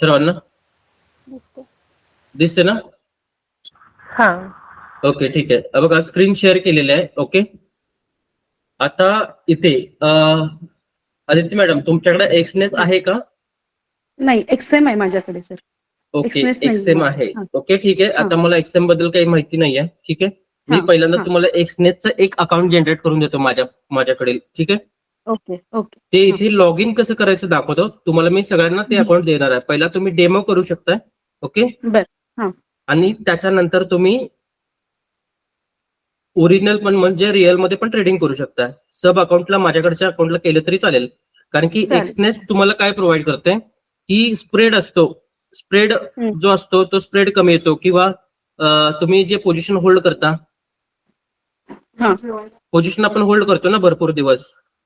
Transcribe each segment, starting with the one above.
सर्वांना दिसते ना? हा. ओके ठीक आहे. बघा स्क्रीन शेअर केलेली आहे. ओके आता इथे आदित्य मॅडम तुमच्याकडे एक्सनेस आहे का? नाही, एक्सएम आहे माझ्याकडे सर. ओके एक्सनेस नाही एक्सएम माझं. आहे. हा. ओके ठीक आहे. हा. आता मला एक्सएम बद्दल काही माहिती नाही आहे. ठीक आहे. मी हा. पहिल्यांदा हा. तुम्हाला एक्सनेसचं एक अकाउंट जनरेट करून देतो माझ्याकडे. ठीक आहे. Okay okay. ते हा. इथे लॉग इन कसं करायचं दाखवतो तुम्हाला. मी सगळ्यांना ते अकाउंट देणार आहे. पहिला तुम्ही डेमो करू शकता. ओके बर. हा. आणि त्याच्यानंतर तुम्ही ओरिजिनल पण म्हणजे रिअल मध्ये पण ट्रेडिंग करू शकता. सब अकाउंटला माझ्याकडच्या अकाउंटला केलं तरी चालेल. कारण की चालेल. एक्सनेस तुम्हाला काय प्रोव्हाइड करते की स्प्रेड असतो. स्प्रेड जो असतो तो स्प्रेड कमी येतो किंवा तुम्ही जे पोझिशन होल्ड करता, हा. पोझिशन आपण होल्ड करतो ना भरपूर दिवस,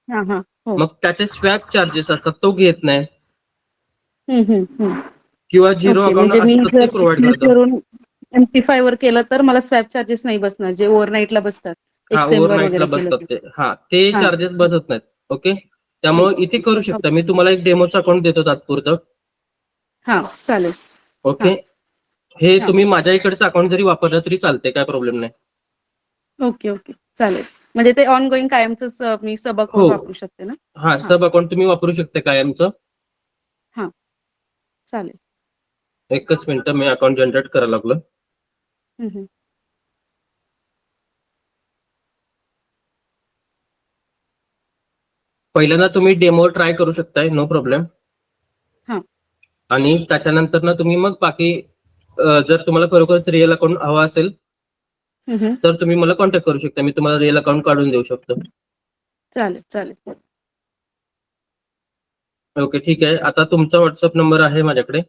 हा. हा. हो. मग त्याचे स्वॅप चार्जेस असतात तो घेत नाही हम्म. किंवा झिरो ओके, अकाउंट म्हणजे मी असतं ते जर प्रोव्हाइड एक्सनेस करतो. वरून एमटी5 वर केलं तर मला स्वॅप चार्जेस नाही बसणार, जे ओव्हरनाईटला बसतात हा एक्सएम वर ओव्हरनाईटला वगैरे केलं बसतात तर. ते. हा ते हा. चार्जेस बसत नाहीत. ओके त्यामुळे इथे करू शकता. मी तुम्हाला एक डेमोचं अकाउंट देतो तात्पुरतं. हा चालेल. ओके हे तुम्ही माझ्या इकडचं अकाउंट जरी वापरलं तरी चालते, काय प्रॉब्लेम नाही. ओके ओके चालेल. म्हणजे ते ऑन गोईंग कायमच मी सब अकाउंट हो. वापरू शकते ना? हा सब अकाउंट तुम्ही वापरू शकता कायमचं. हा चालेल. एकच मिनिट मी अकाउंट जनरेट करायला लागलो. हम्म. पहिल्यांदा तुम्ही डेमो ट्राय करू शकताय, नो प्रॉब्लेम. हा. आणि त्याच्यानंतर ना तुम्ही मग बाकी जर तुम्हाला खरोखरच रिअल अकाउंट हवा असेल तर तुम्ही मला कॉन्टॅक्ट करू शकता. मी तुम्हाला रिअल अकाउंट काढून देऊ शकतो. चालेल चालेल. ओके ठीक आहे. आता तुमचा व्हॉट्सअप नंबर आहे माझ्याकडे.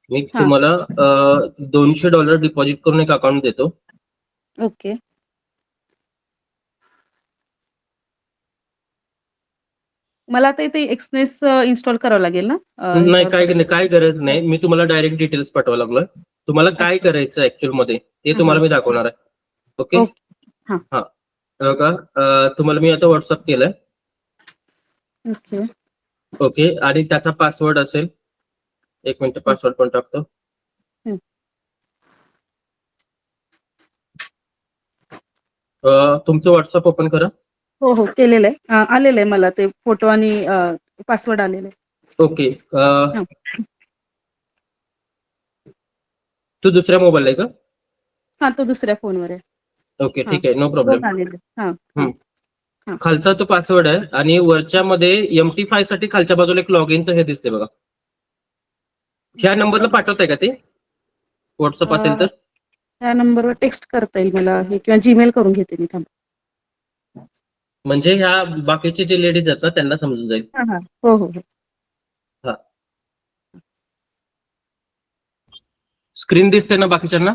मी हा. तुम्हाला $200 डिपॉझिट करून एक अकाउंट देतो. ओके. मला आता इथे एक्सनेस इन्स्टॉल करावं लागेल ना? नाही ह्याच्यावर काय गरज नाही. मी तुम्हाला डायरेक्ट डिटेल्स पाठवायला लागलोय. तुम्हाला काय अच्छा. करायचं ऍक्च्युअल मध्ये ते हा. तुम्हाला मी दाखवणार आहे. ओके हा. हा बघा तुम्हाला मी आता व्हॉट्सअप केलंय. ओके. ओके आणि त्याचा पासवर्ड असेल, एक मिनिट पासवर्ड पण टाकतो. तुमचं व्हॉट्सअप ओपन करा. हो हो केलेलं आहे. आलेलं आहे मला ते फोटो आणि पासवर्ड आलेलं आहे. ओके तो दुसऱ्या मोबाईल आहे का? हा तो दुसऱ्या फोनवर आहे. ओके ठीक आहे, नो प्रॉब्लेम. हा. खालचा तो पासवर्ड आहे आणि वरच्या मध्ये MT5 साठी खालच्या बाजूला एक लॉग इनचं हे दिसते बघा. ह्या नंबरला पाठवताय का ते? व्हॉट्सअप असेल तर त्या नंबरवर टेक्स्ट करता येईल मला हे, किंवा जीमेल करून घेते मी. थांब. म्हणजे ह्या बाकीचे जे लेडीज आहेत ना त्यांना समजून जाईल. हा. हो हो. हा स्क्रीन दिसते ना बाकीच्यांना?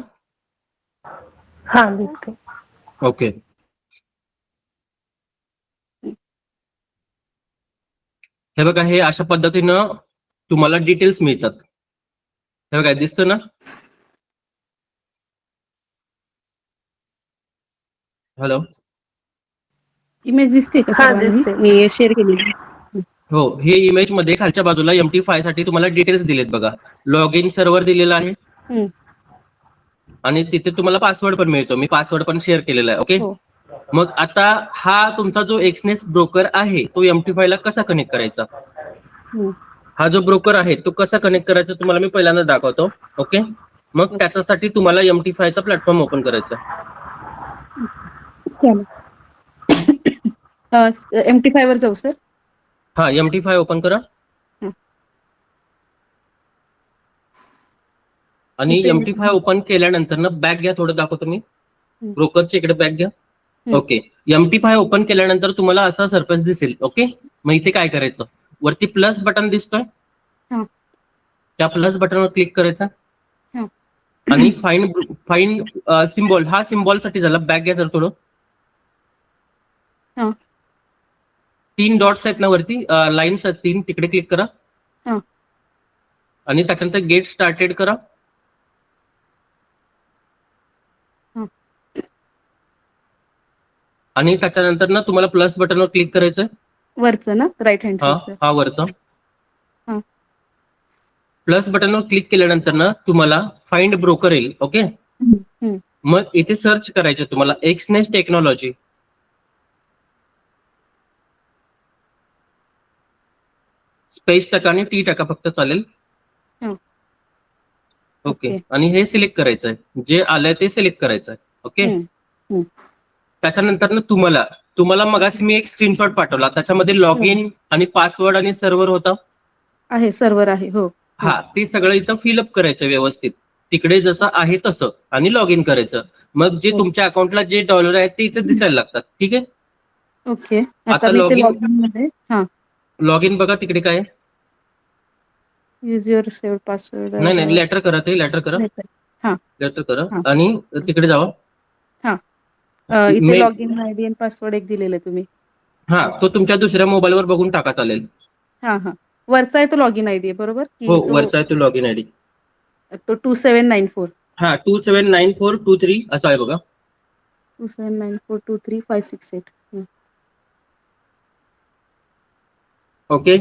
हा दिसते. ओके हे बघा, हे अशा पद्धतीनं तुम्हाला डिटेल्स मिळतात. हे बघा दिसतं ना? हॅलो इमेज दिसते का हा सर्वांना? दिसते. मी शेअर केली. हो, हे इमेज मध्ये खालच्या बाजूला MT5 साठी तुम्हाला डिटेल्स दिलेत बघा. लॉग इन सर्व्हर दिलेला आहे आणि तिथे तुम्हाला पासवर्ड पण मिळतो. मी पासवर्ड पण शेअर केलेला आहे. ओके मग आता हा तुमचा जो एक्सनेस ब्रोकर आहे तो MT5 ला कसा कनेक्ट करायचा? हा जो ब्रोकर आहे तो कसा कनेक्ट करायचा तुम्हाला मी पहिल्यांदा दाखवतो. ओके मग त्याच्यासाठी तुम्हाला MT5 चा प्लॅटफॉर्म ओपन करायचा. MT5 वर जाऊ सर. हा MT5 ओपन करा आणि MT5 ओपन केल्यानंतर ना बॅक घ्या. थोडं दाखवतो मी. ब्रोकरच्या इकडे बॅक घ्या. ओके MT5 ओपन केल्यानंतर तुम्हाला असा सरफेस दिसेल. ओके मग इथे काय करायचं? वरती प्लस बटन दिसतोय, त्या प्लस बटनवर क्लिक करायचं आणि फाईन सिम्बॉल, हा सिम्बॉल साठी झाला. बॅक घ्या तर थोडं. 3 डॉट्स आहेत ना वरती, लाईन्स आहेत 3, तिकडे क्लिक करा आणि त्याच्यानंतर गेट स्टार्टेड करा. आणि त्याच्यानंतर ना तुम्हाला प्लस बटनवर क्लिक करायचंय वरचं ना, राईट हँड साइडचं. हा वरचा. प्लस बटनवर क्लिक केल्यानंतर ना तुम्हाला फाइंड ब्रोकर येईल. ओके, मग इथे सर्च करायचं तुम्हाला एक्सनेस टेक्नॉलॉजी. स्पेस टाका आणि टी टाका फक्त चालेल. ओके, आणि हे सिलेक्ट करायचं आहे, जे आलंय ते सिलेक्ट करायचं आहे. ओके, त्याच्यानंतर ना तुम्हाला मगाशी मी एक स्क्रीनशॉट पाठवला, त्याच्यामध्ये लॉग इन आणि पासवर्ड आणि सर्व्हर होता. आहे, सर्व्हर आहे. हो. हा, ते सगळं इथं फिलअप करायचं व्यवस्थित, तिकडे जसं आहे तसं, आणि लॉग इन करायचं. मग जे तुमच्या अकाउंटला जे डॉलर आहेत ते इथे दिसायला लागतात. ठीक आहे. ओके, आता लॉग इन बघा तिकडे काय यूज युअर सेव्ह पासवर्ड. नाही, लेटर करा, ते लेटर करा, लेटर करा आणि तिकडे जावा. इथे लॉग इन आयडी आणि पासवर्ड एक दिलेला तुम्ही. हा, तो तुमच्या दुसऱ्या मोबाईलवर बघून टाका चालेल. वरचा आहे तो लॉग इन आयडी आहे, बरोबर? हो, वरचा आहे तो लॉग इन आयडी. तो 2794. हा, 279423 असा आहे बघा. 2794235668. ओके,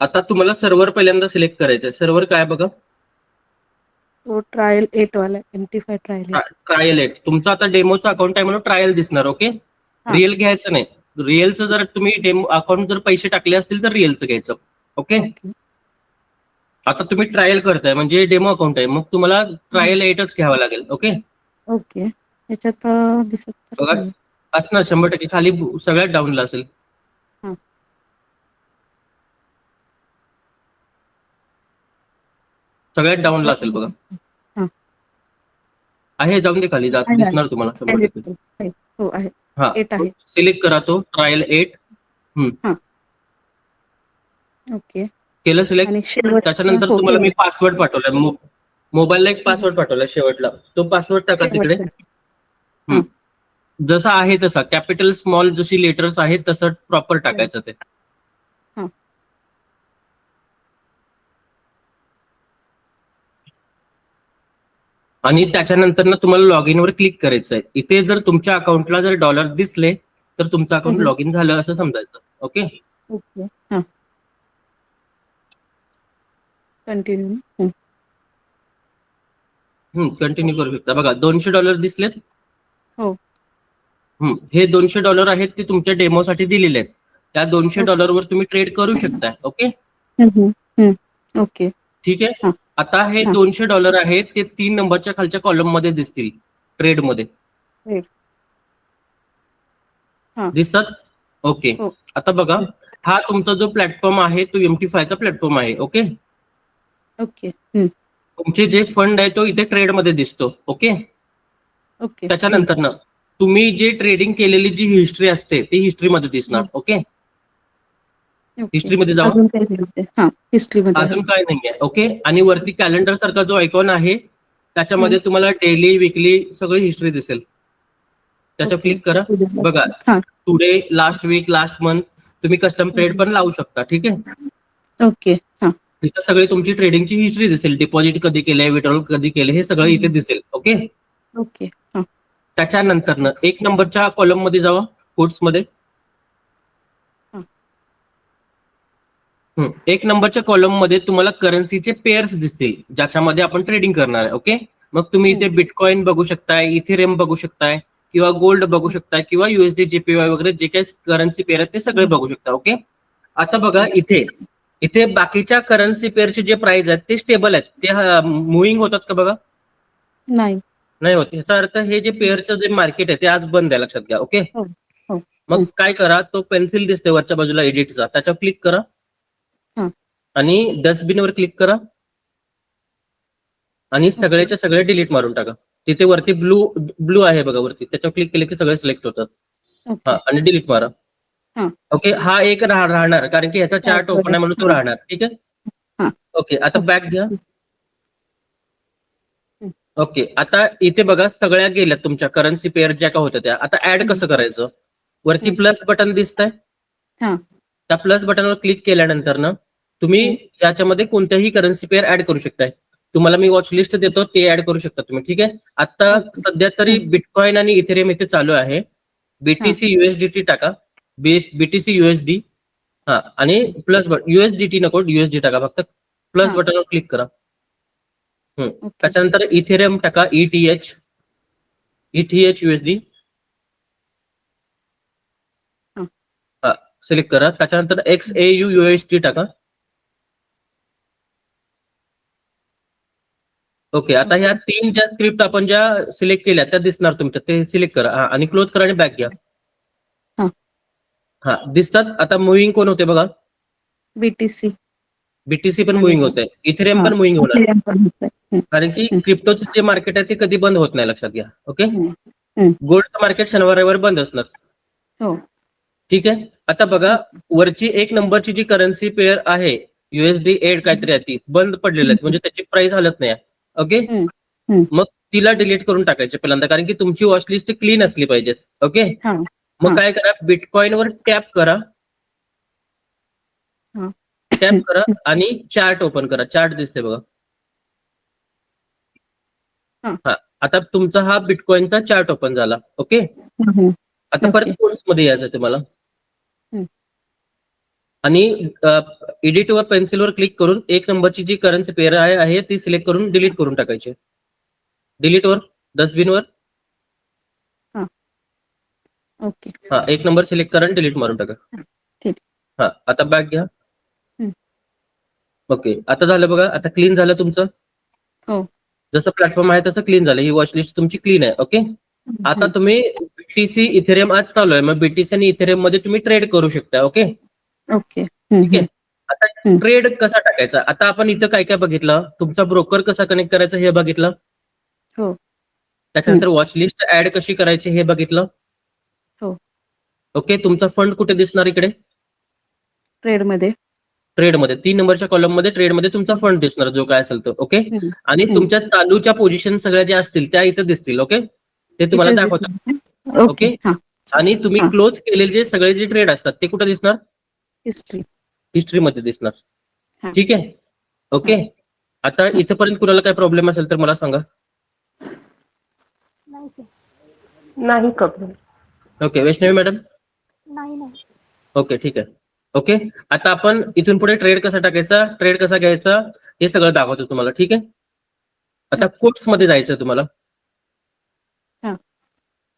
आता तुम्हाला सर्व्हर पहिल्यांदा सिलेक्ट करायचं. सर्व्हर काय बघा, तो ट्रायल 8 वाला, MT5 ट्रायल. ट्रायल 8. तुमचा आता डेमोचा अकाउंट आहे म्हणून ट्रायल दिसणार. ओके, रिअल घ्यायचं नाही. रिअलचं जर तुम्ही डेमो अकाउंट जर पैसे टाकले असतील तर रिअलचं घ्यायचं. ओके, आता तुम्ही ट्रायल करताय म्हणजे डेमो अकाउंट आहे, मग तुम्हाला ट्रायल 8च घ्यावं लागेल. ओके, ओके, याच्यात दिसत असणार 100% खाली सगळ्यात डाऊनला असेल. सगळ्यात डाऊनला असेल बघा. आहे, जाऊन दे खाली, दिसणार तुम्हाला 100%. हा, सिलेक्ट करा तो ट्रायल 8. ओके, केलं सिलेक्ट. त्याच्यानंतर तुम्हाला मी पासवर्ड पाठवलाय, मोबाईलला एक पासवर्ड पाठवलाय शेवटला, तो पासवर्ड टाका तिकडे. जसा आहे तसा, कॅपिटल स्मॉल जशी लेटर्स आहेत तसं प्रॉपर टाकायचं ते. आणि त्याच्यानंतर ना तुम्हाला लॉग इन वर क्लिक करायचं आहे. इथे जर तुमच्या अकाउंटला जर डॉलर दिसले तर तुमचं अकाउंट लॉग इन झालं असं समजायचं. Okay, continue. कंटिन्यू करू शकता. बघा $200 दिसलेत. हो. हे $200 आहेत ते तुमच्या डेमोसाठी दिलेले आहेत. त्या $200 वर तुम्ही ट्रेड करू शकता. ओके, ओके, ठीक आहे. आता हे $200 आहेत ते 3 नंबरच्या खालच्या कॉलम मध्ये दिसतील, ट्रेड मध्ये दिसतात. ओके, आता बघा, हा तुमचा जो प्लॅटफॉर्म आहे तो MT5 चा प्लॅटफॉर्म आहे. ओके, तुमचे जे फंड आहे तो इथे ट्रेड मध्ये दिसतो. ओके, त्याच्यानंतर ना तुम्ही जे ट्रेडिंग केलेली जी हिस्ट्री असते ती हिस्ट्री मध्ये दिसणार. ओके, हिस्ट्री मध्ये जाऊ. अजून काय नाहीये. ओके, आणि वरती कॅलेंडर सारखा जो आयकॉन आहे त्याच्यामध्ये तुम्हाला डेली, विकली सगळी हिस्ट्री दिसेल. त्याच्यावर क्लिक करा. बघा, today, last week, last month, तुम्ही कस्टम ट्रेड पण लावू शकता. ठीक आहे. ओके, तिथं सगळी तुमची ट्रेडिंगची हिस्ट्री दिसेल, डिपॉझिट कधी केलंय, विड्रॉल कधी केले, हे सगळं इथे दिसेल. ओके, त्याच्यानंतर ना 1 नंबरच्या कॉलम मध्ये जावा, कोट्स मध्ये. 1 नंबरच्या कॉलम मध्ये तुम्हाला करन्सीचे पेअर्स दिसतील ज्याच्यामध्ये आपण ट्रेडिंग करणार आहे. ओके, मग तुम्ही इथे बिटकॉइन बघू शकताय, इथेरियम बघू शकताय, किंवा गोल्ड बघू शकताय, किंवा USD JPY वगैरे जे काही करन्सी पेअर आहेत ते सगळे बघू शकता. ओके, आता बघा, इथे बाकीच्या करन्सी पेअरचे जे प्राइस आहेत ते स्टेबल आहेत, ते मुव्हिंग होतात का बघा? नाही होत. याचा अर्थ हे जे पेअरचं जे मार्केट आहे ते आज बंद आहे, लक्षात घ्या. ओके, मग काय करा, तो पेन्सिल दिसते वरच्या बाजूला एडिटचा, त्याच्यावर क्लिक करा आणि डस्टबिन वर क्लिक करा आणि सगळ्याच्या सगळे डिलीट मारून टाका. तिथे वरती ब्लू आहे बघा वरती, त्याच्यावर क्लिक केले की सगळे सिलेक्ट होतात. आणि डिलीट मारा. ओके, हा एक राहणार कारण की ह्याचा चार्ट ओपन आहे म्हणून तो राहणार. ठीक आहे. ओके, आता बॅक घ्या. ओके, आता इथे बघा सगळ्या गेल्यात तुमच्या करन्सी पेअर ज्या का होत्या त्या. आता ऍड कसं करायचं? वरती प्लस बटन दिसतंय, त्या प्लस बटनवर क्लिक केल्यानंतर ना तुम्ही याच्यामध्ये कोणत्याही करन्सी पेअर ऍड करू शकताय. तुम्हाला मी वॉच लिस्ट देतो, ते ऍड करू शकता तुम्ही. ठीक आहे. आता सध्या तरी बिटकॉइन आणि इथेरियम इथे चालू आहे. BTC USDT टाका, BTC USD, आणि प्लस USDT नको, USD टाका फक्त. प्लस हा. बटनवर क्लिक करा. ओके. त्याच्यानंतर इथेरियम टाका, ETH USD हा. सिलेक्ट करा. त्याच्यानंतर XAU USD टाका. ओके. आता ह्या 3 ज्या स्क्रिप्ट आपण ज्या सिलेक्ट केल्या त्या दिसणार तुमच्या, ते सिलेक्ट करा आणि क्लोज करा आणि बॅक घ्या. हा. हा, दिसतात. आता मुव्हिंग कोण होते बघा, BTC BTC पण आणि मुव्हिंग होत आहे, इथेरियम हा, पण मुव्हिंग होणार, Ethereum पण होतंय. कारण की क्रिप्टोचं जे मार्केट आहे ते कधी बंद होत नाही, लक्षात घ्या. ओके. हम्म. गोल्डचं मार्केट शनिवार रविवार बंद असणार. हो. ठीक आहे. आता बघा, वरची एक नंबरची जी करन्सी पेअर आहे USD 8 काहीतरी आहे, ती बंद पडलेली आहे, म्हणजे त्याची प्राइस हलत नाही. ओके. मग तिला डिलीट करून टाकायचे पहिल्यांदा, कारण की तुमची वॉचलिस्ट क्लीन असली पाहिजे. ओके. हा. मग काय करा, बिटकॉइनवर टॅप करा, हा. टॅप करा आणि चार्ट ओपन करा. चार्ट दिसते बघा. हा. हा, आता तुमचा हा बिटकॉइनचा चार्ट ओपन झाला. ओके. आता परत ओके. कोर्स मध्ये यायचं तुम्हाला हम्म. आणि एडिटवर पेन्सिलवर क्लिक करून एक नंबरची जी करन्सी पेअर आहे ती सिलेक्ट करून डिलीट करून टाकायची. डिलीटवर, डस्टबिनवर. ओके. हा, एक नंबर सिलेक्ट करा आणि डिलीट मारून टाका. ठीक. हा, आता बॅक घ्या. हम्म. ओके. आता झालं बघा, आता क्लीन झालं तुमचं. हो. जसं प्लॅटफॉर्म आहे तसं क्लीन झालं. ही वॉच लिस्ट तुमची क्लीन आहे. ओके. आता तुम्ही BTC इथेरियम आज चालू आहे, मग BTC आणि इथेरियम मध्ये तुम्ही ट्रेड करू शकता. ओके. ओके. ठीक आहे. आता ट्रेड कसा टाकायचा, आता आपण इथं काय काय बघितलं, तुमचा ब्रोकर कसा कनेक्ट करायचा हे बघितलं. हो. त्याच्यानंतर वॉच लिस्ट ऍड कशी करायची हे बघितलं. हो. ओके. तुमचा फंड कुठे दिसणार, इकडे ट्रेडमध्ये. ट्रेडमध्ये 3 नंबरच्या कॉलममध्ये ट्रेडमध्ये तुमचा फंड दिसणार, जो काय असेल तो. ओके. आणि तुमच्या चालूच्या पोझिशन सगळ्या ज्या असतील त्या इथं दिसतील. ओके. ते तुम्हाला दाखवतात. ओके. आणि तुम्ही क्लोज केलेले जे सगळे जे ट्रेड असतात ते कुठे दिसणार, हिस्ट्रीमध्ये दिसणार. ठीक आहे. ओके. आता इथपर्यंत कुणाला काय प्रॉब्लेम असेल तर मला सांगा. नाही प्रॉब्लेम. ओके. वैष्णवी मॅडम. नाही. ओके, ठीक आहे. ओके. आता आपण इथून पुढे ट्रेड कसा टाकायचा, ट्रेड कसा घ्यायचा हे सगळं दाखवतो तुम्हाला. ठीक आहे. आता कोट्स मध्ये जायचं तुम्हाला.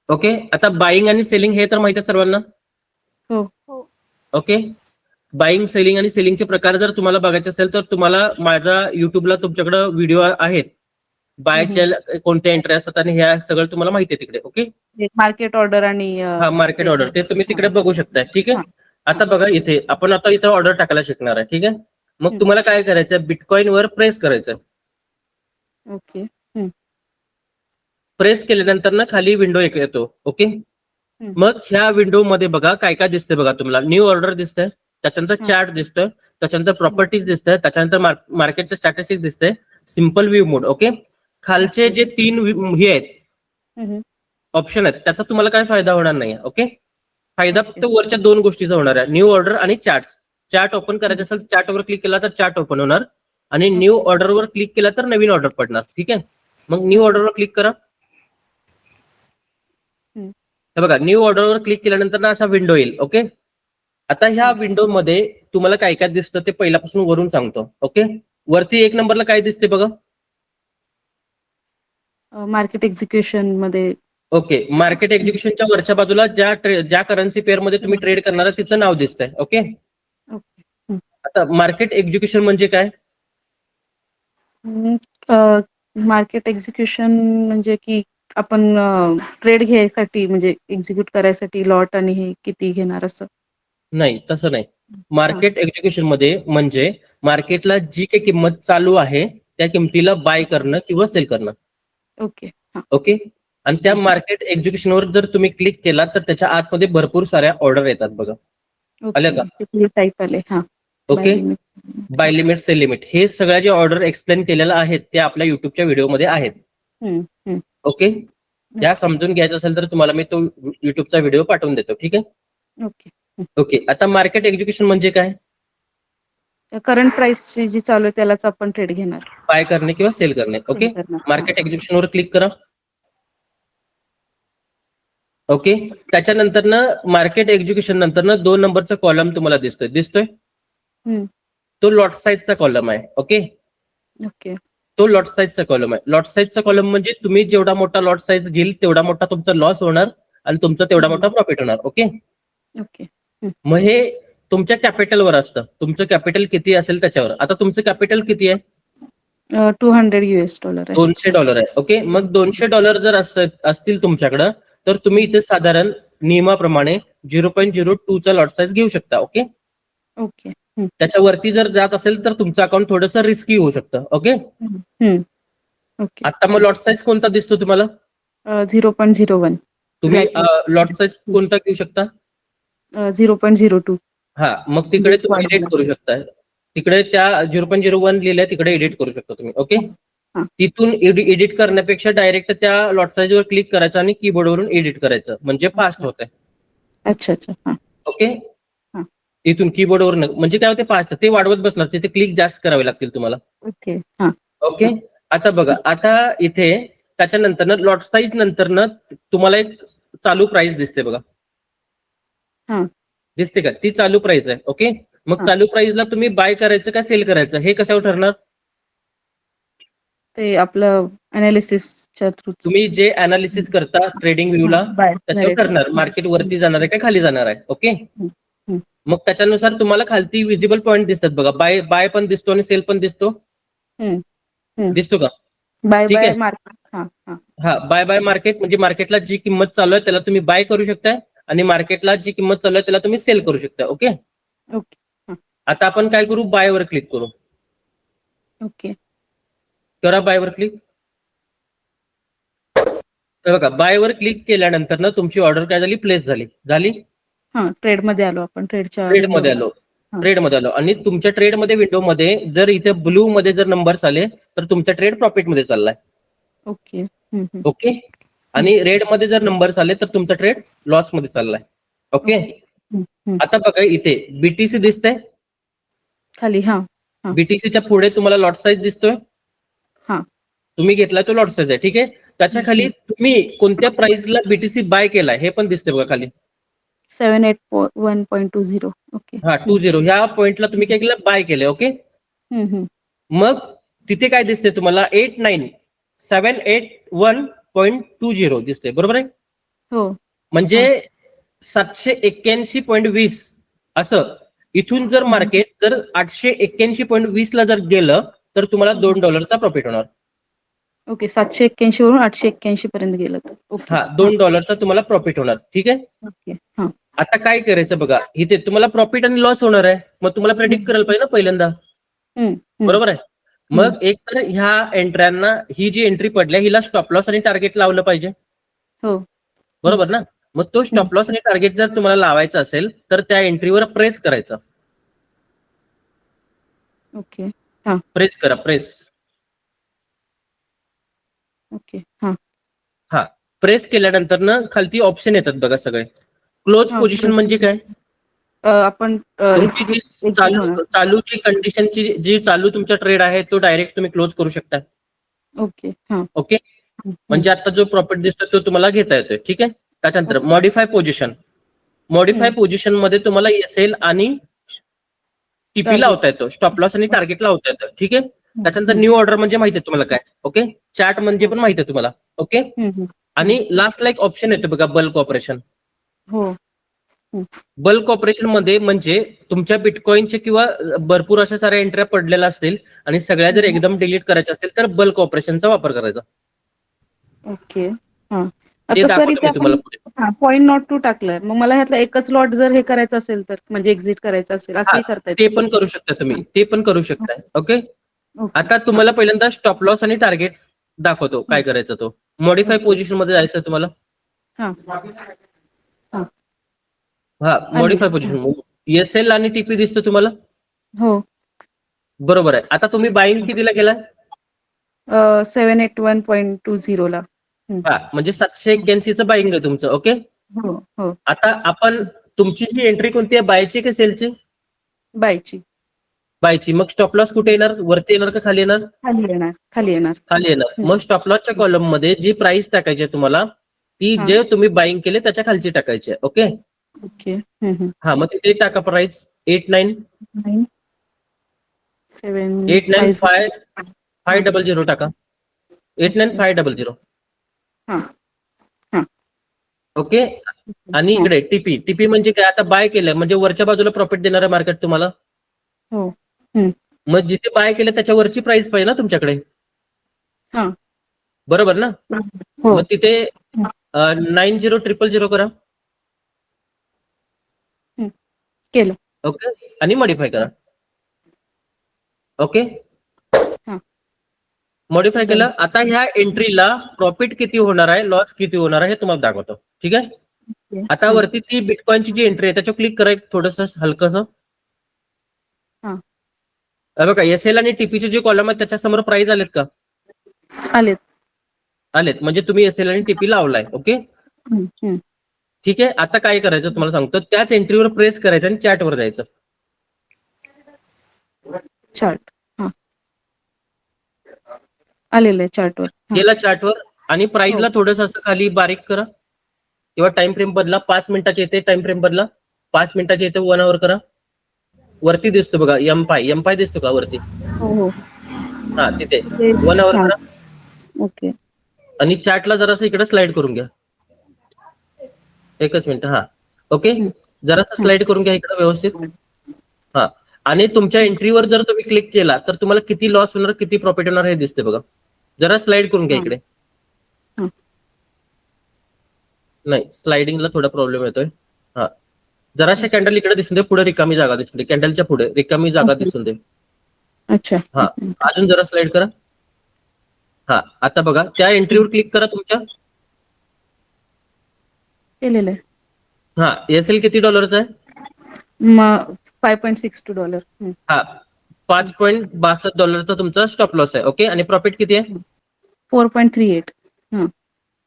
ओके. आता बाईंग आणि सेलिंग हे तर माहिती आहे सर्वांना. हो. ओके. बाईंग, सेलिंग आणि सेलिंगचे प्रकार जर तुम्हाला बघायचे असेल तर तुम्हाला माझा युट्यूबला तुमच्याकडे व्हिडिओ आहेत. बायच्या कोणत्या एंट्री असतात आणि ह्या सगळं तुम्हाला माहिती आहे तिकडे. ओके. मार्केट ऑर्डर आणि हा, मार्केट ऑर्डर ते तुम्ही तिकडे बघू शकताय. ठीक आहे. आता बघा, इथे आपण आता इथं ऑर्डर टाकायला शिकणार आहे. ठीक आहे. मग तुम्हाला काय करायचं, बिटकॉइनवर प्रेस करायचं. ओके. प्रेस केल्यानंतर ना खाली विंडो एक येतो. ओके. मग ह्या विंडो मध्ये बघा काय काय दिसतंय बघा तुम्हाला. न्यू ऑर्डर दिसतंय, त्याच्यानंतर चार्ट दिसतोय, त्याच्यानंतर प्रॉपर्टीज दिसतंय, त्याच्यानंतर मार्केटचे स्टॅटिस्टिक्स दिसतंय, सिम्पल व्ह्यू मोड. ओके. खालचे जे 3 हे आहेत ऑप्शन आहेत त्याचा तुम्हाला काय फायदा होणार नाही. ओके. फायदा फक्त वरच्या 2 गोष्टीचा होणार आहे, न्यू ऑर्डर आणि चार्ट. चार्ट ओपन करायचं असेल चार्टवर क्लिक केला तर चार्ट ओपन होणार आणि न्यू ऑर्डरवर क्लिक केला तर नवीन ऑर्डर पडणार. ठीक आहे. मग न्यू ऑर्डरवर क्लिक करा. हे बघा, न्यू ऑर्डरवर क्लिक केल्यानंतर ना असा विंडो येईल. ओके. आता ह्या विंडो मध्ये तुम्हाला काय काय दिसतं ते पहिल्यापासून वरून सांगतो. ओके. वरती 1 नंबरला काय दिसते बघा, मार्केट एक्झिक्युशन मध्ये. ओके. मार्केट एक्झिक्युशनच्या वरच्या बाजूला ज्या करन्सी पेअर मध्ये तुम्ही ट्रेड करणार तिचं नाव दिसतंय. ओके. आता मार्केट एक्झिक्युशन म्हणजे काय, मार्केट एक्झिक्युशन म्हणजे की आपण ट्रेड घ्यायसाठी म्हणजे एक्झिक्यूट करायसाठी लॉट आणि हे किती घेणार असं नाही, तसं नाही. मार्केट एक्झिक्युशन मध्ये म्हणजे मार्केटला जी काही किंमत चालू आहे त्या किमतीला बाय करणं किंवा सेल करणं. ओके. ओके. आणि त्या मार्केट एक्झिक्युशनवर जर तुम्ही क्लिक केला तर त्याच्या आतमध्ये भरपूर साऱ्या ऑर्डर येतात बघा. आल्या का? टाईप आले. Okay. Buy limit, sell limit हे सगळ्या जे ऑर्डर एक्सप्लेन केलेलं आहेत ते आपल्या युट्यूबच्या व्हिडिओमध्ये आहेत. ओके. या समजून घ्यायचं असेल तर तुम्हाला मी तो युट्यूबचा व्हिडिओ पाठवून देतो. ठीक आहे. ओके. ओके. आता मार्केट एक्झिक्युशन म्हणजे काय, करंट प्राइस जी चालू आहे त्यालाच आपण ट्रेड घेणार, बाय करणे किंवा सेल करणे. ओके. मार्केट एक्झिक्युशनवर क्लिक करा. ओके. त्याच्यानंतर ना मार्केट एक्झिक्युशन नंतर ना 2 नंबरचा कॉलम तुम्हाला दिसतोय. तो लॉट साईजचा कॉलम आहे. Okay, okay. तो लॉट साईजचा कॉलम आहे. लॉट साईजचा कॉलम म्हणजे तुम्ही जेवढा मोठा लॉट साईज घेईल तेवढा मोठा तुमचा लॉस होणार आणि तुमचा तेवढा मोठा प्रॉफिट होणार. Okay, okay. मग हे तुमच्या कॅपिटलवर असतं. तुमचं कॅपिटल किती असेल त्याच्यावर. आता तुमचं कॅपिटल किती आहे? $200 आहे. $200 आहे. ओके, मग $200 जर असतील तुमच्याकडं तर तुम्ही इथे साधारण नियमाप्रमाणे 0.02 चा लॉट साईज घेऊ शकता. Okay, okay. त्याच्यावरती जर जात असेल तर तुमचं अकाउंट थोडंसं रिस्की होऊ शकतं. Okay, okay. आता मग लॉट साईज कोणता दिसतो तुम्हाला? 0.01. तुम्ही Black. लॉट साईज कोणता घेऊ शकता? 0.02. हा, मग तिकडे तुम्ही एडिट करू शकता. तिकडे त्या 0.01 लिहिलंय तिकडे एडिट करू शकता तुम्ही. ओके, तिथून एडिट करण्यापेक्षा डायरेक्ट त्या लॉट साईज वर क्लिक करायचं आणि कीबोर्डवरून एडिट करायचं म्हणजे फास्ट होत आहे. अच्छा. हा. ओके, इथून कीबोर्डवरून म्हणजे काय होते फास्ट ते वाढवत बसणार. तिथे क्लिक जास्त करावे लागतील तुम्हाला. ओके. हा. ओके, आता बघा, आता इथे त्याच्यानंतर लॉट साईज नंतर तुम्हाला एक चालू प्राइस दिसते बघा. हा. दिसते का? ती चालू प्राइस आहे. ओके, मग चालू प्राइसला तुम्ही बाय करायचं का सेल करायचं हे कशावर ठरणार? ते आपलं अनालिसिसच्या थ्रू. तुम्ही जे अनालिसिस करता ट्रेडिंग व्ह्यूला त्याच्यावर ठरणार मार्केट वरती जाणार आहे का खाली जाणार आहे. ओके, मग त्याच्यानुसार तुम्हाला खालती विजिबल पॉईंट दिसतात बघा. बाय पण दिसतो आणि सेल पण दिसतो. दिसतो का? बाय ठीक बाय आहे. मार्केट. हा, बाय मार्केट म्हणजे मार्केटला जी किंमत चालू आहे त्याला तुम्ही बाय करू शकता आणि मार्केटला जी किंमत चालू आहे त्याला तुम्ही सेल करू शकता. Okay, okay. आता आपण काय करू? बायवर क्लिक करू. ओके. करा बायवर क्लिक. बघा, बायवर क्लिक केल्यानंतर ना तुमची ऑर्डर काय झाली? प्लेस झाली. हा, ट्रेड मध्ये आलो आपण. ट्रेडमध्ये आलो आणि तुमच्या ट्रेडमध्ये विंडोमध्ये जर इथे ब्लू मध्ये जर नंबर्स आले तर तुमचा ट्रेड प्रॉफिट मध्ये चाललाय. ओके. ओके, आणि रेड मध्ये जर नंबर्स आले तर तुमचा ट्रेड लॉस मध्ये चाललाय. ओके, आता बघा इथे बीटीसी दिसतंय खाली. हा. बीटीसीच्या पुढे तुम्हाला लॉट साईज दिसतोय. हा, तुम्ही घेतला तो लॉट साईज आहे. ठीक आहे, त्याच्या खाली तुम्ही कोणत्या प्राइसला बीटीसी बाय केलाय हे पण दिसते बघा खाली. 781.20. ओके. हा, 20 ह्या पॉइंटला तुम्ही काय केलं? बाय केलंय. ओके, मग तिथे काय दिसते तुम्हाला? 781.20 दिसते. बरोबर आहे? हो. म्हणजे 781.20 असं. इथून जर मार्केट जर 881.20 ला जर गेलं तर तुम्हाला $2 प्रॉफिट होणार. ओके. 781 वरून 881 पर्यंत गेलं तर. ओके. हा, $2 तुम्हाला प्रॉफिट होणार. ठीक आहे, ओके. हा. आता काय करायचं बघा, इथे तुम्हाला प्रॉफिट आणि लॉस होणार आहे. मग तुम्हाला प्रेडिक्ट करायला पाहिजे ना पहिल्यांदा. बरोबर आहे? मग एक तर ह्या एंट्र्यांना ही जी एंट्री पडल्या हिला स्टॉप लॉस आणि टार्गेट लावलं पाहिजे. हो. बरोबर ना? मग तो स्टॉप लॉस आणि टार्गेट जर तुम्हाला लावायचा असेल तर त्या एंट्रीवर प्रेस करायचं. ओके. हा. प्रेस करा, प्रेस. ओके. हा. हा, प्रेस केल्यानंतर ना खालती ऑप्शन येतात बघा सगळे. क्लोज पोझिशन म्हणजे काय? आपण तुमची जी चालू जी कंडिशनची जी चालू तुमचा ट्रेड आहे तो डायरेक्ट तुम्ही क्लोज करू शकता. ओके. हा. ओके, म्हणजे आता जो प्रॉफिट दिसतो तो तुम्हाला घेता येतोय. ठीक आहे, त्याच्यानंतर मॉडिफाय पोझिशन. मॉडिफाय पोझिशन मध्ये तुम्हाला एसएल आणि टीपी लावता येतो, स्टॉप लॉस आणि टार्गेट लावता येतं. ठीक आहे, त्याच्यानंतर न्यू ऑर्डर म्हणजे माहिती आहे तुम्हाला काय. ओके, चार्ट म्हणजे पण माहिती आहे तुम्हाला. ओके, आणि लास्टला एक ऑप्शन येतो बघा, बल्क ऑपरेशन. हो. बल्क ऑपरेशन मध्ये म्हणजे तुमच्या बिटकॉइनचे किंवा भरपूर अशा साऱ्या एंट्र्या पडलेल्या असतील आणि सगळ्या जर एकदम डिलीट करायच्या असतील तर बल्क ऑपरेशनचा वापर करायचा. ओके. हा. ते आता सर दाखवतो इथे मी तुम्हाला आपण पुढे. पॉईंट नॉट टू टाकलंय. मग मला ह्यातला एकच लॉट जर हे करायचं असेल तर म्हणजे एक्झिट करायचं असेल असंही करता ते पण करू शकता तुम्ही, ते पण करू शकता. ओके, आता तुम्हाला पहिल्यांदा स्टॉप लॉस आणि टार्गेट दाखवतो काय करायचं. तो मॉडिफाय पोझिशन मध्ये जायचं तुम्हाला. हा, मॉडिफाय पोझिशन एसएल आणि टीपी दिसतो तुम्हाला. हो. बरोबर आहे. आता तुम्ही बाईंग कितीला केला? 781.20 ला. हा, म्हणजे 781चं बाईंग आहे तुमचं. ओके, हो. हो. आता आपण तुमची जी एंट्री कोणती आहे, बायची की सेलची? बायची. बायची. मग स्टॉप लॉस कुठे येणार? वरती येणार का खाली येणार? खाली येणार. खाली येणार. खाली येणार. मग स्टॉप लॉसच्या कॉलम मध्ये जी प्राइस टाकायची आहे तुम्हाला ती जे तुम्ही बाईंग केले त्याच्या खालची टाकायची आहे. ओके. ओके. हा, मग तिथे टाका प्राइस 89. 89500 टाका. 89500. हा. ओके. आणि इकडे टीपी म्हणजे काय, आता बाय केलं म्हणजे वरच्या बाजूला प्रॉफिट देणार आहे मार्केट तुम्हाला. हो. मग जिथे बाय केलं त्याच्यावरची प्राइस पाहिजे ना तुमच्याकडे, हा. बरोबर ना. हो. मग तिथे 90000 करा. केलं. ओके. आणि मॉडिफाय करा. ओके. हा. मॉडिफाय केलं. आता ह्या एंट्रीला प्रॉफिट किती होणार आहे, लॉस किती होणार आहे हे तुम्हाला दाखवतो. ठीक आहे. आता वरती ती बिटकॉइनची जी एंट्री आहे त्याच्यावर क्लिक करा थोडस हलकस. बघा एसएल आणि टीपीचे जे कॉलम आहेत त्याच्यासमोर प्राइस आलेत का? आलेत म्हणजे तुम्ही एसएल आणि टीपी लावलाय. ओके. ठीक आहे. आता काय करायचं तुम्हाला सांगतो, त्याच एंट्रीवर प्रेस करायचं आणि चॅटवर जायचं. चार्ट आलेलं आहे चार्टवर. गेला चार्टवर आणि प्राइसला थोडस असं खाली बारीक करा किंवा टाइम फ्रेम बदला. 5 मिनिटाचे येते टाइम फ्रेम बदला. 5 मिनिटाचे येते 1 आवर करा. वरती दिसतो बघा एम पाय दिसतो का वरती? हो. हा तिथे 1 आवर करा. ओके. आणि चार्टला जरासं इकडे स्लाइड करून घ्या. एकच मिनिट. हा ओके. जरासं स्लाइड करून घ्या इकडे व्यवस्थित. हा. आणि तुमच्या एंट्रीवर जर तुम्ही क्लिक केला तर तुम्हाला किती लॉस होणार किती प्रॉफिट होणार हे दिसते बघा. जरा स्लाइड करून घ्या इकडे. नाही स्लाइडिंगला थोडा प्रॉब्लेम येतोय. हा. जराशा कॅन्डल इकडे दिसून दे, पुढे रिकामी जागा दिसून दे, कॅन्डलच्या पुढे रिकामी जागा दिसून दे. अच्छा. हा. अजून जरा स्लाइड करा. हा. आता बघा त्या एंट्रीवर क्लिक करा तुमच्या. केलेलं आहे. हा. एसएल किती डॉलरचा आहे? $5.62. हा. $5.62 तुमचा स्टॉप लॉस आहे. ओके. आणि प्रॉफिट किती आहे? 4.38.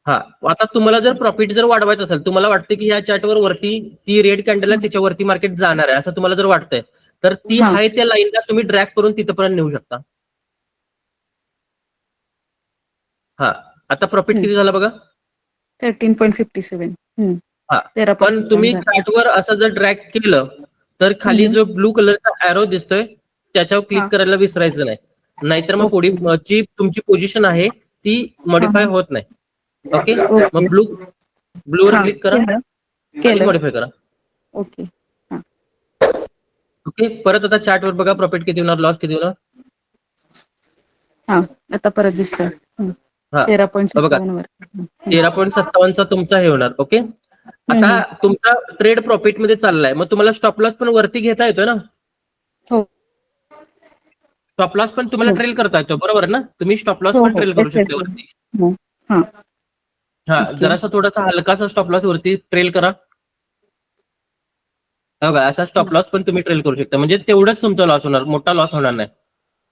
हा. आता तुम्हाला जर प्रॉफिट जर वाढवायचं असेल, तुम्हाला वाटतं की ह्या चार्टवर वरती ती रेड कॅन्डल आहे त्याच्यावरती मार्केट जाणार आहे असं तुम्हाला जर वाटतंय, तर ती हाय त्या लाईनला तुम्ही ड्रॅग करून तिथपर्यंत नेऊ शकता. हा. आता प्रॉफिट किती झाला बघा? 13.57. हा. पण तुम्ही चार्टवर असं जर ड्रॅग केलं तर खाली जो ब्लू कलरचा एरो दिसतोय त्याच्यावर क्लिक करायला विसरायचं नाही. नाहीतर मग पुढची तुमची पोझिशन आहे ती मॉडिफाय होत नाही. ओके. मग ब्लूवर क्लिक करा आणि मॉडिफाय करा. ओके. ओके. परत आता चार्टवर बघा प्रॉफिट किती होणार, लॉस किती होणार. हा. आता परत दिसतोय. हा. बघा 13.57 तुमचा हे होणार. ओके. आता तुमचा ट्रेड प्रॉफिट मध्ये चाललाय, मग तुम्हाला स्टॉप लॉस पण वरती घेता येतोय ना. हो. स्टॉप लॉस पण तुम्हाला ट्रेल करता येतो, बरोबर ना. तुम्ही स्टॉप लॉस पण ट्रेल करू शकता वरती. हा. जरासा थोडासा हलकासा स्टॉप लॉस वरती ट्रेल करा. बघा असा स्टॉप लॉस पण तुम्ही ट्रेल करू शकता, म्हणजे तेवढंच तुमचा लॉस होणार, मोठा लॉस होणार नाही.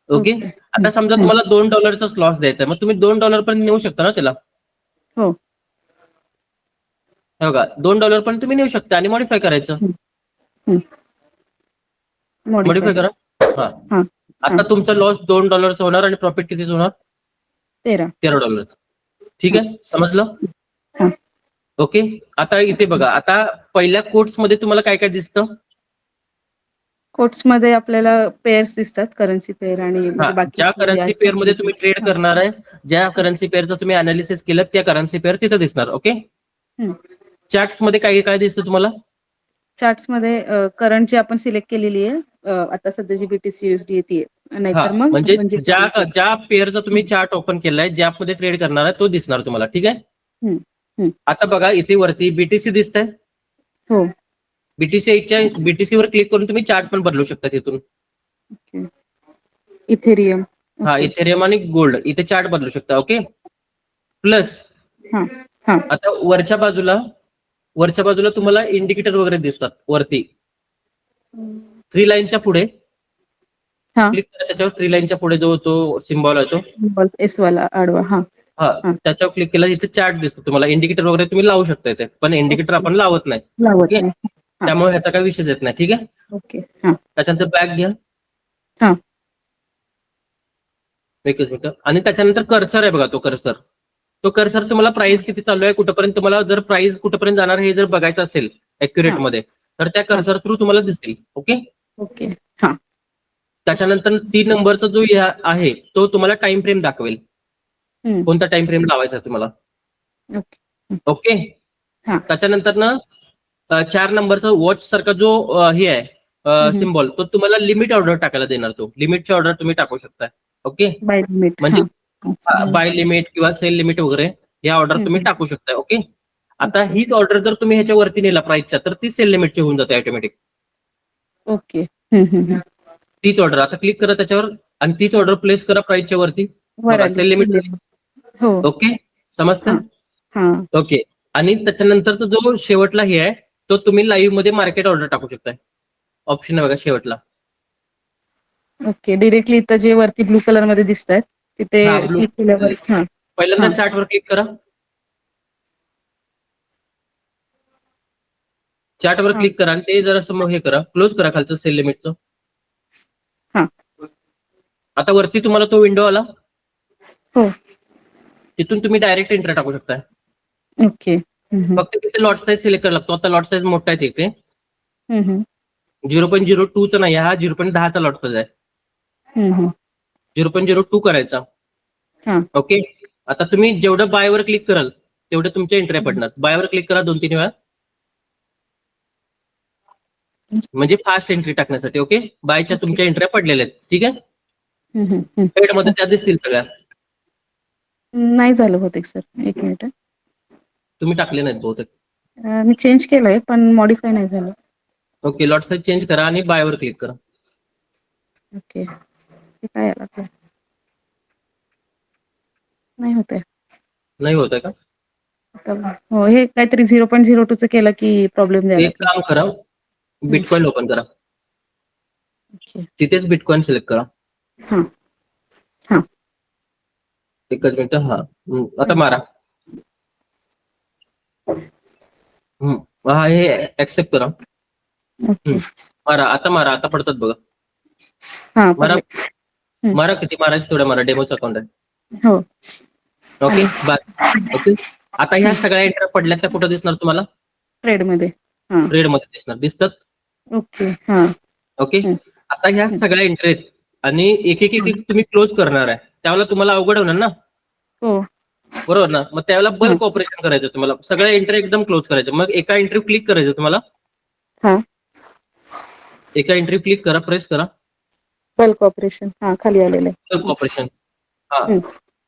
ओके. आता समजा तुम्हाला $2 लॉस द्यायचा आहे, मग तुम्ही $2 पर्यंत नेऊ शकता ना त्याला. हो. बघा $2 पण तुम्ही नेऊ शकता आणि मॉडिफाय करायचं. मॉडिफाय करा. हा. आता तुमचा लॉस $2 होणार आणि प्रॉफिट कितीच होणार? $13. ठीक आहे. समजलं? ओके. आता इथे बघा, आता पहिल्या कोट्स मध्ये तुम्हाला काय काय दिसतं? कोट्स मध्ये आपल्याला पेअर्स दिसतात, करन्सी पेअर आणि ज्या करन्सी पेअर मध्ये तुम्ही ट्रेड करणार आहे, ज्या करन्सी पेअरचं तुम्ही अनालिसिस केलं त्या करन्सी पेअर तिथे दिसणार. ओके. चार्ट्स मध्ये काय काय दिसतं तुम्हाला? चार्ट्स मध्ये करंट जी आपण सिलेक्ट केलेली आहे, आता सध्याची BTC USD येते. नाहीतर मग म्हणजे ज्या पेअरचा तुम्ही चार्ट ओपन केलाय, ज्यामध्ये ट्रेड करणार आहे तो दिसणार तुम्हाला. ठीक आहे. आता बघा इथे वरती BTC दिसतंय. हो. BTC वर क्लिक करून तुम्ही चार्ट पण बदलू शकता तिथून. इथेरियम. हा. इथेरियम आणि गोल्ड इथे चार्ट बदलू शकता. ओके. प्लस आता वरच्या बाजूला तुम्हाला इंडिकेटर वगैरे दिसतात वरती 3 लाईनच्या पुढे क्लिक करा. त्याच्यावर 3 लाईनच्या पुढे जो तो सिम्बॉल आहे तो एस वाला आडवा. हा. त्याच्यावर क्लिक केला इथे चार्ट दिसतो तुम्हाला. इंडिकेटर वगैरे तुम्ही लावू शकता इथे, पण इंडिकेटर आपण लावत नाही. त्यामुळे ह्याचा काही विषय येत नाही. ठीक आहे. ओके. त्याच्यानंतर बॅक घ्या. एकच मिनिट. आणि त्याच्यानंतर कर्सर आहे बघा, तो कर्सर तुम्हाला प्राइस किती चालू आहे, कुठपर्यंत तुम्हाला जर प्राइस कुठपर्यंत जाणार हे जर बघायचं असेल ऍक्युरेट मध्ये, तर त्या कर्सर थ्रू तुम्हाला दिसेल. ओके. ओके. त्याच्यानंतर 3 नंबरचा जो आहे तो तुम्हाला टाइम फ्रेम दाखवेल. हम्म. कोणता टाइम फ्रेम लावायचा तुम्हाला. ओके. ओके. हा. त्याच्यानंतर ना 4 नंबरचा वॉच सारखा जो हे आहे सिम्बॉल, तो तुम्हाला लिमिट ऑर्डर टाकायला देणार. तो लिमिटची ऑर्डर तुम्ही टाकू शकता. ओके. Buy limit. म्हणजे बाय लिमिट किंवा सेल लिमिट वगैरे या ऑर्डर तुम्ही टाकू शकता. ओके. आता हीच ऑर्डर जर तुम्ही ह्याच्या वरती नेला प्राइसच्या, तर ती सेल लिमिटची होऊन जाते ऑटोमॅटिक. ओके. तीच ऑर्डर आता क्लिक करा त्याच्यावर आणि तीच ऑर्डर प्लेस करा प्राइसच्या वरती. Sell limit. हो. ओके. समजतं. हा. ओके. आणि त्याच्यानंतरचा जो शेवटला हे आहे तो तुम्ही लाईव्ह मध्ये मार्केट ऑर्डर टाकू शकताय. ऑप्शन आहे बघा शेवटला. ओके. डिरेक्टली इथं जे वरती ब्लू कलर मध्ये दिसत आहेत तिथे हा, blue क्लिक केल्यावर. हा. पहिल्यांदा हा. चार्टवर क्लिक करा. चार्टवर हा. क्लिक करा आणि ते जरा हे करा, क्लोज करा खालचं सेल लिमिटचं. हा. आता वरती तुम्हाला तो विंडो आला. हो. तिथून तुम्ही डायरेक्ट एंट्री टाकू शकताय. ओके. फक्त तिथे लॉट साईज सिलेक्ट करायला लागतो. आता लॉट साईज मोठा आहे तिथे. 0.02चा नाही, हा 0.10चा लॉट साईज आहे. 0.02 करायचा. हा. ओके. आता तुम्ही जेवढं बायवर क्लिक कराल तेवढे तुमच्या एंट्री पडणार. बायवर क्लिक करा 2-3 वेळा, म्हणजे फास्ट एंट्री टाकण्यासाठी. ओके. बायच्या तुमच्या एंट्री पडलेल्या आहेत. ठीक आहे. पेड मध्ये त्या दिसतील सगळ्या. नाही झालं बहुतेक सर. एक मिनिट. तुम्ही टाकले नाहीत बहुतेक. मी चेंज केलंय पण मॉडिफाय नाही झालं. ओके. लॉट साईज चेंज करा आणि बायवर क्लिक करा. ओके. हे काय आलं आपलं? नाही होत आहे. नाही होत आहे का? हो, हे काहीतरी 0.02चं केलं की प्रॉब्लेम द्यायला एक काम करा, बिटकॉइन ओपन करा. ओके. तिथेच बिटकॉइन सिलेक्ट करा. हा. हा. एकच मिनिट. हा. आता मारा. हा, हे ऍक्सेप्ट करा. ओके. मारा. आता मारा. आता पडतात बघा. हा. मारा. मारा. किती मारायचे तेवढ्या मारा. डेमोचं अकाउंट आहे. हो. ओके. बस. ओके. आता ह्या सगळ्या एंट्री पडल्या त्या कुठं दिसणार तुम्हाला? ट्रेड मध्ये. हा. ट्रेड मध्ये दिसणार. दिसतात. ओके. हा. ओके. आता ह्या सगळ्या एंट्री आहेत आणि एक तुम्ही क्लोज करणार आहे, त्यावेळेला तुम्हाला अवघड होणार ना. हो. बरोबर ना. मग त्यावेळेला बल्क ऑपरेशन करायचं तुम्हाला. सगळ्या एंट्री एकदम क्लोज करायचं. मग एका एंट्री क्लिक करायचं तुम्हाला. हा. एका एंट्री क्लिक करा, प्रेस करा. Bulk operation. हा, खाली आलेलं आहे. Bulk operation. हा.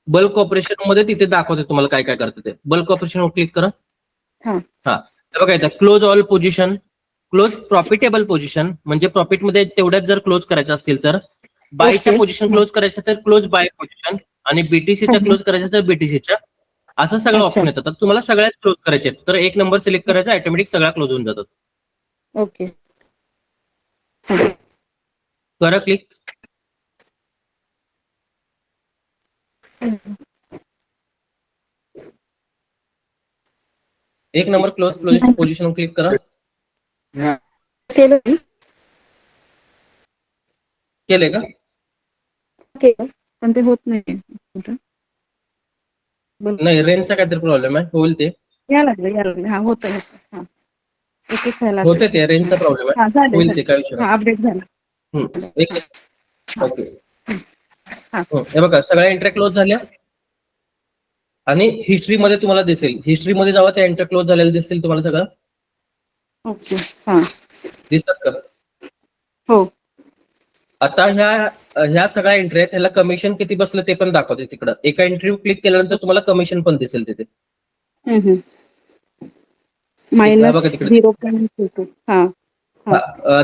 बल्क ऑपरेशन मध्ये तिथे दाखवते तुम्हाला काय काय करते ते. बल्क ऑपरेशनवर क्लिक करा. हा. हा. बघा इथं close all position, close profitable position, म्हणजे प्रॉफिटमध्ये तेवढ्याच जर क्लोज करायचं असतील तर. बायच्या पोझिशन क्लोज करायच्या तर क्लोज बाय पोझिशन, आणि बीटीसीच्या क्लोज करायच्या तर बीटीसीच्या. असं सगळं ऑप्शन येतात. तर तुम्हाला सगळ्याच क्लोज करायचे आहेत तर एक नंबर सिलेक्ट करायचा, ऑटोमॅटिक सगळ्या क्लोज होऊन जातात. ओके. करा क्लिक. एक नंबर क्लोज पोझिशन क्लिक करा. केलं केले का? पण ते होत नाही. नाही, रेंजचा काहीतरी प्रॉब्लेम आहे. होईल ते. या लागलं. हा, होत आहे. हा. एक खायला होते ते रेंजचा प्रॉब्लेम आहे. होईल ते, काय विषय नाही. अपडेट झाला. ओके. हे बघा सगळ्या एंट्री क्लोज झाल्या आणि हिस्ट्री मध्ये तुम्हाला दिसेल. हिस्ट्री मध्ये जावा, त्या एंट्री क्लोज झालेल्या दिसतील तुम्हाला सगळं. ओके. हा. दिसतात का? हो. आता ह्या सगळ्या एंट्री आहेत, ह्याला कमिशन किती बसलं ते पण दाखवते तिकडं. एका एंट्री क्लिक केल्यानंतर तुम्हाला कमिशन पण दिसेल तिथे. -0.32. हा.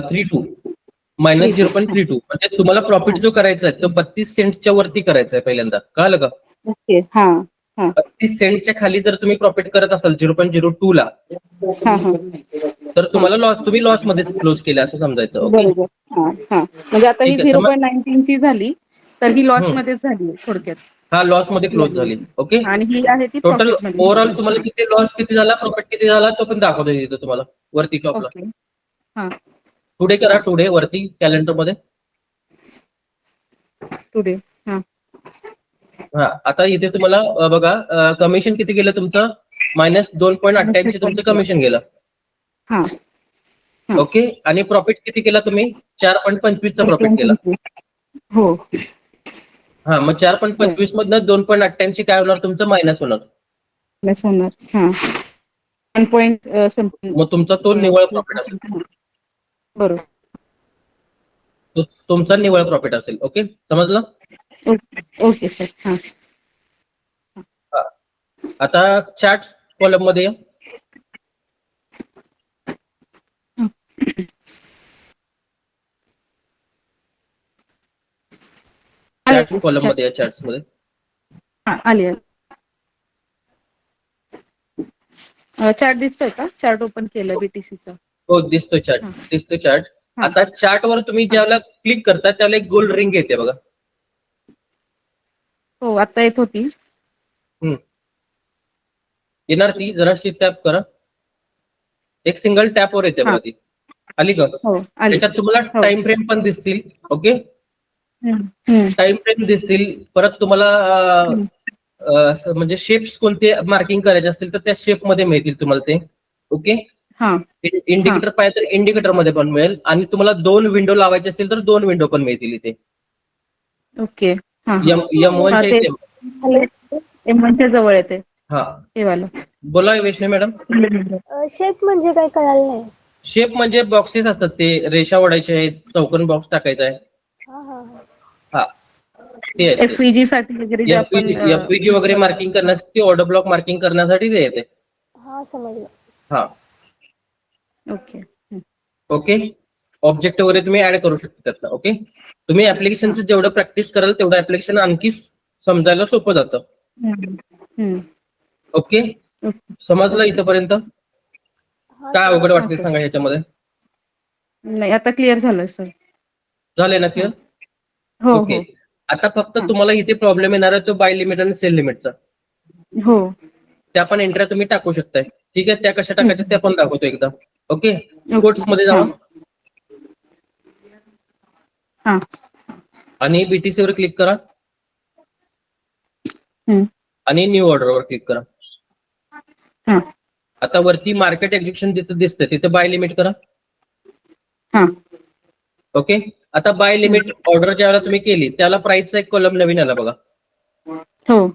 32 मायनस 0.32 म्हणजे तुम्हाला प्रॉफिट जो करायचा आहे तो 32 सेंटच्या वरती करायचा आहे पहिल्यांदा. कळलं का? ओके. हा. 32 सेंटच्या खाली जर तुम्ही प्रॉफिट करत असाल 0.02 ला, तर तुम्हाला तुम्ही लॉस मध्येच क्लोज केलं असं समजायचं. ओके. बरोबर. म्हणजे आता ही 0.19 ची झाली तर ही लॉस मध्येच झाली थोडक्यात. हा, लॉस मध्ये क्लोज झाली. ओके. आणि ही आहे ती टोटल ओव्हरऑल तुम्हाला किती लॉस किती झाला, प्रॉफिट किती झाला तो पण दाखवता येतो तुम्हाला वरती टॉपला. हा. टुडे करा. टुडे वरती कॅलेंडर मध्ये. टुडे. हा. हा. आता इथे तुम्हाला बघा कमिशन किती गेलं तुमचं, -2.88 तुमचं कमिशन गेलं. हा. ओके. आणि प्रॉफिट किती केला तुम्ही? 4.25चा प्रॉफिट केला. हो. हा, मग 4.25 मधनं 2.88 काय होणार तुमचं? मायनस होणार. प्लस होणार. हा, 1. मग तुमचा तो निव्वळ प्रॉफिट असेल. बरोबर. तो तुमचा निव्वळ प्रॉफिट असेल. ओके, समजलं? Okay sir. हा. हा. आता चार्ट कॉलम मध्ये या. चार्ट कॉलम मध्ये या. चार्ट्स मध्ये आली. चार्ट दिसतोय का? चार्ट ओपन केलं बीटीसीचा. हो, दिसतोय चार्ट. दिसतोय चार्ट. आता चार्ट वर तुम्ही ज्यावेळेला क्लिक करता त्यावेळेला एक गोल्ड रिंग येते बघा. हो, आता येत होती. येणार ती. जराशी टॅप करा. एक सिंगल टॅप वर येते बघा ती. आली का? हो, आली. त्याच्यात तुम्हाला टाइम फ्रेम पण दिसतील. ओके, हम्म. टाइम फ्रेम दिसतील. परत तुम्हाला म्हणजे शेप्स कोणते मार्किंग करायचे असतील तर त्या शेप मध्ये मिळतील तुम्हाला ते. ओके. हा. इंडिकेटर पाहिजे तर इंडिकेटर मध्ये पण मिळेल. आणि तुम्हाला 2 विंडो लावायचे असतील तर 2 विंडो पण मिळतील इथे. ओके. M1च्या इथे. M1च्या जवळ येते. हा, हे वाला. बोला वैष्णवी मॅडम. शेप म्हणजे काय कळालं नाही. शेप म्हणजे बॉक्सेस असतात, ते रेषा ओढायचे आहेत, चौकोन बॉक्स टाकायचा आहे. हा हा हा. हा, ते आहे. FVG साठी वगैरे जे आपण FVG वगैरे मार्किंग करण्यासाठी, ऑर्डर ब्लॉक मार्किंग करण्यासाठी ते येते. हा, समजलं. हा, ओके. ओके. ऑब्जेक्ट वगैरे तुम्ही ऍड करू शकता त्यातनं. ओके. तुम्ही ऍप्लिकेशनचं जेवढं प्रॅक्टिस कराल तेवढं ऍप्लिकेशन आणखी समजायला सोपं जातं. ओके, समजलं इथपर्यंत? काय अवघड वाटते सांगा याच्यामध्ये? नाही, आता क्लिअर झालं सर. झाले ना क्लिअर? हो. ओके. आता फक्त तुम्हाला इथे प्रॉब्लेम येणार आहे तो बाय लिमिट आणि सेल लिमिटचा. हो. त्या पण एंट्र्या तुम्ही टाकू शकताय. ठीक आहे, त्या कशा टाकायच्या त्या पण दाखवतो एकदा. ओके, कोट्स मध्ये जावा आणि बीटीसी वर क्लिक करा आणि न्यू ऑर्डर वर क्लिक करा. आता वरती मार्केट एक्झिक्युशन तिथे दिसतंय, तिथे बाय लिमिट करा. ओके. आता बाय लिमिट ऑर्डर ज्यावेळेला तुम्ही केली त्याला प्राइसचा एक कॉलम नवीन आला बघा. हो.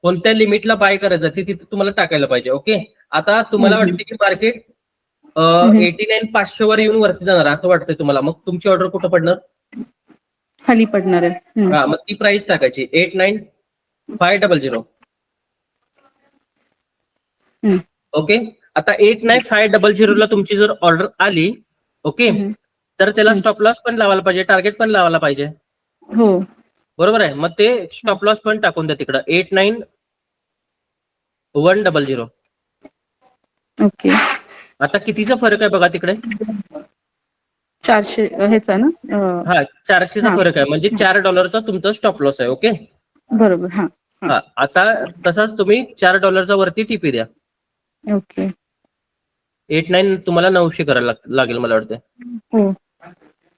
कोणत्या लिमिटला बाय करायचं ते तिथे तुम्हाला टाकायला पाहिजे. ओके. आता तुम्हाला वाटते की मार्केट 89,500 वर येऊन वरती जाणार असं वाटतंय तुम्हाला, मग तुमची ऑर्डर कुठं पडणार? खाली पडणार आहे. हा, मग ती प्राइस टाकायची 89,500. ओके. आता 89,500 ला तुमची जर ऑर्डर आली, ओके, तर त्याला स्टॉप लॉस पण लावायला पाहिजे, टार्गेट पण लावायला पाहिजे. हो, बरोबर आहे. मग ते स्टॉप लॉस पण टाकून द्या तिकडं 89,100. ओके. आता कितीचा फरक आहे बघा तिकडे? 400 ह्याचा ना? हा, 400चा फरक आहे, म्हणजे $4 तुमचा स्टॉप लॉस आहे. ओके, बरोबर. हा. आता तसाच तुम्ही $4 वरती टीपी द्या. ओके. 89 तुम्हाला 900 करायला लागेल मला वाटतं. हो.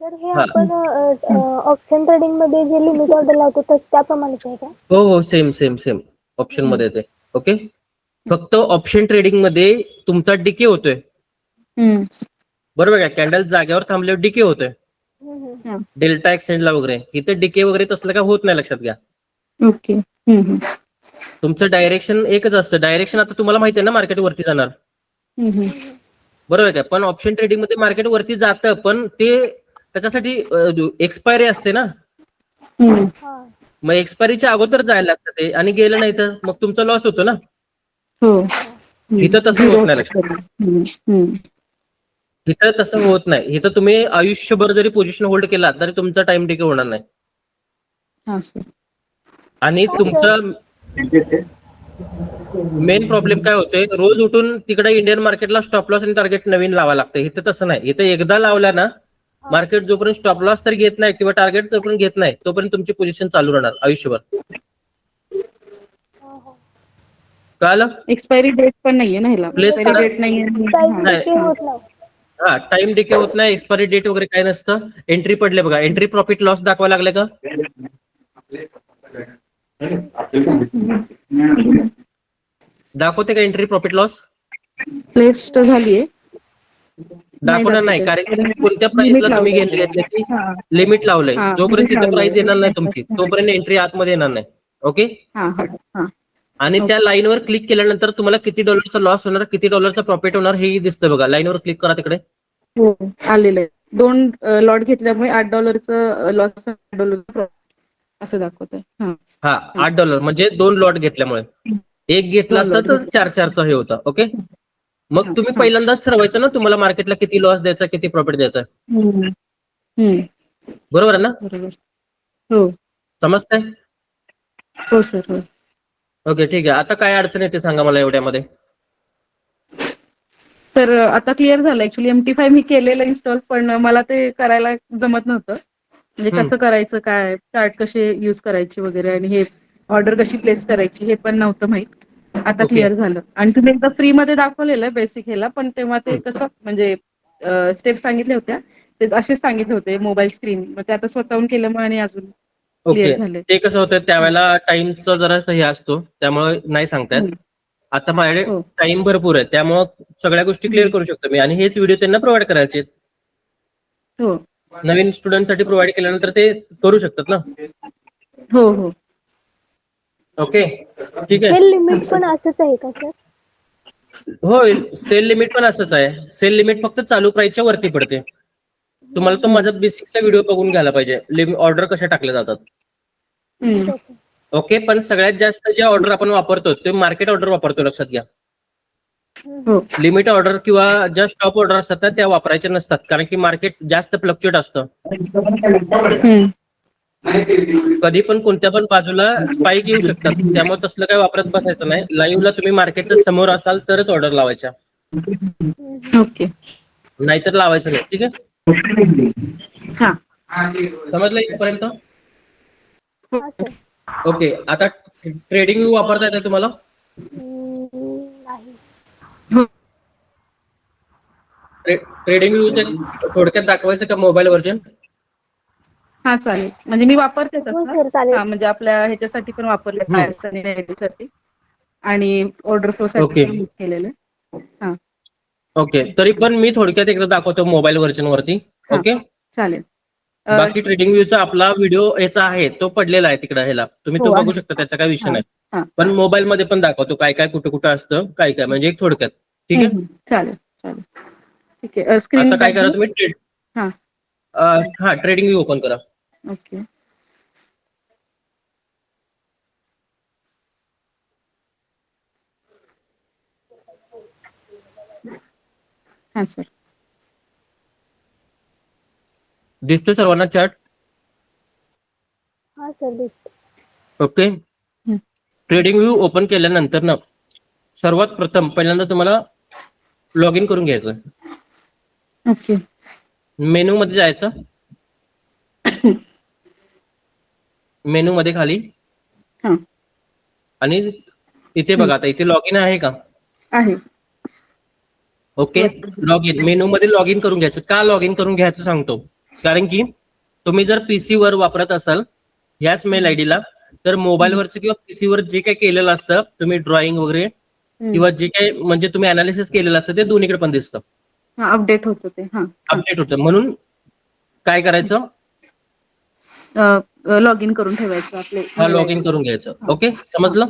तर हे आपण ऑप्शन ट्रेडिंग मध्ये जे लिमिट ऑर्डर लावतो तर त्याप्रमाणेच आहे का? हो, सेम ऑप्शन मध्ये येते. ओके. फक्त ऑप्शन ट्रेडिंग मध्ये तुमचा डिके होतोय. बरोबर आहे. कॅन्डल जागेवर थांबल्यावर डिके होतोय. डेल्टा एक्सचेंजला वगैरे इथे डिके वगैरे तसलं काय होत नाही, लक्षात घ्या. ओके. तुमचं डायरेक्शन एकच असतं. डायरेक्शन आता तुम्हाला माहिती आहे ना, मार्केट वरती जाणार. बरोबर आहे. पण ऑप्शन ट्रेडिंग मध्ये मार्केट वरती जातं, पण ते त्याच्यासाठी एक्सपायरी असते ना. मग एक्सपायरीच्या अगोदर जायला लागतं ते, आणि गेलं नाही तर मग तुमचा लॉस होतो ना. इथं तसं होत नाही, लक्षात. इथं तसं होत नाही. इथं तुम्ही आयुष्यभर जरी पोझिशन होल्ड केला तरी तुमचा टाइम डिके होणार नाही. आणि तुमचा मेन प्रॉब्लेम काय होतोय, रोज उठून तिकडे इंडियन मार्केटला स्टॉप लॉस आणि टार्गेट नवीन लावा लागतं. इथं तसं नाही. इथं एकदा लावला ना, मार्केट जोपर्यंत स्टॉप लॉस तर घेत नाही किंवा टार्गेट जोपर्यंत घेत नाही तोपर्यंत तुमची पोझिशन चालू राहणार आयुष्यभर. कळालं? एक्सपायरी डेट पण नाहीये ना ह्याला. एक्सपायरी डेट नाहीये. हा, टाइम डिके होत नाही, एक्सपायरी डेट वगैरे काय नसतं. एंट्री पडले बघा, एंट्री प्रॉफिट लॉस दाखवा लागले का? दाखवते का एंट्री प्रॉफिट लॉस? प्लेस्ट झालीये. दाखवणार नाही, कारण की तुम्ही कोणत्या प्राइसला तुम्ही घेतले ती लिमिट लावलंय. हा, जोपर्यंत limit तिथं प्राइस लावलंय. येणार नाही तुमची, तोपर्यंत एंट्री आतमध्ये येणार नाही. ओके. हा हा हा. आणि त्या लाईनवर क्लिक केल्यानंतर तुम्हाला किती डॉलरचा लॉस होणार, किती डॉलरचा प्रॉफिट होणार हे दिसतं बघा. लाईनवर क्लिक करा तिकडे. हो, आलेलं आहे. 2 लॉट घेतल्यामुळे $8 लॉस, $8 असं दाखवत आहे. हा, $8 म्हणजे 2 लॉट घेतल्यामुळे. एक घेतला 2 असता लॉट तर घेतले. 4-4चं हे होतं. ओके. मग तुम्ही हा. पहिल्यांदाच ठरवायचं ना तुम्हाला मार्केटला किती लॉस द्यायचा, किती प्रॉफिट द्यायचा. हम्म. हम्म. बरोबर आहे ना? बरोबर. हो समजतंय? हो सर. हो. ओके, ठीक आहे. आता काय अडचण येते सांगा मला एवढ्यामध्ये. तर आता क्लिअर झालं. ऍक्च्युली MT5 मी केलेलं इन्स्टॉल, पण मला ते करायला जमत नव्हतं. म्हणजे कसं करायचं, काय चार्ट कसे युज करायचे वगैरे, आणि हे ऑर्डर कशी प्लेस करायची हे पण नव्हतं माहित. आता ओके. क्लिअर झालं. आणि तुम्ही एकदा फ्री मध्ये दाखवलेलं बेसिक ह्याला, पण तेव्हा ते कसं म्हणजे स्टेप सांगितल्या होत्या ते असेच सांगितले होते मोबाईल स्क्रीन, मग ते आता स्वतःहून केल्यामुळे आणि अजून क्लिअर ओके. झाले. ते कसं होतं त्यावेळेला टाइमचं जरा हे असतो, त्यामुळे नाही सांगतायत. आता माझ्याकडे हो. टाइम भरपूर आहे, त्यामुळे सगळ्या गोष्टी क्लिअर करू शकतो मी, आणि हेच व्हिडिओ त्यांना प्रोव्हाइड करायचे. हो नवीन स्टुडंटसाठी प्रोव्हाइड केल्यानंतर ते करू शकतात ना. हो हो. ओके, ठीक हे आहे. लिमिट पण असंच आहे का सर? होय, सेल लिमिट पण असंच आहे. सेल लिमिट फक्त चालू प्राइसच्या वरती पडते. तुम्हाला तो माझा बेसिकचा व्हिडिओ बघून घ्यायला पाहिजे, ऑर्डर कशा टाकल्या जातात. हम्म. ओके. पण सगळ्यात जास्त जे ऑर्डर आपण वापरतो ते मार्केट ऑर्डर वापरतो, लक्षात घ्या. हो. लिमिट ऑर्डर किंवा ज्या स्टॉप ऑर्डर असतात ना त्या वापरायच्या नसतात, कारण की मार्केट जास्त फ्लक्च्युएट असतं. हम्म. कधी पण कोणत्या पण बाजूला स्पाइक येऊ शकतात, त्यामुळे तसलं काही वापरत बसायचं नाही. लाईव्हला तुम्ही मार्केटच्या समोर असाल तरच ऑर्डर लावायच्या, ओके. नाहीतर लावायचं नाही. ठीक आहे. हा. समजलं इथपर्यंत? हा सर. ओके. आता ट्रेडिंग व्यू वापरता येते तुम्हाला? नाही. ट्रेडिंग व्ह्यूचे थोडक्यात दाखवायचं का मोबाईल व्हर्जन? हा चालेल. म्हणजे मी वापरते हो तसं. सर चालेल. हा, म्हणजे आपल्या ह्याच्यासाठी पण वापरले, बायस आणि नेगेटिव्ह साठी, आणि ऑर्डर फ्लो साठी ओके. पण यूज केलेलं. हा. ओके. तरी पण मी थोडक्यात एकदा दाखवतो मोबाईल व्हर्जन वरती. हा ओके. चालेल. बाकी ट्रेडिंग व्ह्यूचा आपला व्हिडिओ याचा आहे तो पडलेला आहे तिकडे ह्याला, तुम्ही हो तो बघू आहे. शकता, त्याचा काय विषय हा नाही. हा. पण मोबाईल मध्ये पण दाखवतो काय काय कुठं कुठं असतं, काय काय म्हणजे एक थोडक्यात. ठीक आहे. चालेल चालेल. ठीक आहे. स्क्रीन आता काय बॅक करा घेऊ. तुम्ही हा. हा ट्रेडिंग व्यू ओपन करा. ओके. हा सर. दिसतोय सर्वांना चार्ट? हा सर दिसतो. ओके. ट्रेडिंग व्यू ओपन केल्यानंतर ना सर्वात प्रथम पहिल्यांदा तुम्हाला लॉग इन करून घ्यायचं. ओके. मेनू मध्ये जायचं. मेनू मध्ये खाली, हा. आणि इथे बघा, आता इथे लॉग इन आहे का? आहे. ओके. लॉग इन, मेनू मध्ये लॉग इन करून घ्यायचं. का लॉग इन करून घ्यायचं सांगतो, कारण की तुम्ही जर पीसी वर वापरत असाल ह्याच मेल आयडीला, तर मोबाईलवरचं किंवा पीसी वर जे काही केलेलं असतं तुम्ही ड्रॉइंग वगैरे किंवा जे काही म्हणजे तुम्ही अनालिसिस केलेलं असतं ते दोन्हीकडे पण दिसतं. हा, अपडेट होतं ते. हा. अपडेट होतं. म्हणून काय करायचं, लॉग इन करून ठेवायचं आपले. हा लॉग इन करून घ्यायचं. ओके, समजलं?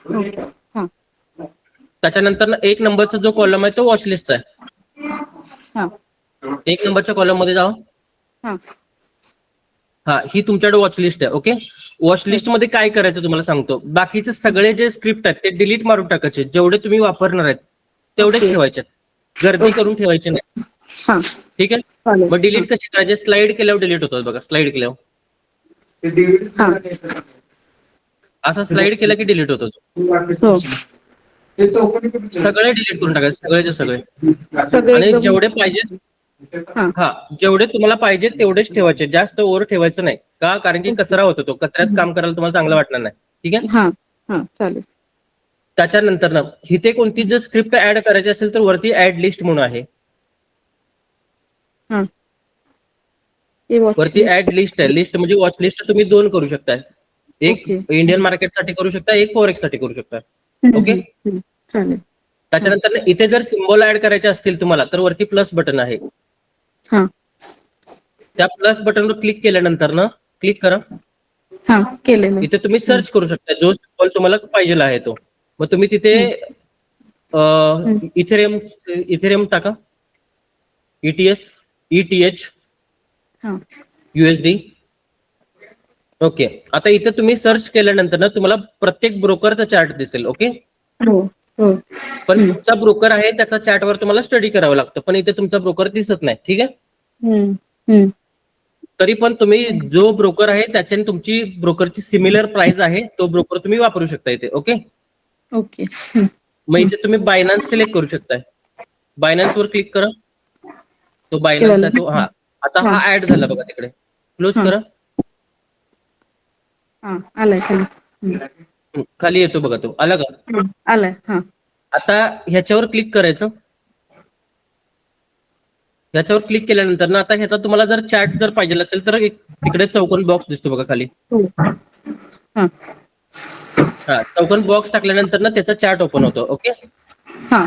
ओके. हा. त्याच्यानंतर 1 नंबरचा जो कॉलम आहे तो वॉच लिस्टचा आहे. हा. 1 नंबरच्या कॉलम मध्ये जावा. हा. हा, ही तुमच्याकडे वॉच लिस्ट आहे. ओके. वॉच लिस्ट मध्ये काय करायचं तुम्हाला सांगतो. बाकीचे सगळे जे स्क्रिप्ट आहेत ते डिलीट मारून टाकायचे. जेवढे तुम्ही वापरणार आहेत तेवढेच ठेवायचे, गर्दी करून ठेवायचे नाही. हा. ठीक आहे. चालेल. मग डिलीट कशी करायचे, स्लाइड केल्यावर डिलीट होतात बघा. स्लाइड केल्यावर असं स्लाइड केलं की डिलीट होतो. हो. सगळे डिलीट करून टाकायचे, सगळेचे सगळे. सगळे आणि एकदम. जेवढे पाहिजे, हा. हा जेवढे तुम्हाला पाहिजे तेवढेच ठेवायचे, जास्त ओव्हर ठेवायचं नाही. का? कारण की कचरा होतो, तो कचऱ्यात काम करायला तुम्हाला चांगलं वाटणार नाही. ठीक आहे. हा. हा. चालेल. त्याच्यानंतर ना इथे कोणती जर स्क्रिप्ट ऍड करायची असेल तर वरती ऍड लिस्ट म्हणून आहे. हा. वरती ऍड लिस्ट आहे. लिस्ट म्हणजे वॉच लिस्ट तुम्ही 2 करू शकता. एक ओके. इंडियन मार्केटसाठी करू शकता, एक फॉरेक्स साठी करू शकता. ओके. चालेल. त्याच्यानंतर इथे जर सिम्बॉल ऍड करायचे असतील तुम्हाला तर वरती प्लस बटन आहे. हा त्या प्लस बटनवर क्लिक केल्यानंतर ना क्लिक करा. हा केलेलं आहे. इथे तुम्ही सर्च करू शकता जो सिम्बॉल तुम्हाला पाहिजे आहे तो. मग तुम्ही तिथे इथेरियम टाका. ETH हा USD. ओके. आता इथे तुम्ही सर्च केल्यानंतर ना तुम्हाला प्रत्येक ब्रोकरचा चार्ट दिसेल. ओके. हो हो पण तुमचा ब्रोकर आहे त्याचा चार्टवर तुम्हाला स्टडी करावं लागतं. पण इथे तुमचा ब्रोकर दिसत नाही. ठीक आहे. तरी पण तुम्ही जो ब्रोकर आहे त्याच्याने तुमची ब्रोकरची सिमिलर प्राइस आहे तो ब्रोकर तुम्ही वापरू शकता इथे. ओके. ओके. मग इथे तुम्ही बायनान्स सिलेक्ट करू शकताय. बायनान्स वर क्लिक करा. तो बायनान्स आहे तो. हा आता हा ऍड झाला बघा तिकडे. क्लोज करा. हा आलाय खाली. खाली येतो बघा तो. आला का? आलाय. हा आता ह्याच्यावर क्लिक करायचं. ह्याच्यावर क्लिक केल्यानंतर ना आता ह्याचा तुम्हाला जर चार्ट जर पाहिजे असेल तर एक तिकडे चौकोन बॉक्स दिसतो बघा खाली. हा हा चौकोन बॉक्स टाकल्यानंतर ना त्याचा चार्ट ओपन होतो. ओके. हा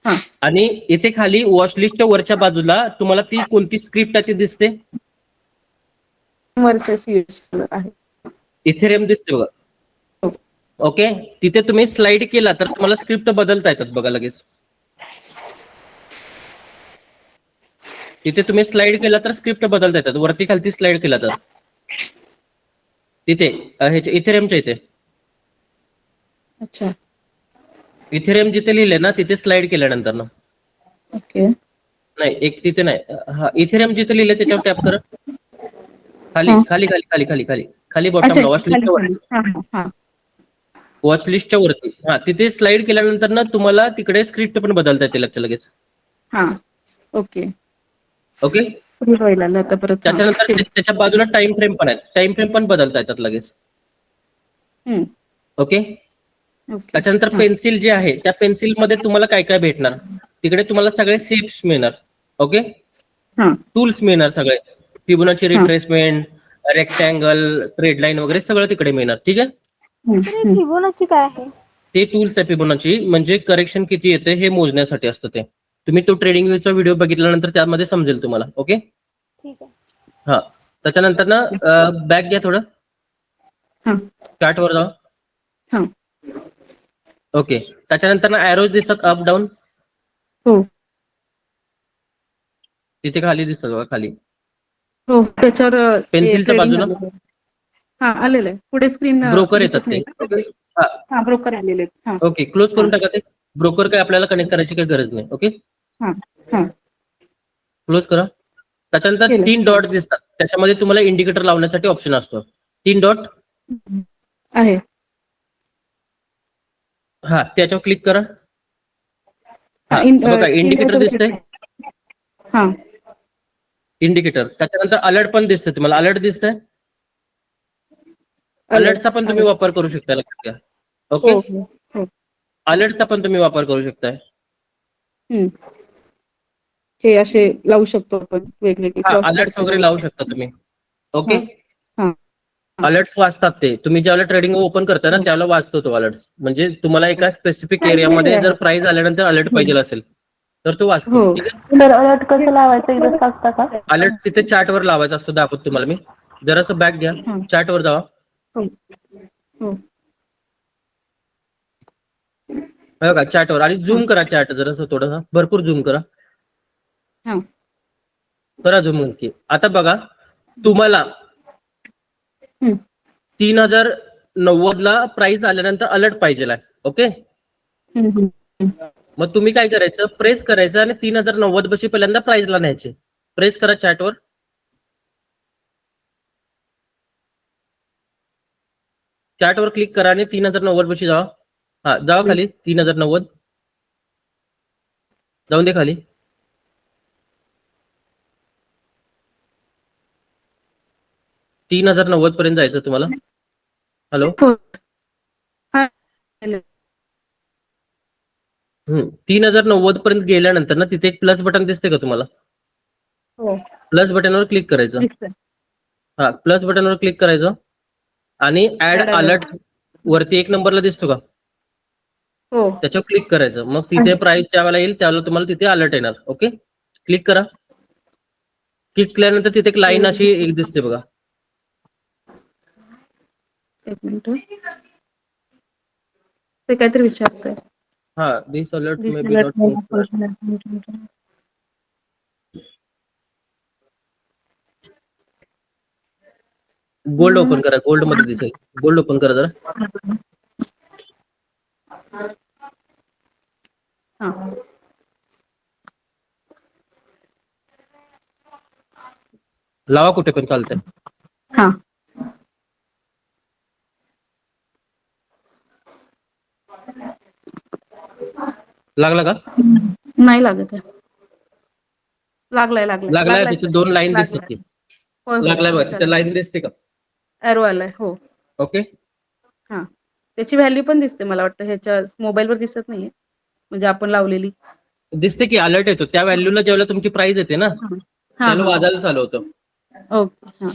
हा आणि इथे खाली वॉचलिस्टच्या वरच्या बाजूला तुम्हाला ती कोणती स्क्रिप्ट आहे ती दिसते. वर्सेस US आहे. इथेरियम दिसते बघा. ओके. तिथे तुम्ही स्लाइड केला तर तुम्हाला स्क्रिप्ट बदलता येतात बघा लगेच. तिथे तुम्ही स्लाइड केला तर स्क्रिप्ट बदलता येतात. वरती खालती स्लाइड केला तर तिथे इथेरियमच्या इथे अच्छा. इथेरियम जिथे लिहिले ना तिथे स्लाइड केल्यानंतर ना ओके. नाही एक तिथे नाही. हा इथेरियम जिथे लिहिले त्याच्यावर टॅप करा. खाली खाली खाली खाली खाली खाली खाली बॉटमला वॉचलिस्टच्या वरती. वॉचलिस्टच्या वरती हा तिथे स्लाइड केल्यानंतर ना तुम्हाला तिकडे स्क्रिप्ट पण बदलता येते लगेच. हा ओके. ओके. आता परत त्याच्यानंतर त्याच्या बाजूला टाइम फ्रेम पण आहेत. टाइम फ्रेम पण बदलता येतात लगेच. ओके. त्याच्यानंतर पेन्सिल जे आहे त्या पेन्सिल मध्ये तुम्हाला काय काय भेटणार तिकडे तुम्हाला सगळे शेप्स मिळणार. ओके. टूल्स मिळणार सगळे. Fibonacci retracement, rectangle, trade line वगैरे सगळं तिकडे मिळणार. ठीक आहे. फिबोनाची काय आहे? ते टूल्स आहे फिबोनाची म्हणजे करेक्शन किती येते हे मोजण्यासाठी असतं ते. तुम्ही तो ट्रेडिंग व्ह्यूचा व्हिडिओ बघितल्यानंतर त्यामध्ये समजेल तुम्हाला. ओके. ठीक आहे. हा त्याच्यानंतर ना बॅक घ्या थोडं. चार्ट वर जावा. ओके. त्याच्यानंतर ना ॲरोज दिसतात अप डाऊन. हो तिथे खाली दिसतात बघा खाली. हो त्याच्यावर पेन्सिलच्या बाजूला हा आलेलं आहे. पुढे स्क्रीन ब्रोकर येतात ते. हा ब्रोकर आलेले आहेत. ओके. क्लोज करून टाका ते. ब्रोकर काय आपल्याला कनेक्ट करायची काही गरज नाही. ओके. क्लोज करा. त्याच्यानंतर 3 डॉट दिसतात त्याच्यामध्ये तुम्हाला इंडिकेटर लावण्यासाठी ऑप्शन असतो. 3 डॉट आहे. हा त्याच्यावर क्लिक करा. हा बघा इंडिकेटर दिसतंय. हा इंडिकेटर. त्याच्यानंतर अलर्ट पण दिसतंय तुम्हाला. अलर्ट दिसतंय. अलर्टचा पण तुम्ही वापर करू शकता. लक्षात घ्या. ओके. अलर्टचा पण तुम्ही वापर करू शकताय. हे असे लावू शकतो आपण वेगवेगळे अलर्ट्स वगैरे लावू शकता तुम्ही. ओके. अलर्ट्स वाचतात ते. तुम्ही ज्यावेळेला ट्रेडिंग ओपन करता ना त्यावेळेला वाचतो तो अलर्ट्स. म्हणजे तुम्हाला एका स्पेसिफिक एरियामध्ये जर प्राइस आल्यानंतर अलर्ट पाहिजे असेल तर तो वाचतो. ठीक आहे. अलर्ट कसं लावायचं एकदा सांगता का? अलर्ट तिथे चार्टवर लावायचा असतो. दाखवतो तुम्हाला मी. जरासं बॅक घ्या. चार्टवर जावा. बघा चार्टवर आणि झूम करा चार्ट जरासं थोडंसं. भरपूर झूम करा. करा झूम नक्की. आता बघा तुम्हाला 3090 ला प्राइस आल्यानंतर अलर्ट पाहिजे आहे. ओके. मग तुम्ही काय करायचं प्रेस करायचं आणि 3090 बशी पहिल्यांदा प्राइसला न्यायचे. प्रेस करा चार्टवर. चार्टवर क्लिक करा आणि 3090 बशी जावा. हा जावा खाली. 3090 जाऊन दे खाली. 3090 पर्यंत जायचं तुम्हाला. हॅलो. 3090 पर्यंत गेल्यानंतर ना तिथे एक प्लस बटन दिसते का तुम्हाला. प्लस बटनवर क्लिक करायचं. हा प्लस बटनवर क्लिक करायचं आणि ऍड अलर्ट वरती 1 नंबरला दिसतो का. हो. त्याच्यावर क्लिक करायचं. मग तिथे प्राइस ज्यावेळेला येईल त्यावेळेला तुम्हाला तिथे अलर्ट येणार. ओके, क्लिक करा. क्लिक केल्यानंतर तिथे एक लाईन अशी एक दिसते बघा. एक मिनिट. ते काहीतरी विचारतोय. हा, this alert This may be alert not may not functional. function. Gold open करा, गोल्ड मध्ये दिसेल. गोल्ड ओपन करा जरा. हा. लावा कुठे पण चालतंय. हा. लागला का? नाही लागत आहे. लागलाय लागलाय. तिथे sir. 2 लाईन लागलाय. दिसतात की. होय लागलाय बघा, दिसायला. तिथे लाईन दिसते का? एरो आलाय. हो. ओके. हा. त्याची व्हॅल्यू पण दिसते मला वाटतं ह्याच्या मोबाईलवर दिसत नाहीये. म्हणजे आपण लावलेली. दिसते की अलर्ट येतो. त्या व्हॅल्यूला जेव्हा तुमची प्राइस येते ना, हा त्याला हा. वाजायला चालू होतं. ओके. हा.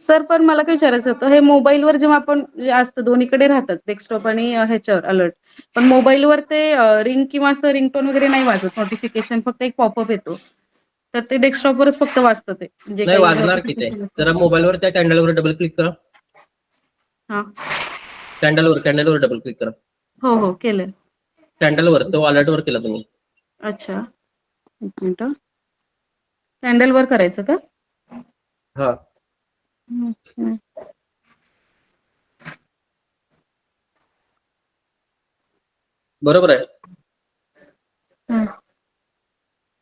सर पण मला काय विचारायचं होतं, हे मोबाईलवर जेव्हा आपण असतं दोन्हीकडे राहतात डेस्कटॉप आणि ह्याच्यावर अलर्ट. पण मोबाईलवर ते रिंग किंवा असं रिंगटोन वगैरे नाही वाजत, नोटिफिकेशन फक्त एक पॉपअप येतो. तर ते डेस्कटॉपवरच फक्त वाजतं ते. जे नाही काही वाजणार की ते. नोटिफिकेशन जरा मोबाईलवर त्या कॅन्डलवर डबल क्लिक करा. हा. कॅन्डलवर डबल क्लिक करा. हो केलंय. कॅन्डलवर तो अलर्टवर केला तुम्ही. अच्छा. एक मिनिट. कॅन्डलवर करायचं का? हा. बरोबर आहे.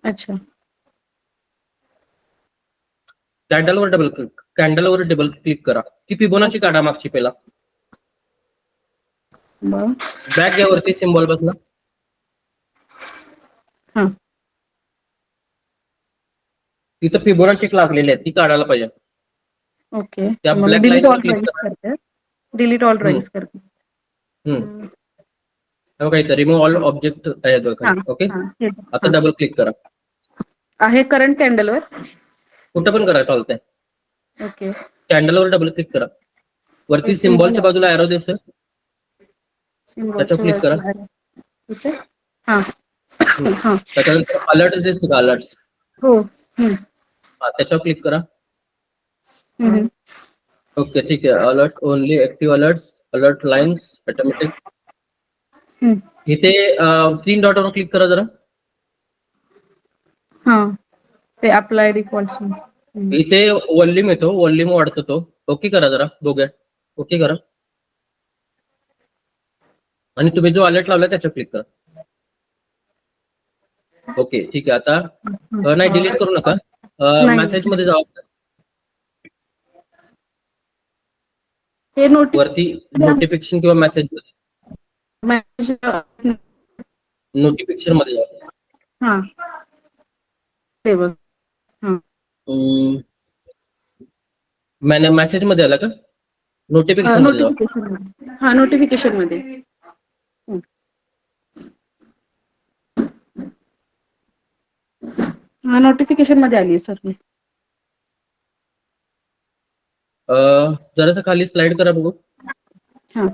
अच्छा. कॅन्डलवर डबल क्लिक करा. ती फिबोनाची काढा मागची पहिला. बॅक घ्या वरती सिम्बॉल बसला. हा. तिथं फिबोनाची लागलेली आहे, ती काढायला पाहिजे. ओके. त्या मग ब्लॅक डिलीट लाईनवर ऑल क्लिक राईस करा. करते. डिलीट ऑल राईस करते. बघा इथं रिमूव्ह ऑल ऑब्जेक्ट आहे बघा हा. खाली. ओके. हा. आता डबल क्लिक करा. आहे करंट कॅन्डलवर. कुठं पण करा चालतंय. ओके. कॅन्डलवर डबल क्लिक करा. वरती एक मिनिट. सिम्बॉलच्या बाजूला एरो दिसतोय, त्याच्यावर क्लिक करा. हा. हा. त्याच्यानंतर अलर्ट दिसतो का? अलर्ट. हो. त्याच्यावर क्लिक करा. हम्म. ओके, ठीक आहे. Alert only active alert lines automatic. इथे 3 डॉटवर क्लिक करा जरा. हा. ते अप्लाय डिफॉल्ट. इथे वॉल्यूम येतो, वॉल्यूम वाढतो तो. ओके करा जरा बघूया. ओके करा. आणि तुम्ही जो अलर्ट लावला त्याच्यावर क्लिक करा. ओके, ठीक आहे. आता नाही डिलीट करू नका. मेसेज मध्ये जावा. हे वरती नोटिफिकेशन किंवा मेसेज नोटिफिकेशन मध्ये जावा. हा. ते बघ. मेसेज मध्ये आला का? नोटिफिकेशन मध्ये जावा. नोटिफिकेशन. हा, नोटिफिकेशन मध्ये. हा, नोटिफिकेशन मध्ये आली सर मी. जरासं खाली स्लाइड करा बघू. हा.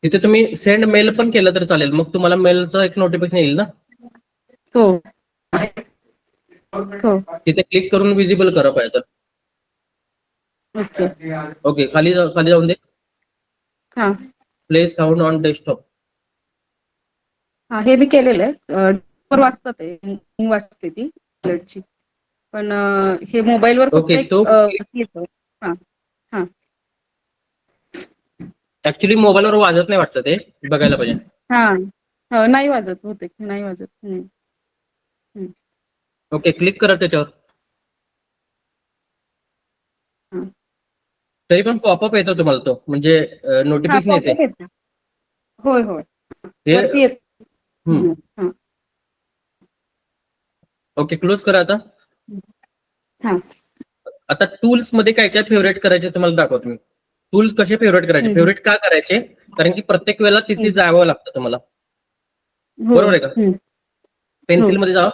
तिथे तुम्ही सेंड मेल पण केलं तर चालेल. मग तुम्हाला मेलचं एक नोटिफिकेशन येईल ना. हो. तिथे क्लिक करून विजिबल करा पाहिजे. ओके. ओके, खाली जाऊन दे. हा. Play sound on desktop. हा, हे मी केलेलं आहे. वाचतात ते वाचते ती अलर्टची. पण हे मोबाईलवर फक्त ओके, एक तो येतो. हा. हा. ऍक्च्युली मोबाईलवर वाजत नाही वाटतं, ते बघायला पाहिजे. हा. नाही वाजत, बहुतेक नाही वाजत. ओके, क्लिक करा त्याच्यावर. हा. तरी पण पॉपअप येतो तुम्हाला तो, म्हणजे नोटिफिकेशन येते. पॉपअप येतं. होय. हे वरती येत. ओके, क्लोज करा आता. हा. आता टूल्स मध्ये काय काय फेवरेट करायचे तुम्हाला दाखवतो मी. टूल्स कसे फेवरेट करायचे? फेवरेट का करायचे? कारण की प्रत्येक वेळेला तिथे जावं लागतं तुम्हाला. बरोबर आहे का? पेन्सिल मध्ये जावा.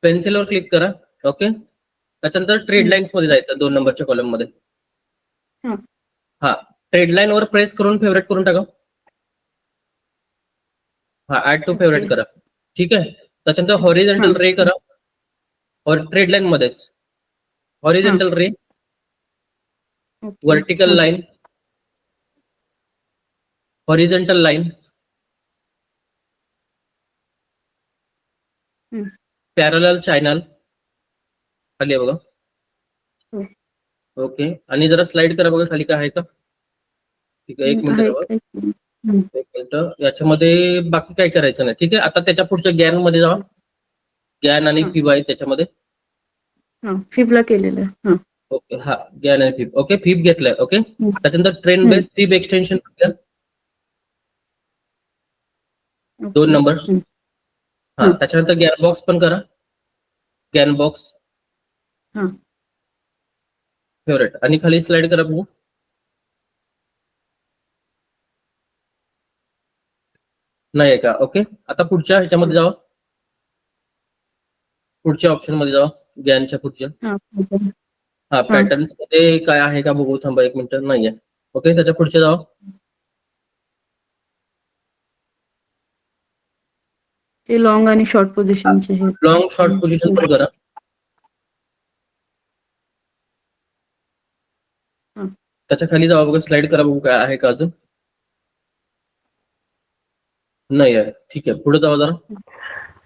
पेन्सिलवर क्लिक करा. ओके. त्याच्यानंतर ट्रेड लाईन्स मध्ये जायचं 2 नंबरच्या कॉलम मध्ये. हा, ट्रेड लाईन वर प्रेस करून फेवरेट करून टाका. हा, ऍड टू फेवरेट करा. ठीक आहे. त्याच्यानंतर हॉरिझॉन्टल रे करा. और ट्रेड लाईन मध्येच horizontal ray, vertical line, horizontal line, parallel channel खाली आहे बघा. ओके. आणि जरा स्लाइड करा बघा खाली काय आहे का. ठीक आहे, एक मिनिट. एक मिनिट. याच्यामध्ये बाकी काय करायचं नाही. ठीक आहे. आता त्याच्या पुढच्या गॅन मध्ये जावा. गॅन आणि फिब आहे त्याच्यामध्ये. फिबला केलेलं आहे. ओके. हा, गॅन आणि फिब. ओके, फिब घेतलाय. ओके. त्याच्यानंतर train base fib extension 2 number. हा, त्याच्यानंतर गॅन बॉक्स पण करा. गॅन बॉक्स फेवरेट आणि खाली स्लाइड करा बघू. नाही आहे का. ओके. आता पुढच्या ह्याच्यामध्ये जावा. पुढच्या ऑप्शन मध्ये जावा. गॅनच्या पुढच्या. हा, पॅटर्न्स मध्ये काय आहे का बघू. थांबा एक मिनिट. नाहीये. ओके. त्याच्या पुढच्या जावा. ते लॉंग आणि शॉर्ट पोझिशनचे आहेत. लॉंग शॉर्ट पोझिशन पण करा. त्याच्या खाली जावा बघा. स्लाइड करा बघू काय आहे का अजून. नाही आहे. ठीक आहे. पुढे जावा जरा.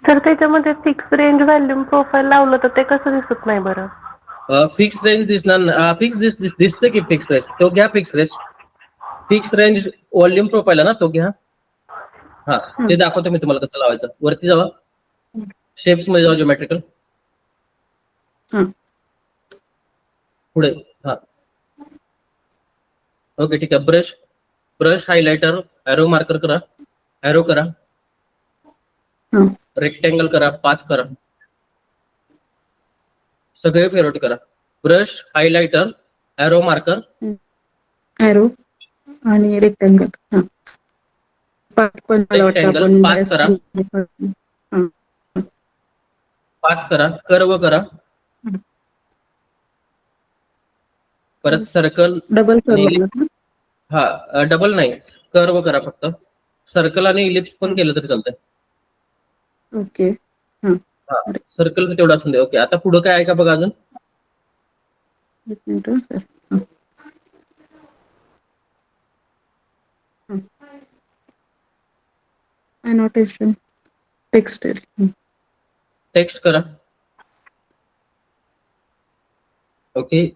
सर त्याच्यामध्ये फिक्स रेंज व्हॅल्यूम प्रोफाईल लावलं तर ते कसं दिसत नाही बरं. फिक्स रेंज दिसणार. फिक्स दिसते की फिक्स रेंज. तो घ्या fix range. Fix range volume profile आहे ना, तो घ्या. हा, ते दाखवतो मी तुम्हाला कसं लावायचं. वरती जावा. शेप्स मध्ये जावा. ज्योमेट्रिकल. पुढे. हा, ओके. ठीक आहे. ब्रश हायलायटर, एरो मार्कर करा. एरो करा. रेक्टेंगल करा. पाथ करा. सगळे फेवरेट करा. Brush, highlighter, arrow marker, arrow आणि रेक्टेंगल. पाथ पण मला वाटतं रेक्टेंगल, आपण पाथ करा. पाथ करा. कर्व करा. परत सर्कल. Double curve. हा, डबल नाही, कर्व करा फक्त. सर्कल आणि इलिप्स पण केलं तरी चालतंय. ओके. हा, सर्कल तेवढं असून दे. ओके. आता पुढं काय आहे का बघा अजून. एक minute sir. Annotation text. Text करा. ओके.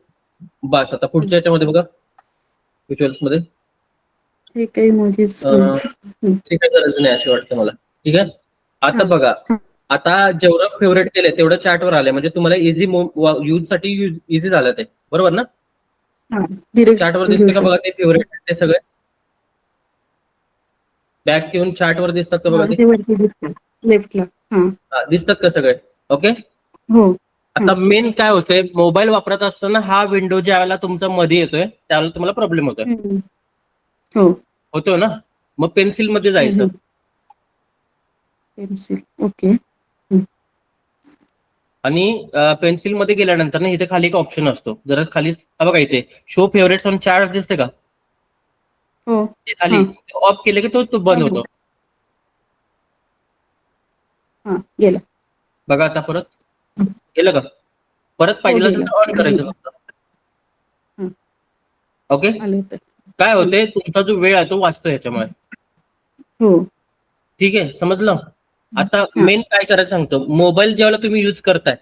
बस. आता पुढच्या याच्यामध्ये बघा. व्हिज्युअल्स मध्ये हे काही इमोजीस. ठीक आहे, गरज नाही अशी वाटतं मला. ठीक आहे. आता बघा. आता जेवढं फेवरेट केलंय तेवढं चॅटवर आलंय. म्हणजे तुम्हाला इझी यूज साठी इझी झालं ते. बरोबर ना. चॅटवर दिसते का बघा ते फेवरेट ते सगळे. बॅक घेऊन चॅटवर दिसतात का बघा ते. लेफ्टला दिसतात का सगळे. ओके. हो. आता मेन काय होतंय, मोबाईल वापरत असताना हा विंडो ज्या वेळेला तुमचा मध्ये येतोय त्यावेळेला तुम्हाला प्रॉब्लेम होतोय. होतो ना. मग पेन्सिल मध्ये जायचं. पेन्सिल. ओके. आणि पेन्सिल मध्ये गेल्यानंतर ना इथे खाली एक ऑप्शन असतो. जरा खाली बघा इथे शो फेवरेट्स ऑन चार्ट दिसते का. ते खाली ऑफ केले की तो बंद होतो. गेला बघा. आता परत गेलं का. परत पाहिजे असेल तर ऑन करायचं फक्त. ओके. काय होते, तुमचा जो वेळ आहे तो वाचतो ह्याच्यामुळे. ठीक आहे, समजलं. आता मेन काय करायचं सांगतो. मोबाईल ज्यावेळेला तुम्ही युज करताय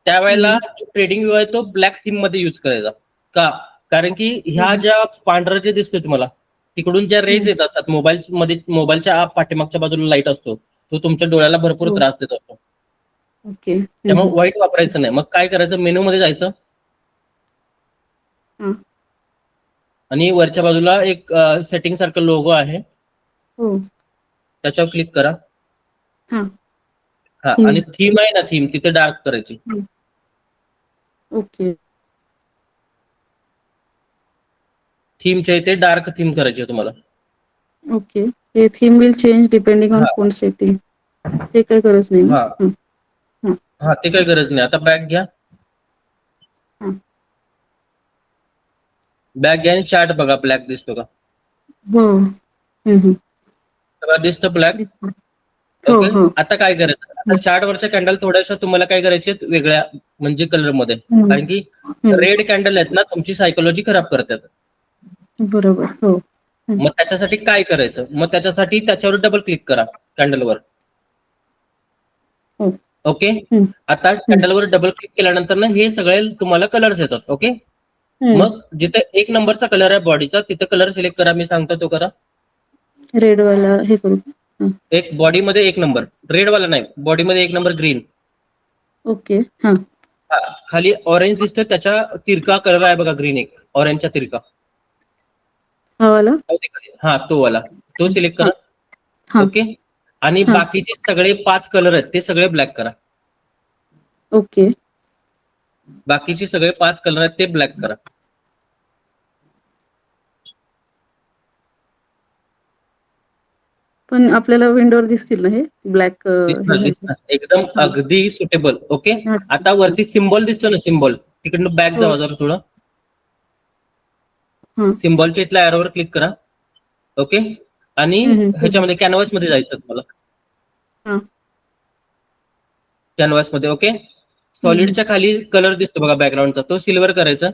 त्यावेळेला ट्रेडिंग व्यू आहे तो ब्लॅक थीम मध्ये युज करायचा. का. कारण की ह्या ज्या पांढरं जे दिसतोय तुम्हाला तिकडून ज्या रेज येत असतात मोबाईल मध्ये, मोबाईलच्या पाठीमागच्या बाजूला लाईट असतो तो तुमच्या डोळ्याला भरपूर त्रास देत असतो. त्यामुळे व्हाईट वापरायचं नाही. मग काय करायचं, मेनू मध्ये जायचं आणि वरच्या बाजूला एक सेटिंग सारखं लोगो आहे त्याच्यावर क्लिक करा. हा, आणि थीम आहे ना, थीम तिथे डार्क करायची. ओके. थीमच्या इथे डार्क थीम करायची आहे तुम्हाला. ओके. हे theme will change depending on phone setting. ते काही गरज नाही. हा, ते काही गरज नाही. आता बॅक घ्या. बॅक घ्या आणि चार्ट बघा, ब्लॅक दिसतो का? हो. सगळं दिसतं ब्लॅक. दिसतं. हो ओके, हो. आता काय करायचं? आता चार्टवरच्या कॅन्डल थोड्याशा तुम्हाला काय करायचे वेगळ्या म्हणजे कलर मध्ये, कारण की रेड कॅन्डल आहेत ना तुमची सायकोलॉजी खराब करतात. बरोबर. हो. मग त्याच्यासाठी काय करायचं? मग त्याच्यासाठी त्याच्यावर डबल क्लिक करा कॅन्डलवर. हो. ओके, आता कॅन्डलवर डबल क्लिक केल्यानंतर ना हे सगळे तुम्हाला कलर्स येतात. ओके, मग जिथे 1 नंबरचा कलर आहे बॉडीचा तिथे कलर सिलेक्ट करा, मी सांगतो तो करा. रेड वाला हे करू. एक बॉडीमध्ये 1 नंबर, रेड वाला नाही, बॉडीमध्ये 1 नंबर ग्रीन. ओके. हा. खाली ऑरेंज दिसतोय, त्याच्या तिरका कलर आहे बघा, ग्रीन, एक ऑरेंजचा तिरका. हा वाला. हा तो वाला, तो सिलेक्ट करा. हा. ओके, आणि बाकीचे सगळे 5 कलर आहेत ते सगळे ब्लॅक करा. ओके. बाकीचे सगळे 5 कलर आहेत ते ब्लॅक करा. पण आपल्याला विंडोवर दिसतील ना हे ब्लॅक? दिसणार एकदम अगदी सुटेबल. ओके, आता वरती सिम्बॉल दिसतो ना, सिम्बॉल, तिकडनं बॅक जावा जरा थोडं. सिम्बॉलच्या इथल्या एरोवर क्लिक करा. ओके, आणि ह्याच्यामध्ये कॅनव्हास मध्ये जायचं तुम्हाला. कॅनव्हास मध्ये. ओके, सॉलिडच्या खाली कलर दिसतो बघा बॅकग्राऊंडचा, तो सिल्वर करायचा.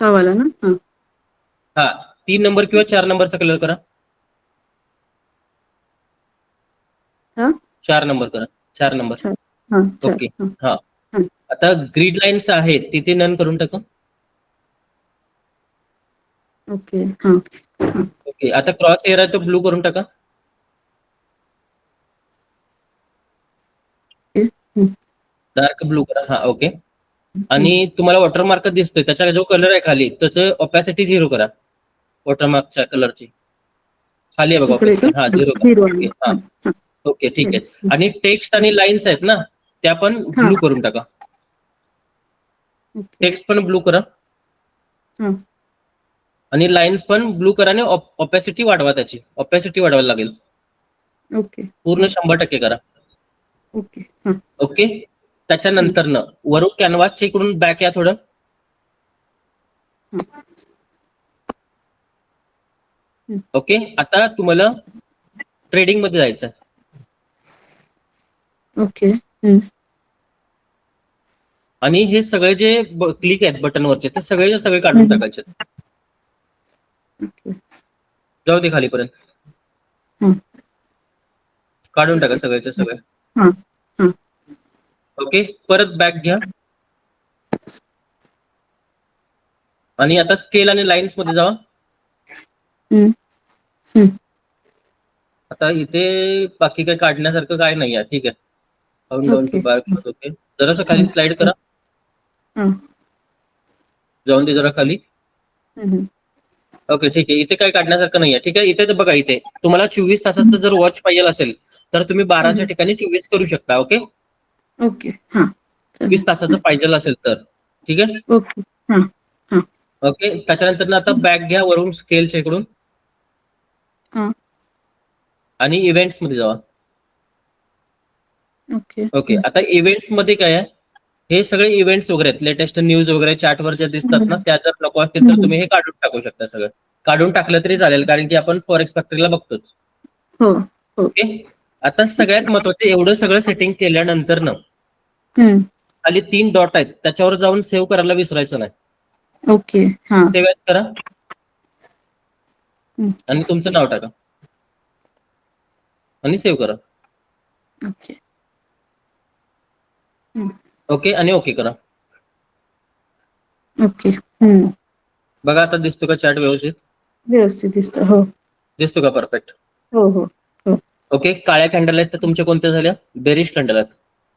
हा वाला ना? हा, 3 नंबर किंवा 4 नंबरचा कलर करा. 4 नंबर करा, 4 नंबर. ओके, हा, आता ग्रीड लाईन्स आहेत तिथे नन करून टाका. ओके. ओके, आता क्रॉस एअर आहे तो ब्लू करून टाका. डार्क ब्लू करा. हा, ओके, आणि तुम्हाला वॉटरमार्क दिसतोय त्याचा जो कलर आहे खाली त्याचं ऑपॅसिटी 0 करा. वॉटरमार्कच्या कलरची खाली आहे बघा ऑपॅसिटी, हा 0 करा. हा, ओके, ठीक आहे. आणि टेक्स्ट आणि लाईन्स आहेत ना त्या पण ब्लू करून टाका. टेक्स्ट पण ब्लू करा आणि लाईन्स पण ब्लू करा, आणि ऑपॅसिटी वाढवा, त्याची ऑपॅसिटी वाढवायला लागेल. ओके, पूर्ण 100% करा. ओके. ओके, त्याच्यानंतर ना वरून कॅनव्हासच्या इकडून बॅक या थोडं. ओके, आता तुम्हाला ट्रेडिंग मध्ये जायचं. ओके. आणि हे सगळे जे क्लिक आहेत बटनवरचे ते सगळे काढून टाकायचे. जाऊ दे खालीपर्यंत, काढून टाका सगळ्याचे सगळे. ओके, परत बॅक घ्या आणि आता स्केल आणि लाईन्स मध्ये जावा. आता इथे बाकी काही काढण्यासारखं काय नाही आहे. ठीक आहे, ओके, जरासं खाली स्लाइड करा. जाऊन दे जरा खाली. ओके, ठीक आहे, इथे काय काढण्यासारखं नाही आहे. ठीक आहे, इथे तर बघा, इथे तुम्हाला 24 तासाचं जर वॉच पाहिजे असेल तर तुम्ही 12च्या ठिकाणी 24 करू शकता. Okay, okay. 24 तासाचं पाहिजे असेल तर. ठीक आहे, ओके. ओके, त्याच्यानंतर आता बॅक घ्या वरून स्केलच्या इकडून आणि इव्हेंट्स मध्ये जावा. ओके, आता इव्हेंट्स मध्ये काय आहे, हे सगळे इव्हेंट्स वगैरे आहेत, लेटेस्ट न्यूज वगैरे चार्टवर ज्या दिसतात ना त्या जर नको असतील तर तुम्ही हे काढून टाकू शकता. सगळं काढून टाकलं तरी चालेल, कारण की आपण फॉरेक्स फॅक्टरीला बघतोच. ओके, आता सगळ्यात महत्वाचं, एवढं सगळं सेटिंग केल्यानंतर ना खाली 3 डॉट आहेत त्याच्यावर जाऊन सेव्ह करायला विसरायचं नाही. ओके. सेव्ह ॲज करा आणि तुमचं नाव टाका आणि सेव्ह करा. ओके. ओके, आणि ओके करा. ओके. बघा आता दिसतो का चार्ट व्यवस्थित? व्यवस्थित दिसतं. हो. दिसतो का? परफेक्ट. हो. ओके, काळ्या कॅन्डल आहेत तर तुमच्या कोणत्या झाल्या? बेरिश कॅन्डल आहेत.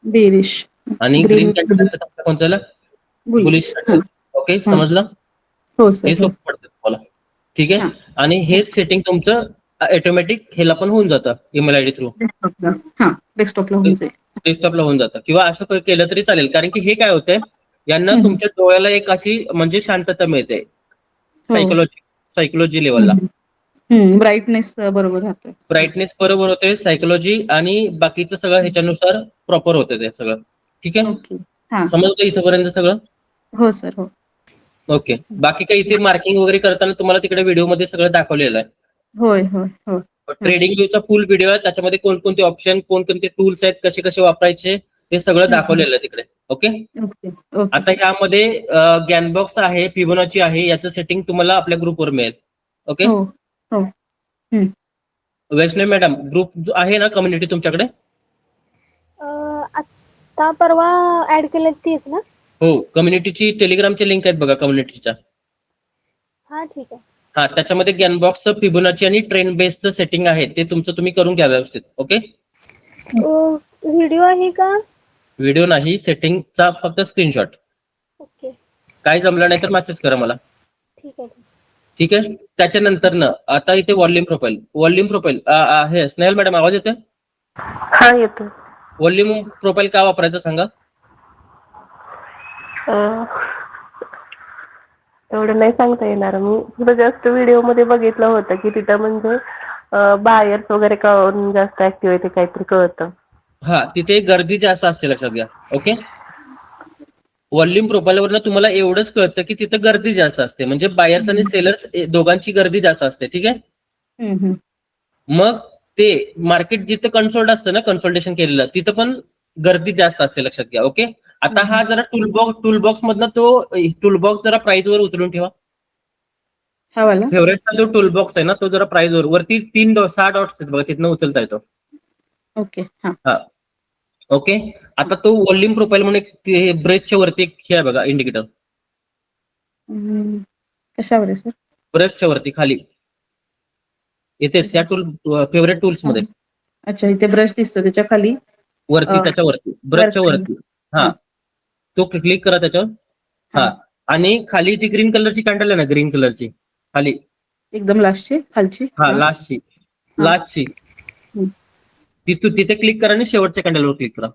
बेरिश. आणि ग्रीन कॅन्डल आहेत तर तुमच्या कोणत्या झाल्या? Bullish candle. ओके, समजलं? हो सर. हे सोपं पडतं तुम्हाला. ठीक आहे, आणि हेच सेटिंग तुमचं ऑटोमॅटिक ह्याला पण होऊन जातं ईमेल आयडी थ्रू. डेस्कटॉपला होऊन जाईल. डेस्कटॉपला होऊन जातं, किंवा असं केलं तरी चालेल, कारण की हे काय होतंय, यांना तुमच्या डोळ्याला एक अशी म्हणजे शांतता मिळते सायकोलॉजी लेवलला. ब्राईटनेस बरोबर राहतोय. ब्राईटनेस बरोबर होते, सायकोलॉजी आणि बाकीचं सगळं ह्याच्यानुसार प्रॉपर होतं ते सगळं. ठीक आहे, समजलं इथपर्यंत सगळं? हो सर. हो. ओके. बाकी काही इथे मार्किंग वगैरे करताना तुम्हाला तिकडे व्हिडिओमध्ये सगळं दाखवलेलं आहे. होय होय हो. ट्रेडिंग व्ह्यूचा फुल व्हिडिओ आहे, त्याच्यामध्ये कोणकोणते ऑप्शन, कोणकोणते टूल्स आहेत, कसे कसे वापरायचे ते सगळं दाखवलेलं आहे तिकडे. ओके. ओके ओके आता ह्यामध्ये गॅनबॉक्स आहे, फिबोनाची आहे, याचं सेटिंग तुम्हाला आपल्या ग्रुपवर मिळेल. ओके. हो हो वैष्णवी मॅडम, ग्रुप आहे ना कम्युनिटी तुमच्याकडे? आता परवा ऍड केलं तीच ना? हो, कम्युनिटीची टेलिग्रामची लिंक आहेत बघा कम्युनिटीच्या. हा ठीक आहे. हा, त्याच्यामध्ये गॅनबॉक्स, फिबोनाची आणि ट्रेंड बेस्डचं सेटिंग आहे, ते तुमचं तुम्ही करून घ्या व्यवस्थित. ओके. व्हिडिओ आहे का? व्हिडिओ नाही, सेटिंगचा फक्त स्क्रीनशॉट. ओके काय जमलं नाही तर मेसेज करा मला. ठीक आहे. ठीक आहे. त्याच्यानंतर ना आता इथे व्हॉल्यूम प्रोफाईल आहे. स्नेहल मॅडम आवाज येतोय? हा येतो. व्हॉल्यूम प्रोफाईल का वापरायचं सांगा? एवढं नाही सांगता येणार. मी जस्ट व्हिडिओ मध्ये बघितलं होतं की तिथं म्हणजे बायर्स वगैरे जास्त ऍक्टिव्ह आहे ते काहीतरी कळतं. हा, तिथे गर्दी जास्त असते, लक्षात घ्या. ओके. व्हॉल्यूम प्रोफाईलवरनं तुम्हाला एवढंच कळतं की तिथं गर्दी जास्त असते, म्हणजे बायर्स आणि सेलर्स दोघांची गर्दी जास्त असते. ठीक आहे. मग ते मार्केट जिथं कन्सोल्ड असतं ना, कन्सल्टेशन केलेलं, तिथं पण गर्दी जास्त असते, लक्षात घ्या. ओके. आता हा जरा टूलबॉक्स मधनं तो टूलबॉक्स जरा प्राइस वर उचलून ठेवा. हा वाला फेवरेटचा जो टूलबॉक्स आहे ना, तो जरा प्राइस वरती 6 डॉट्स आहेत बघा, तिथनं उचलता येतो. ओके हा हा. ओके. आता तो व्हॉल्यूम प्रोफाईल म्हणून ब्रशच्या वरती एक हे आहे बघा, इंडिकेटर. कशावर आहे सर? ब्रशच्या वरती खाली येतेच, या फेवरेट टूल्स मध्ये अच्छा, इथे ब्रश दिसतो त्याच्या खाली वरती, त्याच्यावरती ब्रशच्या वरती. हा, तो क्लिक करा त्याच्यावर. हा, आणि खाली ती ग्रीन कलरची कॅन्डल आहे ना, ग्रीन कलरची खाली एकदम लास्टची खालची. हा, लास्टची तिथे क्लिक करा आणि शेवटच्या कॅन्डलवर क्लिक करा.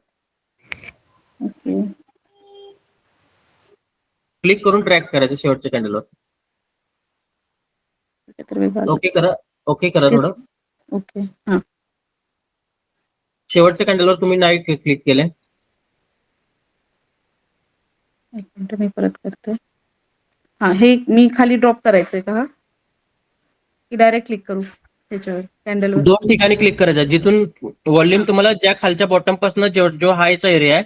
ओके. क्लिक करून ट्रॅक करायचं शेवटच्या कॅन्डलवर. ओके करा. ओके करा थोडं. ओके हा. शेवटच्या कॅन्डलवर तुम्ही नाही क्लिक केलंय. एक मिनिट मी परत करते. हा, हे मी खाली ड्रॉप करायचंय का? की डायरेक्ट क्लिक करू त्याच्यावर कॅन्डलवर? 2 ठिकाणी क्लिक करायचं, जिथून व्हॉल्यूम तुम्हाला ज्या खालच्या बॉटम पासून जो हायचा एरिया आहे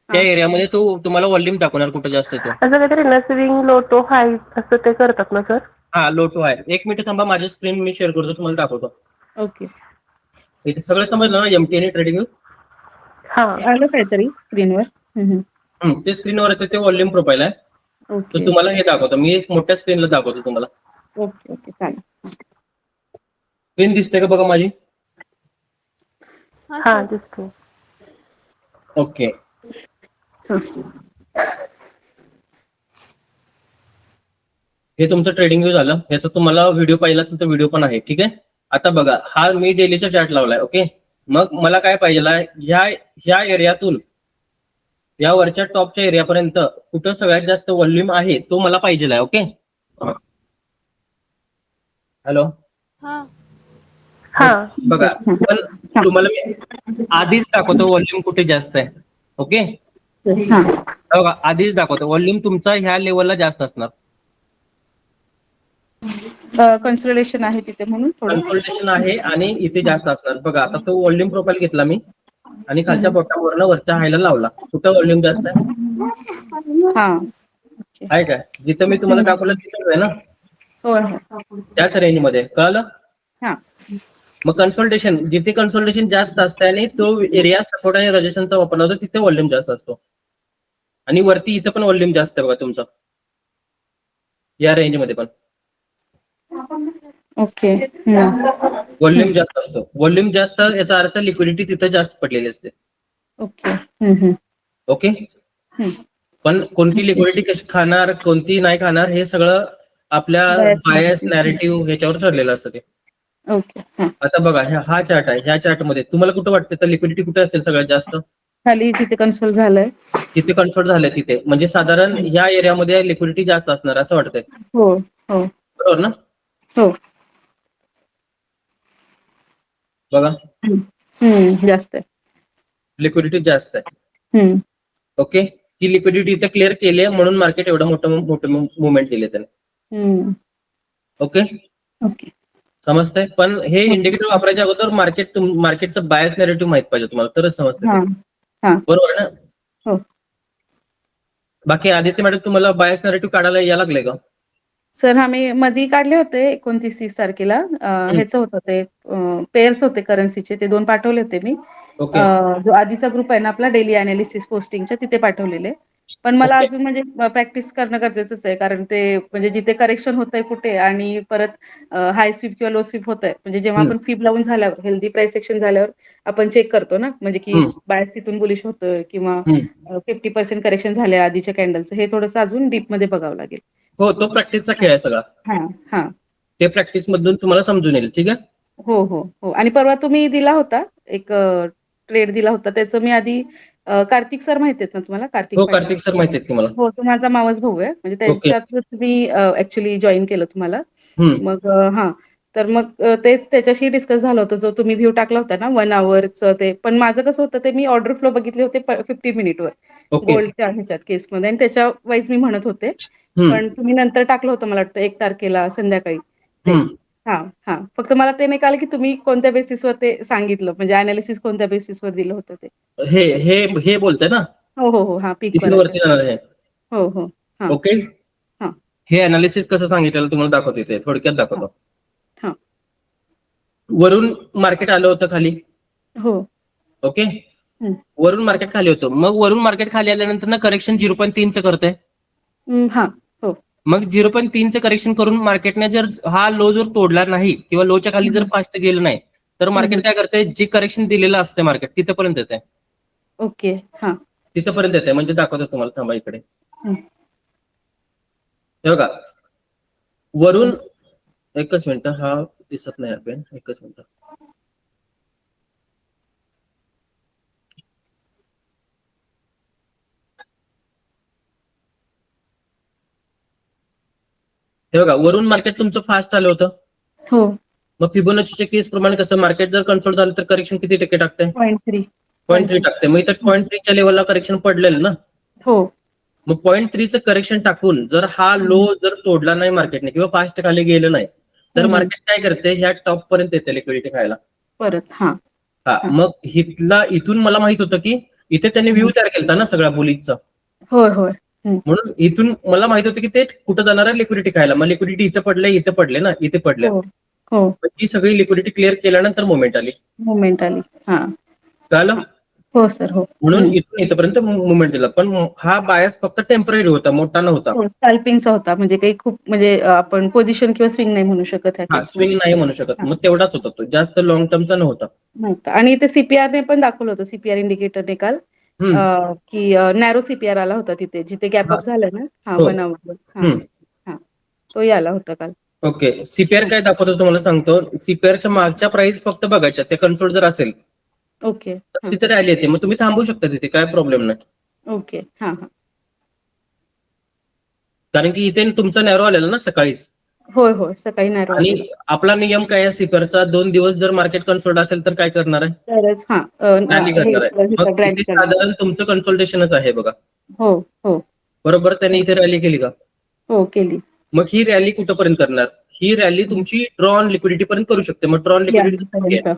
त्या एरियामध्ये तो तुम्हाला व्हॉल्यूम दाखवणार कुठं जास्त येतो. असं काहीतरी ना, स्विंग लो टू हाय असं ते करतात ना सर? हा, लो टू हाय. 1 मिनिट थांबा, माझी स्क्रीन मी शेअर करतो, तुम्हाला दाखवतो. ओके. इथे सगळं समजलं ना, एमटी आणि ट्रेडिंग? हा, आलं काहीतरी स्क्रीनवर. ते स्क्रीनवर येते, ते व्हॉल्यूम प्रोफाईल आहे. ओके तर तुम्हाला हे दाखवतो, मी एक मोठ्या स्क्रीनला दाखवतो तुम्हाला. ओके ओके चालेल. स्क्रीन दिसते का बघा माझी? हा दिसतो. ओके. हे तुमचं ट्रेडिंग व्ह्यू झालं. याचा तुम्हाला व्हिडिओ पाहिला तर व्हिडिओ पण आहे. ठीक आहे. आता बघा, हा मी डेलीचा चार्ट लावलाय. ओके. मग मला काय पाहिजे, ह्या एरियातून या वरच्या टॉपच्या एरियापर्यंत कुठं सगळ्यात जास्त व्हॉल्यूम आहे तो मला पाहिजे. ओके. हॅलो. हा बघा, पण तुम्हाला मी आधीच दाखवतो व्हॉल्यूम कुठे जास्त आहे. ओके. बघा, आधीच दाखवतो व्हॉल्यूम तुमचा ह्या लेवलला जास्त असणार. कन्सोलिडेशन आहे तिथे म्हणून कन्सल्टेशन आहे आणि इथे जास्त असणार. बघा, आता तो व्हॉल्यूम प्रोफाईल घेतला मी आणि खालच्या बॉटमवरनं वरच्या हायला लावला. कुठं व्हॉल्यूम जास्त आहे? आहे काय? जिथं मी तुम्हाला दाखवलं तिथं आहे ना, त्याच रेंजमध्ये. कळलं? मग कन्सल्टेशन, जिथे कन्सल्टेशन जास्त असते आणि तो एरिया सपोर्ट आणि रेजिस्टन्सचा वापरला होतो तिथे व्हॉल्यूम जास्त असतो. आणि वरती इथं पण व्हॉल्यूम जास्त आहे बघा तुमचं, या रेंजमध्ये पण. ओके. व्हॉल्यूम जास्त असतो. व्हॉल्यूम जास्त याचा अर्थ लिक्विडिटी तिथं जास्त पडलेली असते. ओके. ओके. पण कोणती लिक्विडिटी कशी खाणार, कोणती नाही खाणार, हे सगळं आपल्या बायस नॅरेटिव्ह ह्याच्यावर ठरलेलं असतं ते. ओके. आता बघा, हा चार्ट आहे. ह्या चार्टमध्ये तुम्हाला कुठं वाटतं तर लिक्विडिटी कुठे असेल सगळ्यात जास्त? खाली जिथे कन्सोल झालंय जिथे कन्सोल झालंय तिथे, म्हणजे साधारण ह्या एरियामध्ये लिक्विडिटी जास्त असणार असं वाटतंय. हो. बरोबर ना? हो. बघा, जास्त आहे. लिक्विडिटी जास्त आहे. ओके. ही लिक्विडिटी इथे क्लिअर केली आहे म्हणून मार्केट एवढं मोठं मुवमेंट दिले त्याने. Okay, okay. समजतंय. पण हे इंडिकेटर वापरायच्या अगोदर मार्केटचं बायस नॅरेटिव्ह माहित पाहिजे तुम्हाला, तरच समजतं. बरोबर ना? हो. बाकी आदित्य मॅडम तुम्हाला बायस नॅरेटिव्ह काढायला यायला लागले का? सर आम्ही मध्ये काढले होते 29-30 तारखेला. ह्याचं होतं ते पेअर्स होते करन्सीचे, ते 2 पाठवले होते मी. ओके. जो आधीचा ग्रुप आहे ना आपला डेली अनालिसिस पोस्टिंगच्या, तिथे पाठवलेले. पण मला ओके. अजून म्हणजे प्रॅक्टिस करणं गरजेचंच आहे, कारण ते म्हणजे जिथे करेक्शन होतंय कुठे आणि परत हाय स्वीप किंवा लो स्वीप होतंय. म्हणजे जेव्हा आपण फिब लावून झाल्यावर, हेल्दी प्राइस एक्शन झाल्यावर आपण चेक करतो ना, म्हणजे की बायस तिथून बुलिश होतोय किंवा 50% करेक्शन झालंय आधीच्या कॅन्डलचं. हे थोडंसं अजून डीपमध्ये बघावं लागेल. हो, तो प्रॅक्टिसचा खेळ आहे सगळा. ते प्रॅक्टिस मधून तुम्हाला समजून येईल. ठीक आहे. हो, हो, हो. आणि परवा तुम्ही दिला होता एक ट्रेड दिला होता. त्याचं मी आधी कार्तिक सर माहिती आहेत ना तुम्हाला? हो, कार्तिक सर माहिती आहेत तुम्हाला. हो, तो माझा मावस भाऊ आहे. म्हणजे ओके. त्यांच्यातच मी ऍक्च्युली जॉइन केलं तुम्हाला. हम्म. मग तर मग तेच त्याच्याशी डिस्कस झालं होतं. जो तुम्ही व्ह्यू टाकला होता ना 1 अवरचं ते. पण माझं कसं होतं ते मी ऑर्डर फ्लो बघितले होते 50 मिनिटवर ओके. गोल्डच्या ह्याच्यात केसमध्ये आणि त्याच्या वाईज मी म्हणत होते. पण तुम्ही नंतर टाकलं होतं मला वाटतं 1 तारखेला संध्याकाळी ते. फक्त मला ते नाही कळलं की तुम्ही कोणत्या बेसिसवर ते सांगितलं, म्हणजे अनालिसिस कोणत्या बेसिसवर दिलं होतं ते. हे बोलतंय ना, हो, हो, हो. पीक इथून वरती जाणार आहे. हो, हो. ओके. हे अनालिसिस कसं सांगितलं तुम्हाला दाखवतो, इथे थोडक्यात दाखवतो. वरून मार्केट आलं होतं खाली. हो. ओके. वरून मार्केट खाली होतं. मग वरून मार्केट खाली आल्यानंतर ना करेक्शन 0.3चं करतंय. हो. मग 0.3चं करेक्शन करून मार्केटने जर हा लो जर तोडला नाही किंवा लोच्या खाली जर फास्ट गेलं नाही, तर मार्केट काय करते, जे करेक्शन दिलेलं असते मार्केट तिथपर्यंत येते. ओके. तिथपर्यंत येते. म्हणजे दाखवतो तुम्हाला, थांबा इकडे. हे बघा, वरून एकच मिनिट, हा दिसत नाही आपण, एकच मिनिट. हे बघा, वरून मार्केट तुमचं फास्ट आलं होतं. हो. मग फिबोनाचीच्या केस प्रमाणे कसं मार्केट जर कंट्रोल झालं तर करेक्शन किती टक्के टाकते? 0.3 टाकते. मग इथं 0.3च्या लेवलला करेक्शन पडलेलं ना. हो. मग 0.3चं करेक्शन टाकून जर हा लो जर तोडला नाही मार्केटने किंवा फास्ट खाली गेलं नाही, तर मार्केट काय करते, ह्या टॉप पर्यंत येते लिक्विडिटी खायला परत. मग इथून मला माहित होतं की इथे त्यांनी व्ह्यू तयार केला ना सगळा बुलिशचा. होय. म्हणून इथून मला माहित होतं की ते कुठं जाणार आहे, लिक्विडिटी खायला. मग लिक्विडिटी इथे पडले ना, इथे पडले. हो. ही सगळी लिक्विडिटी क्लिअर केल्यानंतर मुवमेंट आली. कळलं? हो सर. हो. म्हणून इथून इथपर्यंत मुवमेंट दिला. पण हा बायस फक्त टेम्पररी होता, मोठा नव्हता. स्कॅल्पिंगचा होता, म्हणजे काही खूप म्हणजे आपण पोझिशन किंवा स्विंग नाही म्हणू शकत. स्विंग नाही म्हणू शकत. मग तेवढाच होता तो, जास्त लॉंग टर्मचा नव्हता. आणि ते सीपीआरने पण दाखवलं होतं, सीपीआर इंडिकेटरने काल, की नॅरो सीपीआर आला होता तिथे, जिथे गॅप अप झालं ना 1 अवर. तो आला होता काल. ओके. सीपीआर काय दाखवतो तुम्हाला सांगतो. सीपीआरच्या मागच्या प्राइस फक्त बघायच्या, ते कंट्रोल जर असेल ओके. तिथे रॅली येते. मग तुम्ही थांबू शकता तिथे, काय प्रॉब्लेम नाही. ओके. कारण की इथे तुमचा नॅरो आलेला ना सकाळीच. होय, सकाळी नॅरो. आणि आपला नियम काय आहे सीपीआरचा, 2 दिवस जर मार्केट कन्सोल्ड असेल तर काय करणार आहे, रॅली करणार आहे. मग इथे साधारण तुमचं कन्सोल्टेशनच आहे बघा. हो. बरोबर. त्याने इथे रॅली केली का? हो, केली. मग ही रॅली कुठपर्यंत करणार? ही रॅली तुमची ड्रॉ ऑन लिक्विडिटी पर्यंत करू शकते. मग ड्रॉ ऑन लिक्विडिटी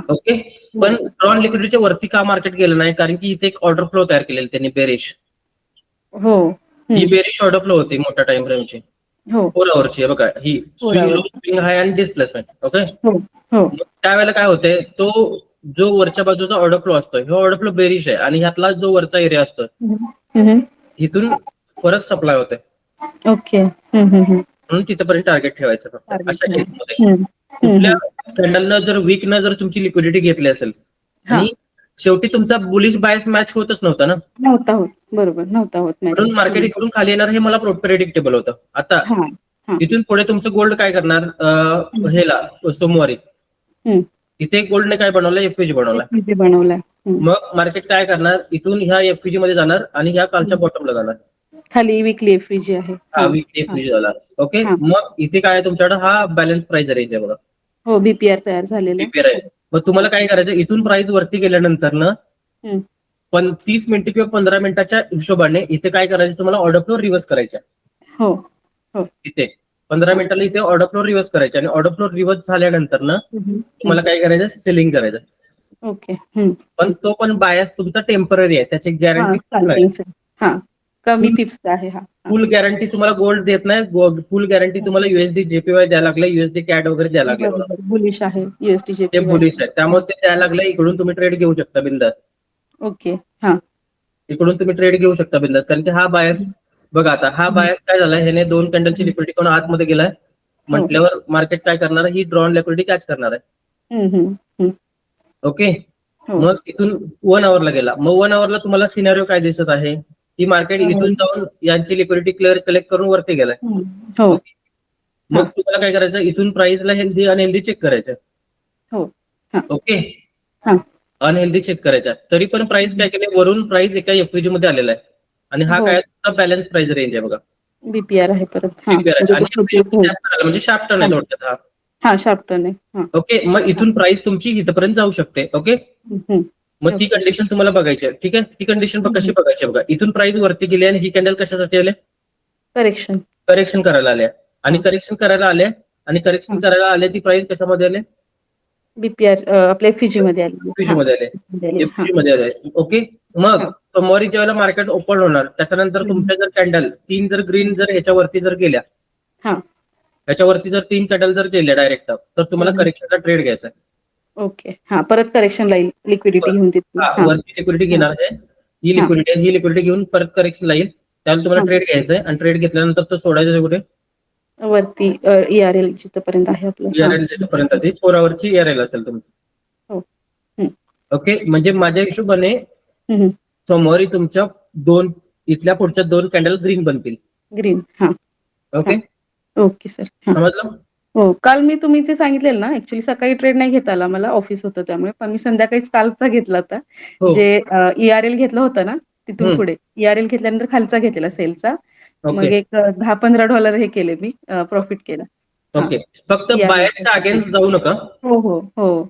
ओके. पण ड्रॉ ऑन लिक्विडिटीच्या वरती का मार्केट गेलं नाही? कारण की इथे एक ऑर्डर फ्लो तयार केलेला त्यांनी, बेरिश. ही बेरिश ऑर्डर फ्लो होती मोठ्या टाइम फ्रेमची, 4 अवरची. बघा, ही स्विंग हाय आणि डिस्प्लेसमेंट. ओके. त्यावेळेला काय होते, तो जो वरच्या बाजूचा ऑर्डर फ्लो असतो, हे ऑर्डर फ्लो बेरिश आहे आणि ह्यातला जो वरचा एरिया असतो इथून परत सप्लाय होते. ओके. म्हणून तिथपर्यंत टार्गेट ठेवायचं फक्त अशा केसमध्ये. कुठल्या कॅन्डलनं जर वीकनं जर तुमची लिक्विडिटी घेतली असेल आणि शेवटी तुमचा बुलिश बायस मॅच होतच नव्हता ना. नव्हता होत. बरोबर, नव्हता होत. म्हणून मार्केट इकडून खाली येणार हे मला प्रेडिक्टेबल होतं. आता इथून पुढे तुमचं गोल्ड काय करणार, हेला सोमवारी इथे गोल्डने काय बनवलं, एफव्हीजी बनवला. मग मार्केट काय करणार, इथून ह्या एफव्हीजी मध्ये जाणार आणि ह्या कालच्या बॉटमला जाणार. खाली वीकली एफव्हीजी आहे. वीकली एफव्हीजी झाला. ओके. मग इथे काय तुमच्याकडे हा बॅलन्स प्राइस रेंज आहे बघा. हो, बीपीआर तयार झालेला बीपीआर आहे. मग तुम्हाला काय करायचं, इथून प्राइस वरती गेल्यानंतर ना पण 30 मिनिटं किंवा 15 मिनिटाच्या हिशोबाने इथे काय करायचं, तुम्हाला ऑर्डर फ्लो रिव्हर्स करायच्या. हो. इथे 15 मिनिटाला इथे ऑर्डर फ्लो रिव्हर्स करायचे आणि ऑर्डर फ्लो रिव्हर्स झाल्यानंतर ना तुम्हाला काय करायचं, सेलिंग करायचं. ओके. पण तो पण बायस तुमचा टेम्पररी आहे, त्याची गॅरंटी हा, कमी पिप्स आहे. हा, फुल गॅरंटी तुम्हाला गोल्ड देत नाही. फुल गॅरंटी तुम्हाला युएसडी जेपीवाय द्यायला लागलं, युएसडी कॅड वगैरे द्यायला लागले. बुलिश आहे USD ते बुलिश आहे, त्यामुळे ते द्यायला लागलं. इकडून तुम्ही ट्रेड घेऊ शकता बिंदास. ओके. हा, इकडून तुम्ही ट्रेड घेऊ शकता बिंदास, कारण की हा बायस बघा, आता हा बायस काय झालाय, ह्याने 2 कॅन्डलची लिक्विडिटी करून आतमध्ये गेलाय म्हटल्यावर मार्केट काय करणार आहे, ही ड्रॉन लिक्विडिटी कॅच करणार आहे. ओके. मग इथून 1 आवरला गेला. मग 1 आवरला तुम्हाला सिनारिओ काय दिसत आहे, ही मार्केट इथून जाऊन यांची लिक्विडिटी कलेक्ट करून वरती गेलाय. मग तुम्हाला काय करायचं, इथून प्राइसला हेल्दी अनहेल्दी चेक करायचं. ओके, अनहेल्दी चेक करायचा. तरी पण प्राइस काय केले, वरून प्राइस एका एफव्हीजी मध्ये आलेला आहे आणि हा काय बॅलन्स प्राइस रेंज आहे बघा. बीपीआर आहे परत. म्हणजे शार्प टर्न आहे थोडक्यात. हा, शार्प टर्न आहे. ओके. मग इथून प्राइस तुमची इथपर्यंत जाऊ शकते. ओके. मग ती कंडिशन तुम्हाला बघायची आहे. ठीक आहे, ती कंडिशन कशी बघायची बघा. इथून प्राइस वरती गेली आणि ही कॅन्डल कशासाठी आले, करेक्शन करायला आले. आणि करेक्शन करायला आले ती प्राइस कशामध्ये आले, बीपीआर आपल्या एफव्हीजी मध्ये आले. ओके. मग सोमवारी ज्यावेळेला मार्केट ओपन होणार, त्याच्यानंतर तुमच्या जर कॅन्डल 3 जर ग्रीन जर ह्याच्यावरती जर गेल्या, ह्याच्यावरती जर 3 कॅन्डल जर गेल्या डायरेक्ट, तर तुम्हाला करेक्शनचा ट्रेड घ्यायचा आहे. ओके. हा, परत करेक्शन लाईल लिक्विडिटी घेऊन वरती लिक्विडिटी घेणार आहे, ही लिक्विडिटी घेऊन परत करेक्शन लाईल. त्याला तुम्हाला ट्रेड घ्यायचा आहे आणि ट्रेड घेतल्यानंतर तो सोडायचं कुठे, वरती ERL जिथपर्यंत आहे आपलं, ERL जिथपर्यंत 4 आवरची ERL असेल तुमची. ओके. म्हणजे माझ्या हिशोबाने सोमवारी तुमच्या 2 इथल्या पुढच्या 2 कॅन्डल ग्रीन बनतील. ग्रीन. Okay sir. समजलं. हो, काल मी तुम्ही जे सांगितलेलं ना, ऍक्च्युली सकाळी ट्रेड नाही घेता आला मला, ऑफिस होतं त्यामुळे. पण मी संध्याकाळी कालचा घेतला होता, जे ERL घेतलं होतं ना, तिथून पुढे ERL घेतल्यानंतर खालचा घेतलेला सेलचा. मग एक $10-15 हे केले मी, प्रॉफिट केला. ओके. फक्त बायरच्या अगेन्स्ट जाऊ नका. हो.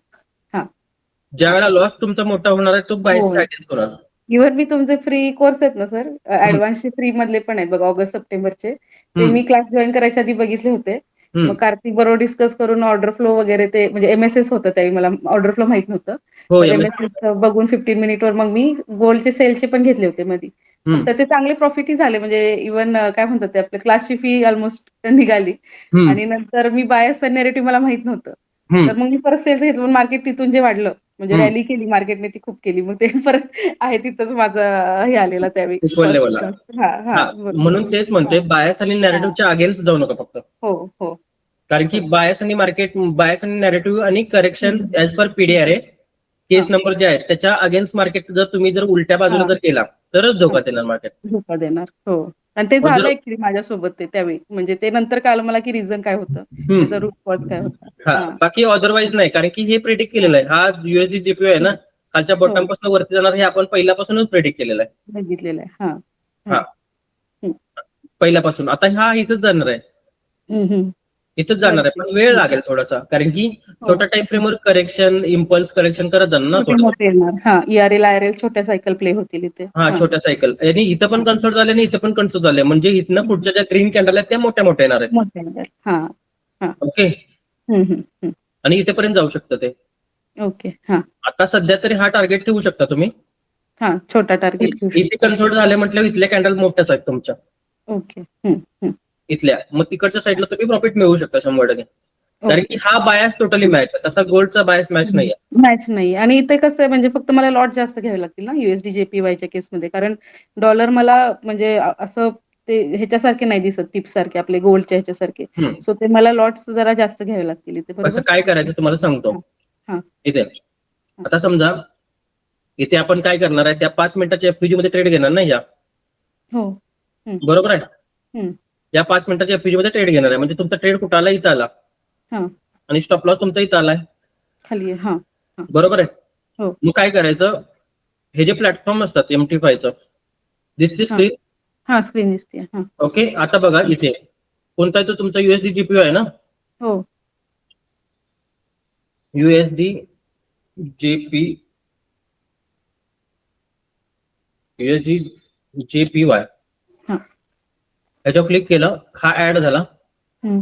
ज्या वेळेला लॉस तुमचा मोठा होणार आहे, तो बायरच्या अगेन्स्ट होणार. इव्हन मी तुमचे फ्री कोर्स आहेत ना सर, ऍडव्हान्सचे फ्री मधले पण आहेत बघा, ऑगस्ट सप्टेंबरचे, ते मी क्लास जॉईन करायच्या आधी बघितले होते. मग कार्तिक बरोबर डिस्कस करून ऑर्डर फ्लो वगैरे, ते म्हणजे MSS होतं त्यावेळी, मला ऑर्डर फ्लो माहित नव्हतं. MSS बघून 15 मिनिटवर मग मी गोल्डचे सेलचे पण घेतले होते मध्ये. तर ते चांगले प्रॉफिटही झाले. म्हणजे इव्हन काय म्हणतात ते, आपल्या क्लासची फी ऑलमोस्ट निघाली. आणि नंतर मी बायसचं नेरेटिव्ह मला माहित नव्हतं, तर मग मी परत सेल्स घेतलं. मार्केट तिथून जे वाढलं, म्हणजे रॅली केली मार्केटने, ती खूप केली. मग ते परत आहे तिथंच माझं हे आलेला त्यावेळी. म्हणून तेच म्हणते, बायस आणि नॅरेटिव्हच्या अगेन्स्ट जाऊ नका फक्त. हो. कारण की बायस आणि नॅरेटिव्ह आणि करेक्शन ऍज पर PDR आहे, केस नंबर जे आहेत त्याच्या अगेन्स्ट मार्केट जर तुम्ही जर उलट्या बाजूला जर केला, तरच धोका देणार मार्केट. धोका देणार. हो. आणि ते झालं ऍक्च्युली माझ्यासोबत ते त्यावेळी. म्हणजे ते नंतर कळलं मला की रिझन काय होतं, त्याचा रूट कॉज काय होता. बाकी अदरवाईज नाही, कारण की हे प्रेडिक्ट केलेलं आहे. हा USD JPY आहे ना, खालच्या बॉटम पासून वरती जाणार, हे आपण पहिल्यापासूनच प्रेडिक्ट केलेलं आहे. बघितलेलं आहे. पहिल्यापासून. आता हा इथंच जाणार आहे, पण वेळ लागेल थोडासा, कारण की छोट्या टाइम फ्रेमवर करेक्शन, इम्पल्स करेक्शन करत जाणार ना. ERL IRL छोट्या सायकल प्ले होतील इथे. छोट्या सायकल. आणि इथं पण कन्सर्ट झाले आणि इथं पण कन्सर्ट झाले, म्हणजे इथनं पुढच्या ज्या ग्रीन कॅन्डल आहेत त्या मोठ्या मोठ्या येणार आहेत. ओके. आणि इथेपर्यंत जाऊ शकतं ते. ओके. आता सध्या तरी हा टार्गेट ठेवू शकता तुम्ही. छोटा टार्गेट. इथे कन्सर्ट झाले म्हटल्यावर इथल्या कॅन्डल मोठ्याच आहेत तुमच्या. ओके. इथल्या मग तिकडच्या साईडला तुम्ही प्रॉफिट मिळवू शकता 100%. कारण की हा बायस टोटली मॅच आहे, तसा गोल्डचा बायस मॅच नाही. आणि इथे कसं आहे, म्हणजे फक्त मला लॉट जास्त घ्यावे लागतील ना USD JPYच्या केसमध्ये, कारण डॉलर मला म्हणजे असं ते ह्याच्यासारखे नाही दिसत, टिप्स सारखे आपले गोल्डच्या ह्याच्यासारखे. सो ते मला लॉट्स जरा जास्त घ्यावे लागतील इथे. असं काय करायचं तुम्हाला सांगतो. इथे आता समजा इथे आपण काय करणार आहे, त्या 5 मिनिटाच्या FVG मध्ये ट्रेड घेणार नाही या. बरोबर आहे. या 5 मिनिटाच्या FVG मध्ये ट्रेड घेणार आहे, म्हणजे तुमचा ट्रेड कुठं आला, इथं आला. आणि स्टॉप लॉस तुमचा इथं आलाय खाली. बरोबर आहे. मग काय करायचं, हे जे प्लॅटफॉर्म असतात MT5चं, दिसते स्क्रीन. स्क्रीन दिसते. ओके. आता बघा इथे कोणता आहे तो तुमचा USD JPY आहे ना. USD JPY USD JPY हा. ह्याच्यावर क्लिक केलं, हा ऍड झाला. हम्म,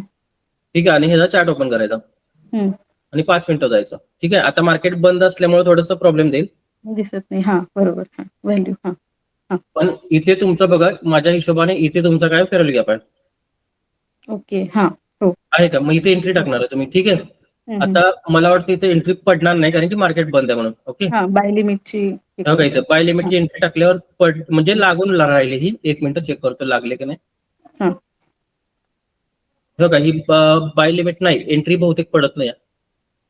ठीक आहे, आणि ह्याचा चार्ट ओपन करायचा हम्म. आणि 5 मिनिटं जायचं. ठीक आहे, आता मार्केट बंद असल्यामुळे थोडंसं प्रॉब्लेम देईल, दिसत नाही. हा, बरोबर. हा, व्हॅल्यू. हा, पण इथे तुमचं बघा, माझ्या हिशोबाने इथे तुमचा काय फेअर व्हॅल्यू गॅप आहे. ओके. हा, हो. आहे का? मग इथे एंट्री टाकणार आहे तुम्ही. ठीक आहे, हम्म. आता मला वाटतं इथे एंट्री पडणार नाही, कारण की मार्केट बंद आहे म्हणून. ओके, हा, बाय लिमिटची हे हो का, इथे करूया. बाय हा, लिमिटची एंट्री टाकल्यावर म्हणजे लागून राहिली ही. 1 मिनिट चेक करतो लागले की नाही. हा. हो का, ही बाय लिमिट नाही, एंट्री बहुतेक पडत नाही.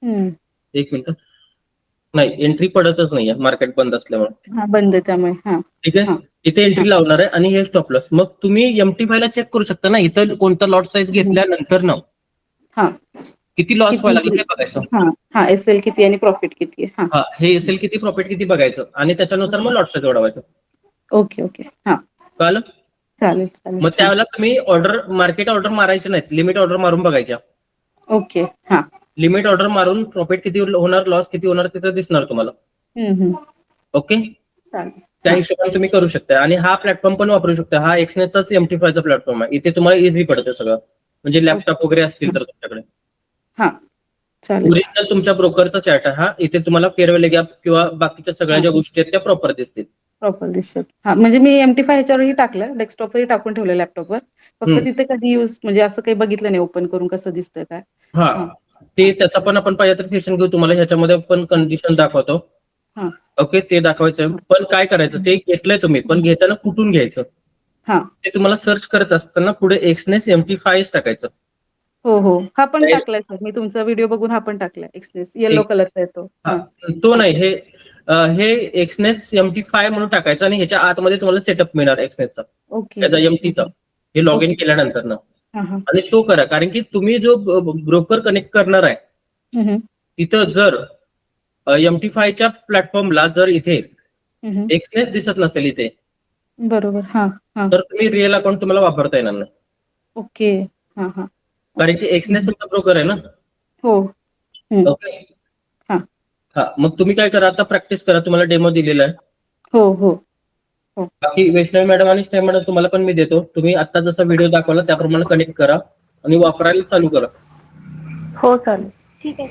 हम्म. 1 मिनिट, नाही एंट्री पडतच नाहीये मार्केट बंद असल्यामुळे. हा, बंद त्यामुळे. हा, ठीक आहे, हा, इथे हा, एंट्री लावणार आहे आणि हे स्टॉप लॉस. मग तुम्ही MT5 ला चेक करू शकता ना, इथं कोणतं लॉट साईज घेतल्यानंतर ना हा. किती लॉस व्हायला लागला किती? हे बघायचं. हा, हा. SL किती आणि प्रॉफिट किती आहे? हा. हा, हे असेल किती, प्रॉफिट किती बघायचं आणि त्याच्यानुसार मग लॉट साईज वाढवायचं. Okay, okay. हा, कळलं? चालेल, चालेल. मग हा. त्यावेळेला तुम्ही मार्केट ऑर्डर मारायचे नाहीत, लिमिट ऑर्डर मारून बघायच्या. ओके. हा. लिमिट ऑर्डर मारून प्रॉफिट किती होणार, लॉस किती होणार तिथं दिसणार तुम्हाला. हम्म. ओके, चालेल. त्या हा. हिशोबाने तुम्ही करू शकता. आणि हा प्लॅटफॉर्म पण वापरू शकता. हा एक्सनेसचाच MT5 चा प्लॅटफॉर्म आहे. इथे तुम्हाला इझी पडते सगळं, म्हणजे लॅपटॉप वगैरे असतील तर तुमच्याकडे. हा, चालेल. ओरिजिनल तुमच्या ब्रोकरचा चार्ट आहे हा. इथे तुम्हाला फेअर व्हॅल्यू गॅप किंवा बाकीच्या सगळ्या ज्या गोष्टी आहेत त्या प्रॉपर दिसतील. प्रॉपर दिसत. हा, म्हणजे मी MT5 ह्याच्यावरही टाकलं, डेस्कटॉपवरही टाकून ठेवलं लॅपटॉपवर. फक्त तिथे कधी यूज म्हणजे असं काही बघितलं नाही ओपन करून कसं दिसतंय काय. हा, ते त्याचा पण आपण पाहिजे तर सेशन घेऊ, तुम्हाला ह्याच्यामध्ये पण कंडिशन दाखवतो. हा. ओके, ते दाखवायचं. पण काय करायचं, ते घेतलंय तुम्ही, पण घेताना कुठून घ्यायचं हा. ते तुम्हाला सर्च करत असताना पुढे एक्सनेस MT5 टाकायचं. हो. हा पण टाकलाय सर मी, तुमचा व्हिडिओ बघून हा पण टाकलाय. एक्सनेस येलो कलरचा येतो. हा, तो नाही, हे एक्सनेस MT5 म्हणून टाकायचं आणि ह्याच्या आतमध्ये तुम्हाला सेटअप मिळणार एक्सनेसचा, ओके. त्याचा MTचा, हे लॉग इन ओके. केल्यानंतर ना. हा. आणि तो करा, कारण की तुम्ही जो ब्रोकर कनेक्ट करणार आहे तिथं जर MT5 च्या प्लॅटफॉर्मला जर इथे एक्सनेस दिसत नसेल इथे, बरोबर. हा. तर तुम्ही रिअल अकाउंट तुम्हाला वापरता येणार नाही. ओके. हा. कारण की एक्सनेस तुमचा ब्रोकर आहे ना. हो. ओके. हा, मग तुम्ही काय करा, आता प्रॅक्टिस करा, तुम्हाला डेमो दिलेला आहे. हो. बाकी वैष्णवी मॅडम आणि स्नेहा मॅडम तुम्हाला पण मी देतो. तुम्ही आता जसा व्हिडिओ दाखवला त्याप्रमाणे कनेक्ट करा आणि वापरायला चालू करा. हो चालेल. ठीक आहे.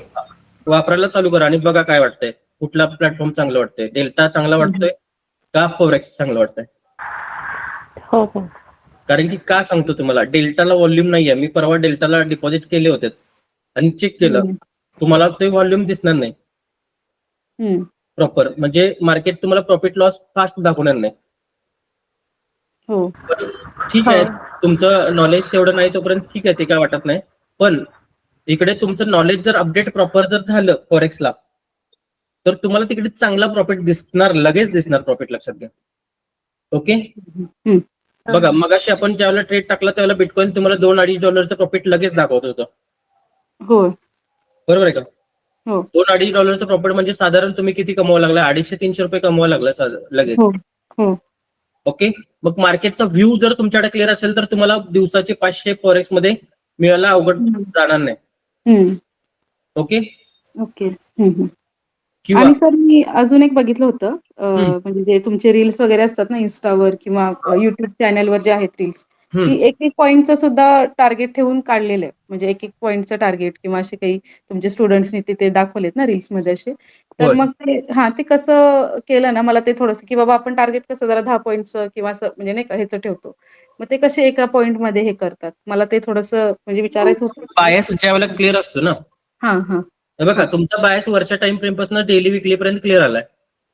वापरायला चालू करा आणि बघा काय वाटतंय, कुठला प्लॅटफॉर्म चांगला वाटतंय, डेल्टा चांगला वाटतोय का फोरेक्स चांगलं वाटतंय. हो. कारण की का सांगतो तुम्हाला, डेल्टाला व्हॉल्यूम नाहीये. मी परवा डेल्टाला डिपॉझिट केले होते आणि चेक केलं, तुम्हाला ते व्हॉल्यूम दिसणार नाही प्रॉपर, म्हणजे मार्केट तुम्हाला प्रॉफिट लॉस फास्ट दाखवणार नाही. हो. ठीक आहे, तुमचं नॉलेज तेवढं नाही तोपर्यंत ठीक आहे, ते काय वाटत नाही. पण इकडे तुमचं नॉलेज जर अपडेट प्रॉपर जर झालं फॉरेक्सला, तर तुम्हाला तिकडे चांगला प्रॉफिट दिसणार, लगेच दिसणार प्रॉफिट, लक्षात घ्या. ओके, बघा मगाशी आपण ज्यावेळेला ट्रेड टाकला त्यावेळेला बिटकॉइन तुम्हाला $2-2.5 प्रॉफिट लगेच दाखवत होतं. हो. बरोबर आहे का? हो. $2-2.5 प्रॉफिट म्हणजे साधारण तुम्ही किती कमवा लागला, $250-300 कमवा लागला लगेच. हो. ओके, मग मार्केटचा व्ह्यू जर तुमच्याकडे क्लिअर असेल तर तुम्हाला दिवसाचे 500 फॉरेक्स मध्ये मिळायला अवघड जाणार नाही. ओके. किंवा आणि सर मी अजून एक बघितलं होतं, म्हणजे जे तुमचे रील्स वगैरे असतात ना इन्स्टावर किंवा युट्यूब चॅनलवर जे आहेत रील्स, ती एक पॉईंटचं सुद्धा टार्गेट ठेवून काढलेलं आहे. म्हणजे एक पॉईंटचं टार्गेट किंवा असे काही तुमचे स्टुडंट्सनी तिथे दाखवलेत ना रील्समध्ये असे. तर मग ते कसं केलं ना, मला ते थोडंसं की बाबा आपण टार्गेट कसं जरा 10 पॉईंटचं किंवा असं म्हणजे नाही का ह्याचं ठेवतो. मग ते कसे एका पॉईंटमध्ये हे करतात, मला ते थोडंसं म्हणजे विचारायचं होतं. बायस ज्यावेळेला क्लिअर असतो ना, हां. बघा तुमचा बायस वरच्या टाइम फ्रेम पासून डेली विकली पर्यंत क्लिअर आलाय.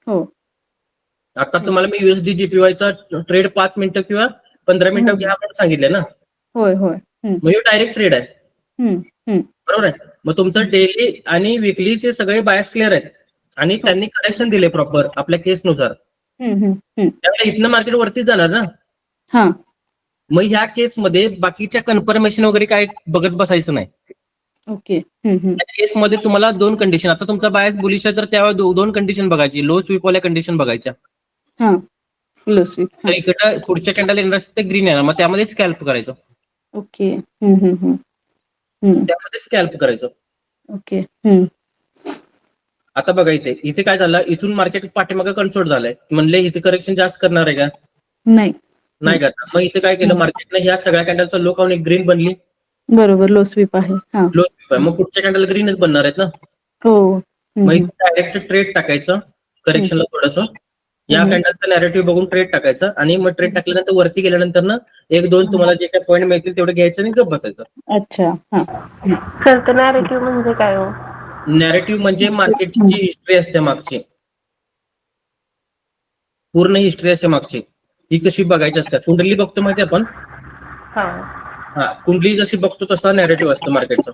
हो. आता तुम्हाला मी USD JPY चा ट्रेड 5 मिनिटं किंवा 15 मिनिटं घ्या म्हणून सांगितलंय ना. होय. मग हे डायरेक्ट ट्रेड आहे. बरोबर आहे. मग तुमचं डेली आणि विकलीचे सगळे बायस क्लिअर आहेत आणि त्यांनी करेक्शन दिले प्रॉपर आपल्या केसनुसार. त्यामुळे इथनं मार्केट वरतीच जाणार ना. मग ह्या केसमध्ये बाकीच्या कन्फर्मेशन वगैरे काय बघत बसायचं नाही. ओके. त्या केसमध्ये तुम्हाला 2 कंडिशन, आता तुमचा बायस बुलिश आहे तर त्यावेळेला 2 कंडिशन बघायची, लो स्वीपवाल्या कंडिशन बघायच्या. Low sweep. तर इकडे पुढच्या कॅन्डल येणार असते ते ग्रीन आहे, मग त्यामध्ये स्कॅल्प करायचं. ओके. त्यामध्ये स्कॅल्प करायचं. ओके. आता बघा इथे काय झालं, इथून मार्केट पाठीमागे कन्सोल्ट झालंय, म्हणले इथे करेक्शन जास्त करणार आहे का? नाही. नाही करणार. मग इथे काय केलं मार्केटने, ह्या सगळ्या कॅन्डलचा लो खाऊन एक ग्रीन बनली, बरोबर, लो स्वीप आहे. हा. लो. मग पुढच्या कॅन्डल ग्रीनच बनणार आहेत ना. हो. मग इथे डायरेक्ट ट्रेड टाकायचं करेक्शनला थोडंसं, या कॅन्डलचा नॅरेटिव्ह बघून ट्रेड टाकायचं, आणि मग ट्रेड टाकल्यानंतर वरती गेल्यानंतर ना 1-2 तुम्हाला जे काही पॉईंट मिळतील तेवढे घ्यायचं आणि गप्प बसायचं. अच्छा. हा. सर तर नॅरेटिव्ह म्हणजे काय हो? नॅरेटिव्ह म्हणजे मार्केटची जी हिस्ट्री असते मागची, पूर्ण हिस्ट्री असते मागची, ही कशी बघायची असते. कुंडली बघतो माहिती आपण, हा कुंडली जशी बघतो तसा नॅरेटिव्ह असतं मार्केटचं.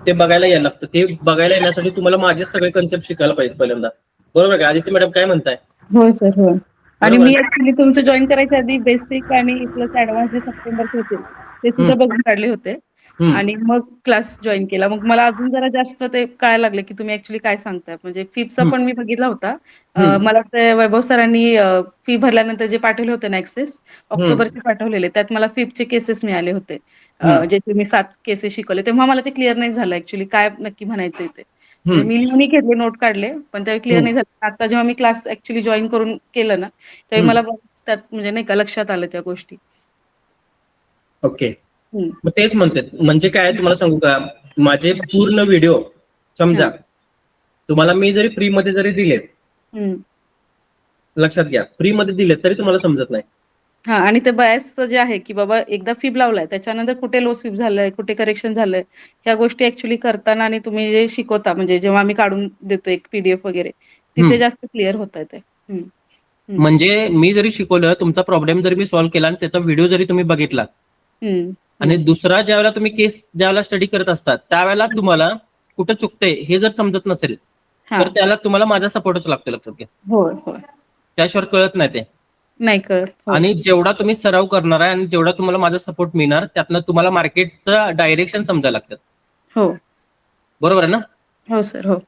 ते बघायला यायला लागतं. ते बघायला येण्यासाठी तुम्हाला माझे सगळे कन्सेप्ट शिकायला पाहिजे पहिल्यांदा. बरोबर का आदित्य मॅडम, काय म्हणताय? हो सर, हो. आणि बरोबर. मी ऍक्च्युली तुमचं जॉईन करायच्या आधी बेसिक आणि प्लस ऍडव्हान्स जे सप्टेंबरचे होते ते सुद्धा बघून काढले होते. आणि मग क्लास जॉईन केला. मग मला अजून जरा जास्त ते कळायला लागले की तुम्ही ऍक्च्युली काय सांगताय. म्हणजे फीचा पण मी बघितला होता. मला वाटतं वैभव सरांनी फी भरल्यानंतर जे पाठवले होते ना ऍक्सेस, ऑक्टोबरचे पाठवलेले, त्यात मला फीचे केसेस मिळाले होते. जे तुम्ही 7 केसेस शिकवले, तेव्हा मला ते क्लिअर नाही झालं ऍक्च्युली काय नक्की म्हणायचंय ते. म्हणजे मी लिहूनही घेतले, नोट काढले, पण त्यावेळी क्लिअर नाही झालं. आता जेव्हा मी क्लास ऍक्च्युली जॉईन करून केलं ना, त्यावेळी मला त्यात म्हणजे नाही का लक्षात आलं त्या गोष्टी. ओके. मग तेच म्हणते, म्हणजे काय तुम्हाला सांगू का, माझे पूर्ण व्हिडिओ समजा तुम्हाला मी जरी फ्री मध्ये जरी दिलेत, लक्षात घ्या, फ्री मध्ये दिलेत तरी तुम्हाला समजत नाही. हा, आणि ते बायसचं जे आहे की बाबा एकदा फिब लावलाय त्याच्यानंतर कुठे लो स्वीप झालंय, कुठे करेक्शन झालंय, ह्या गोष्टी ऍक्च्युली करताना आणि तुम्ही जे शिकवता, म्हणजे जेव्हा आम्ही काढून देतो एक पीडीएफ वगैरे, तिथे जास्त क्लिअर होत आहे ते. म्हणजे मी जरी शिकवलं, तुमचा प्रॉब्लेम जरी मी सॉल्व्ह केला आणि त्याचा व्हिडिओ जरी तुम्ही बघितला, आणि दुसरा ज्यावेळेला तुम्ही केस ज्यावेळेला स्टडी करत असतात त्यावेळेला तुम्हाला कुठं चुकतंय हे जर समजत नसेल तर त्याला तुम्हाला माझा सपोर्टच लागतो, लक्षात घ्या. त्याशिवाय कळत नाही ते. नाही कळत. आणि जेवढा तुम्ही सराव करणार आहे आणि जेवढा तुम्हाला माझा सपोर्ट मिळणार, त्यातनं तुम्हाला मार्केटचं डायरेक्शन समजायला लागतं. हो, बरोबर आहे ना? हो सर, हो.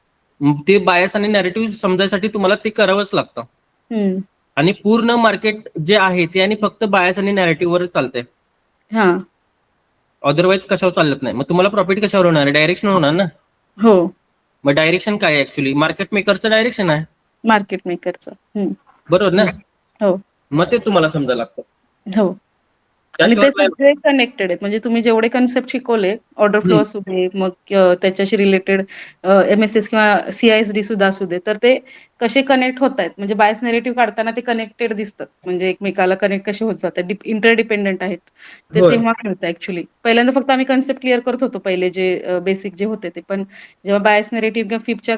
ते बायस आणि नॅरेटिव्ह समजायसाठी तुम्हाला ते करावंच लागतं. आणि पूर्ण मार्केट जे आहे ते आणि फक्त बायस आणि नॅरेटिव्ह वर चालतंय. अदरवाईज कशावर चालत नाही. मग तुम्हाला प्रॉफिट कशावर होणार? डायरेक्शन होणार ना. हो. मग डायरेक्शन काय आहे ऍक्च्युली? मार्केट मेकरचं डायरेक्शन आहे. मार्केट मेकरचं. बरोबर ना? हो. मग ते तुम्हाला समजायला लागतं. हो. आणि ते सगळे कनेक्टेड आहेत. म्हणजे तुम्ही जेवढे कन्सेप्ट शिकवले, ऑर्डर फ्लो असू दे, मग त्याच्याशी रिलेटेड एमएसएस किंवा सीआयएसडी सुद्धा असू दे, तर ते कसे कनेक्ट होत आहेत, म्हणजे बायस नेरेटिव्ह काढताना ते कनेक्टेड दिसतात. म्हणजे एकमेकाला कनेक्ट कसे होत जातात, इंटरडिपेंडंट आहेत. ते तेव्हा कळतं ऍक्च्युली. पहिल्यांदा फक्त आम्ही कन्सेप्ट क्लिअर करत होतो, पहिले जे बेसिक जे होते ते. पण जेव्हा बायस नेरेटिव्ह किंवा फिपच्या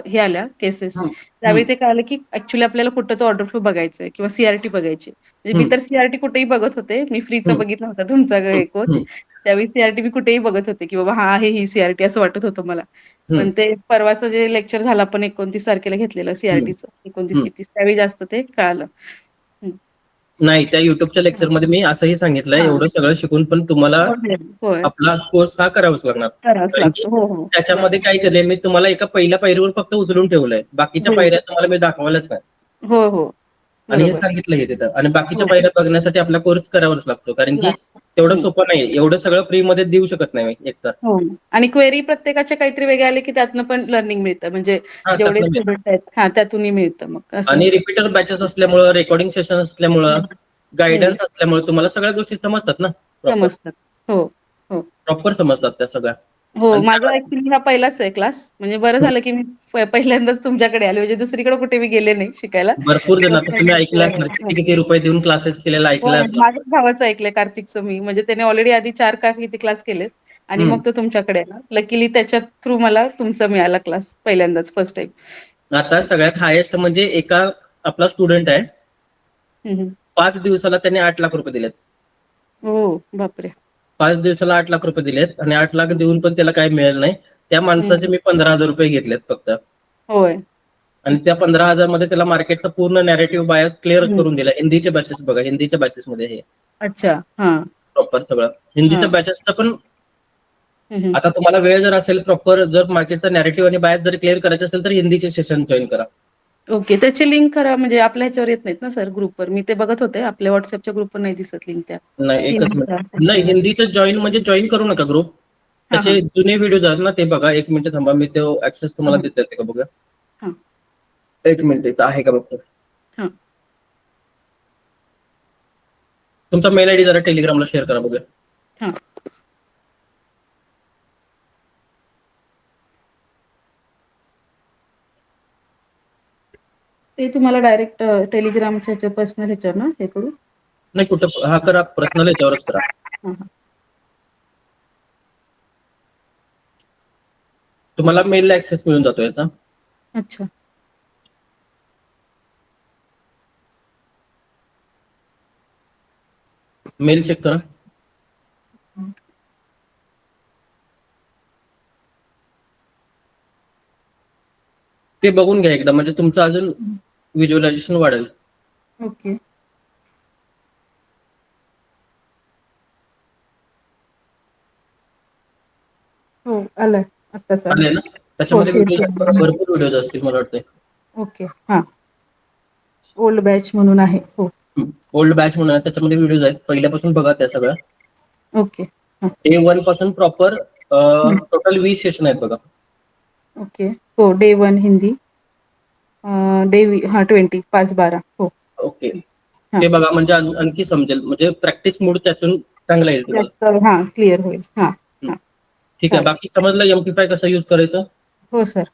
हे आल्या केसेस, त्यावेळी ते कळालं की ऍक्च्युली आपल्याला कुठं तो ऑर्डर फ्लो बघायचा आहे किंवा सीआरटी बघायची. म्हणजे मी तर सीआरटी कुठेही बघत होते. मी फ्रीचा बघितला होता तुमचा कोर्स. त्यावेळी सीआरटी मी कुठेही बघत होते की बाबा हा आहे ही सीआरटी, असं वाटत होतं मला. पण ते परवाचं जे लेक्चर झालं आपण 29 तारखेला घेतलेलं सीआरटीचं, 29-30, त्यावेळी जास्त ते कळालं. नाही, त्या युट्यूबच्या लेक्चर मध्ये मी असंही सांगितलंय, एवढं सगळं शिकून पण तुम्हाला आपला कोर्स हा करावाच लागणार. कारण की त्याच्यामध्ये काय केलंय, मी तुम्हाला एका पहिल्या पायरीवर फक्त उचलून ठेवलंय, बाकीच्या पायऱ्या तुम्हाला मी दाखवायलाच नाही. हो, हो. आणि हे सांगितलं हे तिथं. आणि बाकीच्या पायऱ्या बघण्यासाठी आपला कोर्स करावाच लागतो, कारण की तेवढं सोपं नाही. एवढं सगळं फ्री मध्ये देऊ शकत नाही मी एकतर. आणि क्वेरी प्रत्येकाच्या काहीतरी वेगळे आले की त्यातनं पण लर्निंग मिळतं. म्हणजे जेवढे स्टुडंट आहेत त्यातूनही मिळतं मग. आणि रिपीटर बॅचेस असल्यामुळं, रेकॉर्डिंग सेशन असल्यामुळं, गायडन्स असल्यामुळे तुम्हाला सगळ्या गोष्टी समजतात ना. समजतात. हो, हो. प्रॉपर समजतात त्या सगळ्या. हो, माझा ऍक्च्युली हा पहिलाच आहे क्लास. म्हणजे बरं झालं की मी पहिल्यांदाच तुमच्याकडे आले. म्हणजे दुसरीकडे कुठे मी गेले नाही शिकायला. भरपूर जण आता तुम्ही ऐकलं असणार, किती रुपये देऊन क्लासेस केलेला ऐकलं असणार. माझ्याच भावाचं ऐकलंय, कार्तिकचं मी. म्हणजे त्याने ऑलरेडी आधी 4 का किती क्लास केलेत आणि मग तो तुमच्याकडे आला. लकीली त्याच्या थ्रू मला तुमचा मिळाला क्लास पहिल्यांदाच, फर्स्ट टाइम. आता सगळ्यात हायेस्ट म्हणजे एका आपला स्टुडंट आहे, 5 दिवसाला त्याने 8 लाख रुपये दिलेत. हो, बापरे. 5 दिवसाला 8 लाख रुपये दिलेत, आणि 8 लाख देऊन पण त्याला काही मिळालं नाही. त्या माणसाचे मी 15,000 रुपये घेतलेत फक्त. होय. आणि त्या 15,000 मध्ये त्याला मार्केटचा पूर्ण नॅरेटिव्ह बायस क्लिअर करून दिला. हिंदीचे बॅचेस बघा, हिंदीच्या बॅचेस मध्ये हे अच्छा. हा. प्रॉपर सगळं हिंदीच्या बॅचेसचं पण. आता तुम्हाला वेळ जर असेल, प्रॉपर जर मार्केटचा नॅरेटिव्ह आणि बायस जर क्लिअर करायचं असेल तर हिंदीचे सेशन जॉईन करा. ओके, त्याची लिंक करा. म्हणजे आपल्या ह्याच्यावर येत नाहीत ना सर ग्रुपवर. मी ते बघत होते, आपल्या व्हॉट्सअपच्या ग्रुपवर नाही दिसत लिंक त्या. नाही, एकच मिनिट. नाही, हिंदीचं जॉईन म्हणजे जॉईन करू नका ग्रुप. त्याचे जुने व्हिडिओ आहेत ना ते बघा. 1 मिनिट थांबा, मी तो ऍक्सेस तुम्हाला देते का बघा. हा. 1 मिनिट इथं आहे का बघतो. हा. तुमचा मेल आयडी जरा टेलिग्रामला शेअर करा बघा. हा. ते तुम्हाला डायरेक्ट टेलिग्रामच्या पर्सनल ह्याच्यावर ना हे करू. नाही कुठं हा करा, पर्सनल याच्यावरच करा. तुम्हाला मेलला ऍक्सेस मिळून जातो याचा. अच्छा. मेल चेक करा. ते बघून घ्या एकदा, म्हणजे तुमचं अजून व्हिज्युअलायझेशन वाढेल. ओके. हो आलाय आत्ताच आले ना. त्याच्यामध्ये share व्हिडिओ केलं. भरपूर व्हिडिओज असतील मला वाटते. ओके. हा. ओल्ड बॅच म्हणून आहे. हो. ओल्ड बॅच म्हणून आहे, त्याच्यामध्ये व्हिडिओज आहेत. पहिल्यापासून बघा त्या सगळ्या. ओके. डे 1 पासून प्रॉपर टोटल 20 सेशन आहेत बघा. ओके. हो डे 1 हिंदी, डे 20 5-12. हो. ओके. ते बघा म्हणजे आणखी समजेल, म्हणजे प्रॅक्टिस मूड त्यातून चांगला येईल तुम्हाला. हा क्लिअर होईल. हा. ठीक आहे. बाकी समजलं एमपीफाय कसं यूज करायचं. हो सर.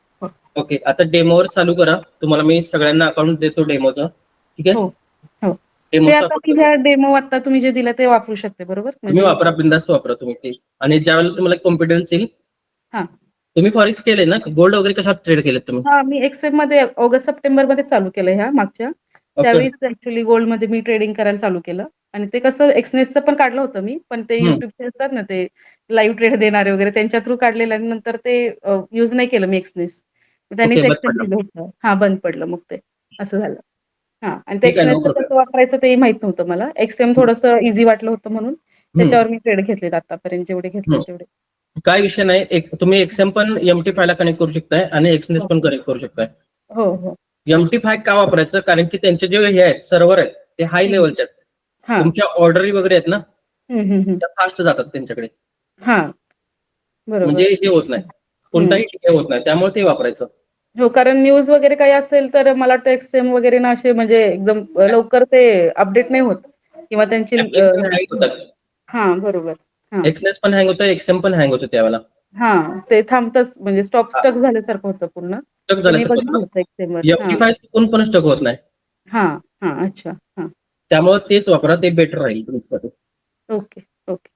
ओके. आता डेमोवर चालू करा. तुम्हाला मी सगळ्यांना अकाउंट देतो डेमोचं. ठीक आहे. हो. हो. ते डेमोचा आता मी ह्या डेमो आता तुम्ही जे दिलं ते वापरू शकते बरोबर. तुम्ही वापरा, बिंदास्त वापरा तुम्ही ते. आणि ज्यावेळेला तुम्हाला कॉन्फिडन्स येईल. हा. तुम्ही फॉरेक्स केले ना, गोल्ड वगैरे कशात ट्रेड केलेत तुम्ही. हा मी एक्सेप मध्ये ऑगस्ट सप्टेंबर मध्ये चालू केलं ह्या मागच्या. त्यावेळीच ऍक्च्युली गोल्ड मध्ये मी ट्रेडिंग करायला चालू केलं. आणि ते कसं एक्सनेसचं पण काढलं होतं मी, पण ते युट्यूबचे असतात ना ते लाईव्ह ट्रेड देणारे वगैरे त्यांच्या थ्रू काढलेलं आणि नंतर ते युज नाही केलं मी एक्सनेस. त्यांनीच एक्सचेंज दिलं होतं. हा बंद पडलं मग ते असं झालं. हा. आणि ते एक्सनेसचं कसं वापरायचं ते माहित नव्हतं मला. एक्सएम थोडंसं इझी वाटलं होतं म्हणून त्याच्यावर मी ट्रेड घेतलेत आतापर्यंत जेवढे घेतले तेवढे. काय विषय नाही. तुम्ही एक्सएम पण एमटी5 ला कनेक्ट करू शकताय आणि एक्सनेस पण कनेक्ट करू शकताय. हो हो. एमटी5 का वापरायचं, कारण की त्यांचे जे हे आहेत सर्व्हर आहेत ते हाय लेवलचे आहेत. तुमच्या ऑर्डरी वगैरे आहेत ना त्या फास्ट जातात त्यांच्याकडे. हा बरोबर. म्हणजे हे होत नाही, कोणताही हे होत नाही, त्यामुळे ते वापरायचं. हो कारण न्यूज वगैरे काही असेल तर मला वाटतं एक्सएम वगैरे ना असे म्हणजे एकदम लवकर ते अपडेट नाही होत किंवा त्यांची हा बरोबर. एक्सनेस पण हँग होतं, एक्सएम पण हँग होतं त्यावेळेला. हा ते थांबतच म्हणजे स्टॉप स्टक झाल्यासारखं होतं पूर्ण. स्टक झाल्यासारखं होतं. एमटी5 चुकून पण स्टक होत नाही. हा हा. अच्छा. हा. त्यामुळे तेच वापरा, ते बेटर राहील तुमच्यासाठी. ओके. ओके.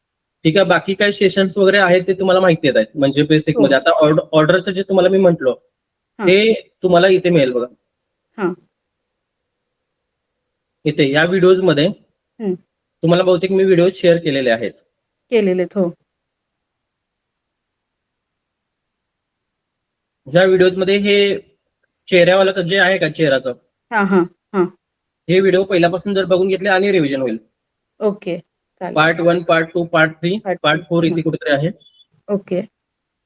ठीक आहे. बाकी काही सेशन्स वगैरे आहेत ते तुम्हाला माहिती आहेत, म्हणजे बेसिक मध्ये. आता ऑर्डरचं जे तुम्हाला मी म्हटलो ते तुम्हाला इथे मिळेल बघा. हा. इथे या व्हिडिओज मध्ये तुम्हाला बहुतेक मी व्हिडिओ शेअर केलेले आहेत. हो. ज्या व्हिडिओज मध्ये हे चेहऱ्यावाला जे आहे का चेहराचं, हे व्हिडिओ पहिल्यापासून जर बघून घेतले आणि रिव्हिजन होईल. Okay. Part 1, part 2, part 3, part 4 इथे कुठेतरी आहे. ओके.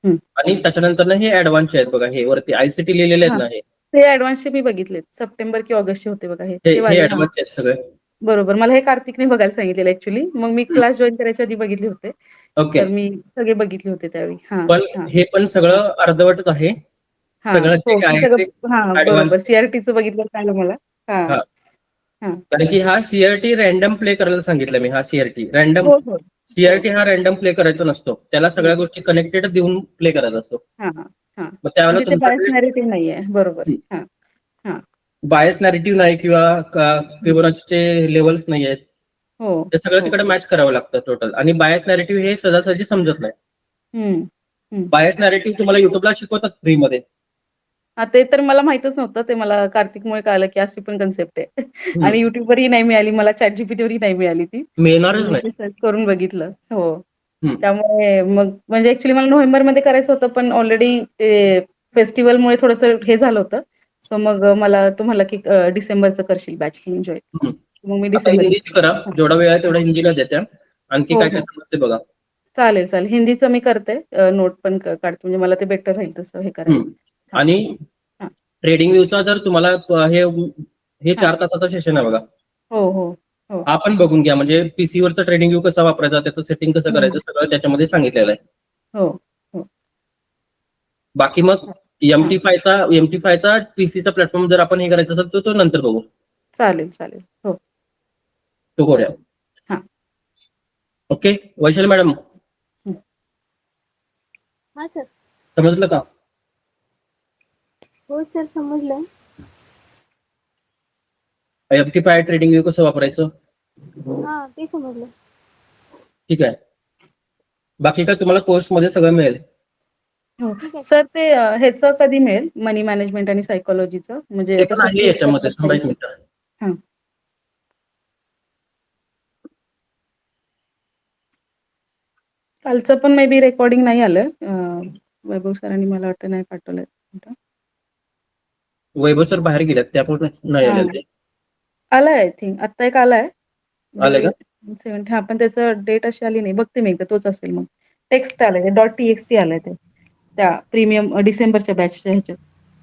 आणि त्याच्यानंतर हे ऍडव्हान्सचे आहेत बघा. हे वरती आयसीटी लिहिलेले आहेत ना, हे ते ऍडव्हान्सचे मी बघितलेत. सप्टेंबर किंवा ऑगस्टचे होते बघा हे ऍडव्हान्सचे आहेत सगळे. बरोबर. मला हे कार्तिकने बघायला सांगितलेलं ऍक्च्युली. मग मी क्लास जॉईन करायच्या आधी बघितले होते. ओके. तर मी सगळे बघितले होते त्यावेळी. पण हे पण सगळं अर्धवटच आहे. सगळं जे आहे ते बरोबर. सीआरटीचं बघितलं कळलं मला. कारण की हा सीआरटी रॅन्डम प्ले करायला सांगितलं मी. हा सीआरटी रॅन्डम, सीआरटी हा रॅन्डम प्ले करायचा नसतो. त्याला सगळ्या गोष्टी कनेक्टेड देऊन प्ले करायचा असतो. मग त्यावेळेला बायस नॅरेटिव्ह नाहीये. बरोबर. बायस नॅरेटिव्ह नाही किंवा फिबोनाचीचे लेवल्स नाही आहेत. ते सगळं तिकडे मॅच करावं लागतं टोटल. आणि बायस नॅरेटिव्ह हे सहजासहजी समजत नाही. बायस नॅरेटिव्ह तुम्हाला युट्यूबला शिकवतात फ्री मध्ये. ते तर मला माहितच नव्हतं. ते मला कार्तिकमुळे कळालं की अशी पण कन्सेप्ट आहे. आणि युट्यूबवरही नाही मिळाली मला, चॅट जीपीटीवरही नाही मिळाली ती. मिळणारच नाही. सर्च करून बघितलं. हो. त्यामुळे मग म्हणजे ऍक्च्युली मला नोव्हेंबरमध्ये करायचं होतं, पण ऑलरेडी ते फेस्टिवलमुळे थोडंसं हे झालं होतं. सो मग मला तुम्हाला की डिसेंबरचं करशील बॅच म्हणून जॉईन. मग मी डिसेंबर हिंदीची करा. जेवढा वेळ आहे तेवढा हिंदीला देत्या. आणखी काय काय समजते बघा. चालेल. हिंदीचं मी करते. नोट पण काढते, म्हणजे मला ते बेटर राहील तसं हे करायला. आणि ट्रेडिंग व्ह्यूचा जर तुम्हाला हे 4 तासाचा सेशन आहे बघा. हो. आपण बघून घ्या, म्हणजे पीसी वरचा ट्रेडिंग व्यू कसा वापरायचा, त्याचं सेटिंग कसं करायचं, सगळं त्याच्यामध्ये सांगितलेलं आहे. हो. बाकी मग एमटी फायचा पीसीचा प्लॅटफॉर्म जर आपण हे करायचं असेल तर तो नंतर बघू, चालेल चालेल. हो. तो करूया. हा. ओके वैशाली मॅडम, हा सर. समजलं का? हो सर, समजलं. एमटीफाय ट्रेडिंग व्यू कसं वापरायचं, हा, ते समजलं. ठीक आहे. बाकी काय तुम्हाला कोर्समध्ये सगळं मिळेल. हो. ठीक आहे. सर ते ह्याचं कधी मिळेल, मनी मॅनेजमेंट आणि सायकोलॉजीचं, म्हणजे ते पण आहे याच्यामध्ये. थांबा एक मिनिट. हा. कालचं पण मे बी रेकॉर्डिंग नाही आलं. वैभव सरांनी मला वाटतं नाही पाठवलंय. वैभव सर बाहेर गेल्यात त्यामुळे नाही हा. आलेलं ते. आलाय आय थिंक, आत्ता एक आलाय. आलंय का? 70. हा, पण त्याचं डेट अशी आली नाही. बघते मी एकदा, तोच असेल मग. टेक्स्ट आलंय, .txt आलंय ते, त्या प्रीमियम डिसेंबरच्या बॅचच्या ह्याच्यात.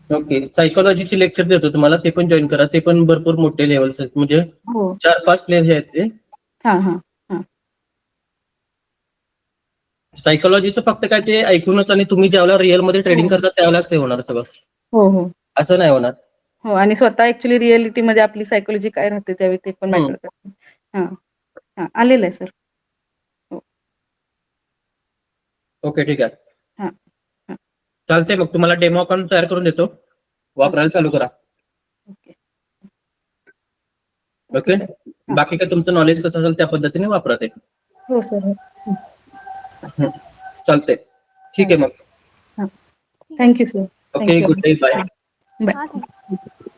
ओके, सायकोलॉजीचे लेक्चर देतो तुम्हाला, ते पण जॉईन करा. ते पण भरपूर मोठे लेवल्स आहेत, म्हणजे हो. 4-5 लेव्हल आहेत ते. हा हा. सायकोलॉजीचं फक्त काय ते ऐकूनच आणि तुम्ही ज्यावेळेला रिअल मध्ये ट्रेडिंग करता त्यावेळेलाच ते होणार सगळं, हो हो असं नाही होणार. हो. आणि स्वतः ऍक्च्युली रिअलिटीमध्ये आपली सायकोलॉजी काय राहते त्यावेळी ते पण मॅटर करते. हा हा, आलेलं आहे सर. ओके, ठीक आहे. हा हा. चालतंय. मग तुम्हाला डेमो अकाउंट तयार करून देतो, वापरायला चालू करा. Okay okay. सर. हा. बाकी काय तुमचं नॉलेज कसं असेल त्या पद्धतीने वापरा ते. हो सर. चालतंय, ठीक आहे मग. हा. Thank you sir. Okay, good day, bye. Bye. हा, थँक्यू.